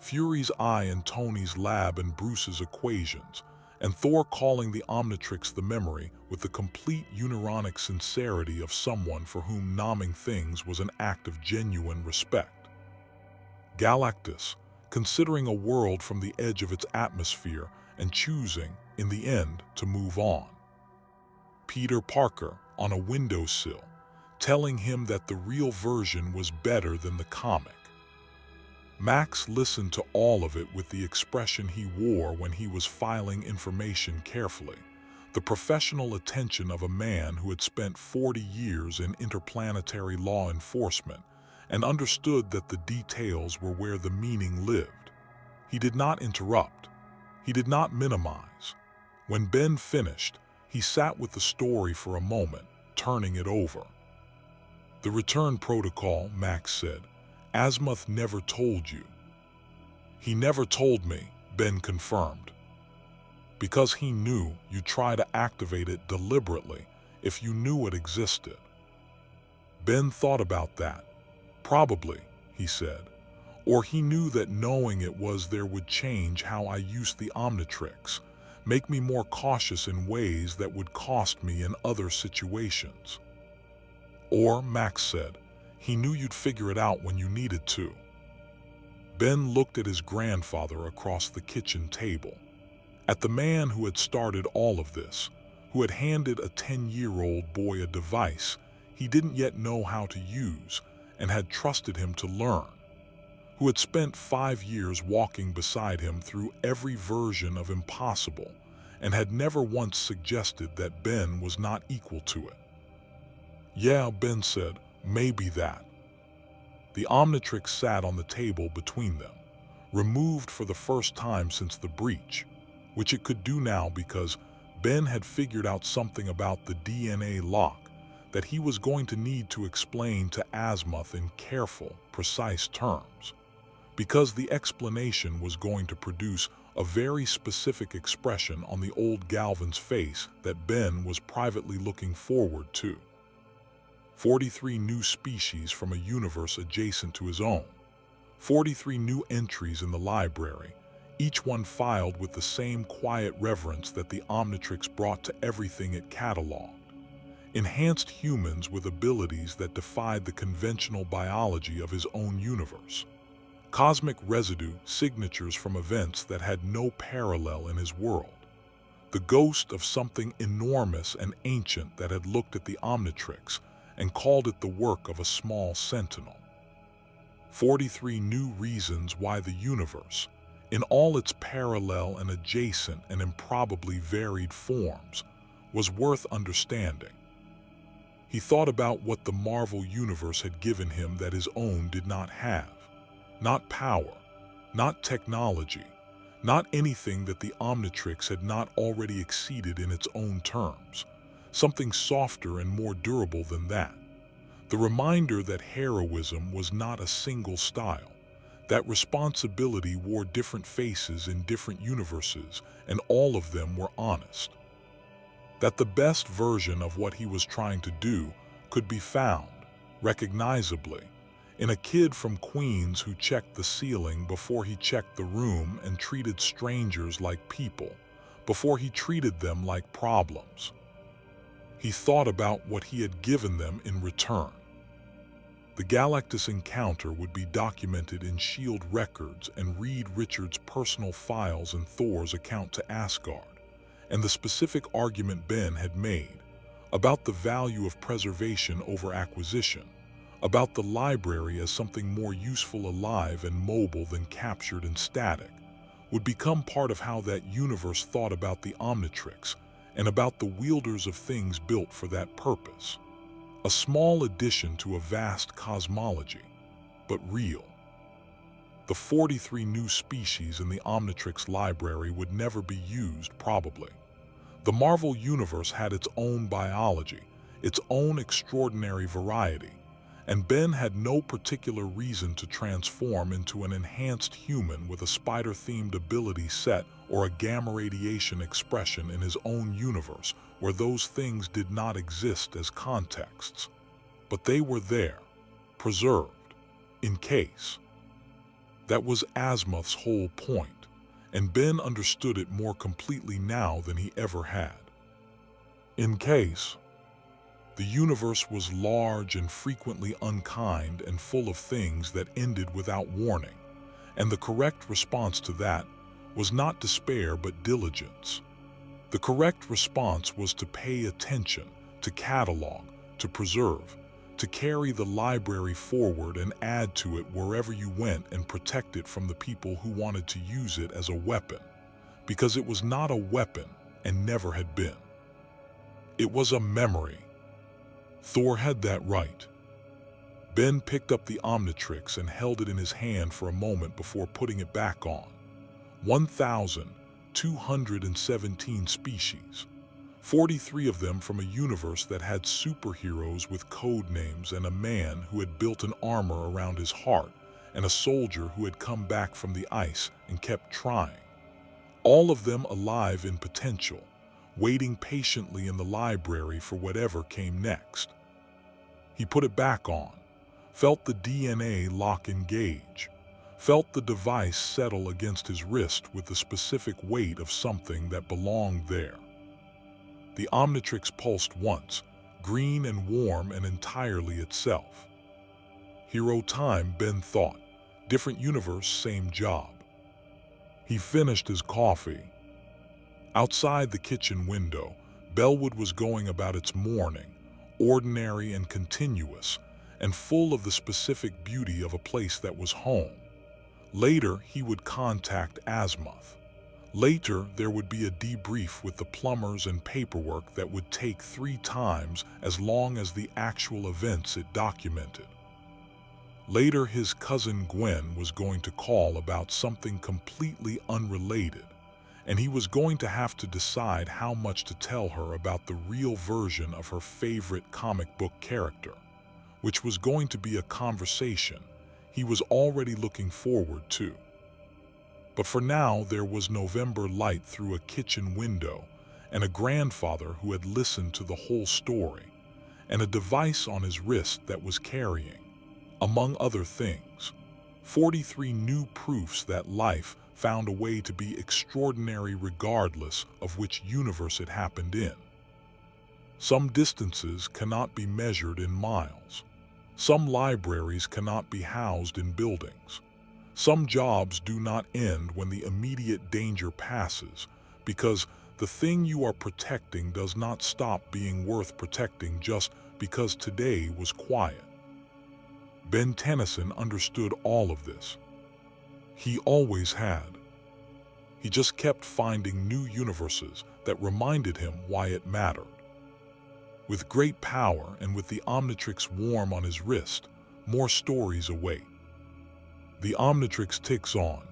Fury's eye and Tony's lab and Bruce's equations, and Thor calling the Omnitrix the memory with the complete unironic sincerity of someone for whom numbing things was an act of genuine respect. Galactus, considering a world from the edge of its atmosphere and choosing, in the end, to move on. Peter Parker on a windowsill, telling him that the real version was better than the comic. Max listened to all of it with the expression he wore when he was filing information carefully, the professional attention of a man who had spent 40 years in interplanetary law enforcement and understood that the details were where the meaning lived. He did not interrupt. He did not minimize. When Ben finished, he sat with the story for a moment, turning it over. "The return protocol," Max said. "Azimuth never told you." "He never told me," Ben confirmed. "Because he knew you'd try to activate it deliberately if you knew it existed." Ben thought about that. "Probably," he said. "Or he knew that knowing it was there would change how I used the Omnitrix, make me more cautious in ways that would cost me in other situations." "Or," Max said, "he knew you'd figure it out when you needed to." Ben looked at his grandfather across the kitchen table, at the man who had started all of this, who had handed a 10-year-old boy a device he didn't yet know how to use and had trusted him to learn, who had spent 5 years walking beside him through every version of impossible and had never once suggested that Ben was not equal to it. "Yeah," Ben said, "maybe that." The Omnitrix sat on the table between them, removed for the first time since the breach, which it could do now because Ben had figured out something about the DNA lock that he was going to need to explain to Azimuth in careful, precise terms, because the explanation was going to produce a very specific expression on the old Galvan's face that Ben was privately looking forward to. 43 new species from a universe adjacent to his own. 43 new entries in the library, each one filed with the same quiet reverence that the Omnitrix brought to everything it cataloged. Enhanced humans with abilities that defied the conventional biology of his own universe. Cosmic residue signatures from events that had no parallel in his world. The ghost of something enormous and ancient that had looked at the Omnitrix and called it the work of a small sentinel. 43 new reasons why the universe, in all its parallel and adjacent and improbably varied forms, was worth understanding. He thought about what the Marvel Universe had given him that his own did not have. Not power, not technology, not anything that the Omnitrix had not already exceeded in its own terms. Something softer and more durable than that. The reminder that heroism was not a single style, that responsibility wore different faces in different universes, and all of them were honest. That the best version of what he was trying to do could be found, recognizably, in a kid from Queens who checked the ceiling before he checked the room and treated strangers like people, before he treated them like problems. He thought about what he had given them in return. The Galactus encounter would be documented in S.H.I.E.L.D. records and Reed Richards' personal files and Thor's account to Asgard, and the specific argument Ben had made about the value of preservation over acquisition, about the library as something more useful alive and mobile than captured and static, would become part of how that universe thought about the Omnitrix and about the wielders of things built for that purpose. A small addition to a vast cosmology, but real. The 43 new species in the Omnitrix library would never be used, probably. The Marvel Universe had its own biology, its own extraordinary variety, and Ben had no particular reason to transform into an enhanced human with a spider-themed ability set or a gamma radiation expression in his own universe where those things did not exist as contexts. But they were there, preserved, in case. That was Azimuth's whole point, and Ben understood it more completely now than he ever had. In case. The universe was large and frequently unkind and full of things that ended without warning, and the correct response to that was not despair but diligence. The correct response was to pay attention, to catalog, to preserve, to carry the library forward and add to it wherever you went and protect it from the people who wanted to use it as a weapon, because it was not a weapon and never had been. It was a memory. Thor had that right. Ben picked up the Omnitrix and held it in his hand for a moment before putting it back on. 1,217 species. 43 of them from a universe that had superheroes with code names and a man who had built an armor around his heart and a soldier who had come back from the ice and kept trying. All of them alive in potential, waiting patiently in the library for whatever came next. He put it back on, felt the DNA lock engage, felt the device settle against his wrist with the specific weight of something that belonged there. The Omnitrix pulsed once, green and warm and entirely itself. Hero time, Ben thought. Different universe, same job. He finished his coffee. Outside the kitchen window, Bellwood was going about its morning, ordinary and continuous, and full of the specific beauty of a place that was home. Later, he would contact Azimuth. Later, there would be a debrief with the plumbers and paperwork that would take 3 times as long as the actual events it documented. Later, his cousin Gwen was going to call about something completely unrelated, and he was going to have to decide how much to tell her about the real version of her favorite comic book character, which was going to be a conversation he was already looking forward to. But for now, there was November light through a kitchen window, and a grandfather who had listened to the whole story, and a device on his wrist that was carrying, among other things, 43 new proofs that life found a way to be extraordinary regardless of which universe it happened in. Some distances cannot be measured in miles. Some libraries cannot be housed in buildings. Some jobs do not end when the immediate danger passes, because the thing you are protecting does not stop being worth protecting just because today was quiet. Ben Tennyson understood all of this. He always had. He just kept finding new universes that reminded him why it mattered. With great power and with the Omnitrix warm on his wrist, more stories await. The Omnitrix ticks on,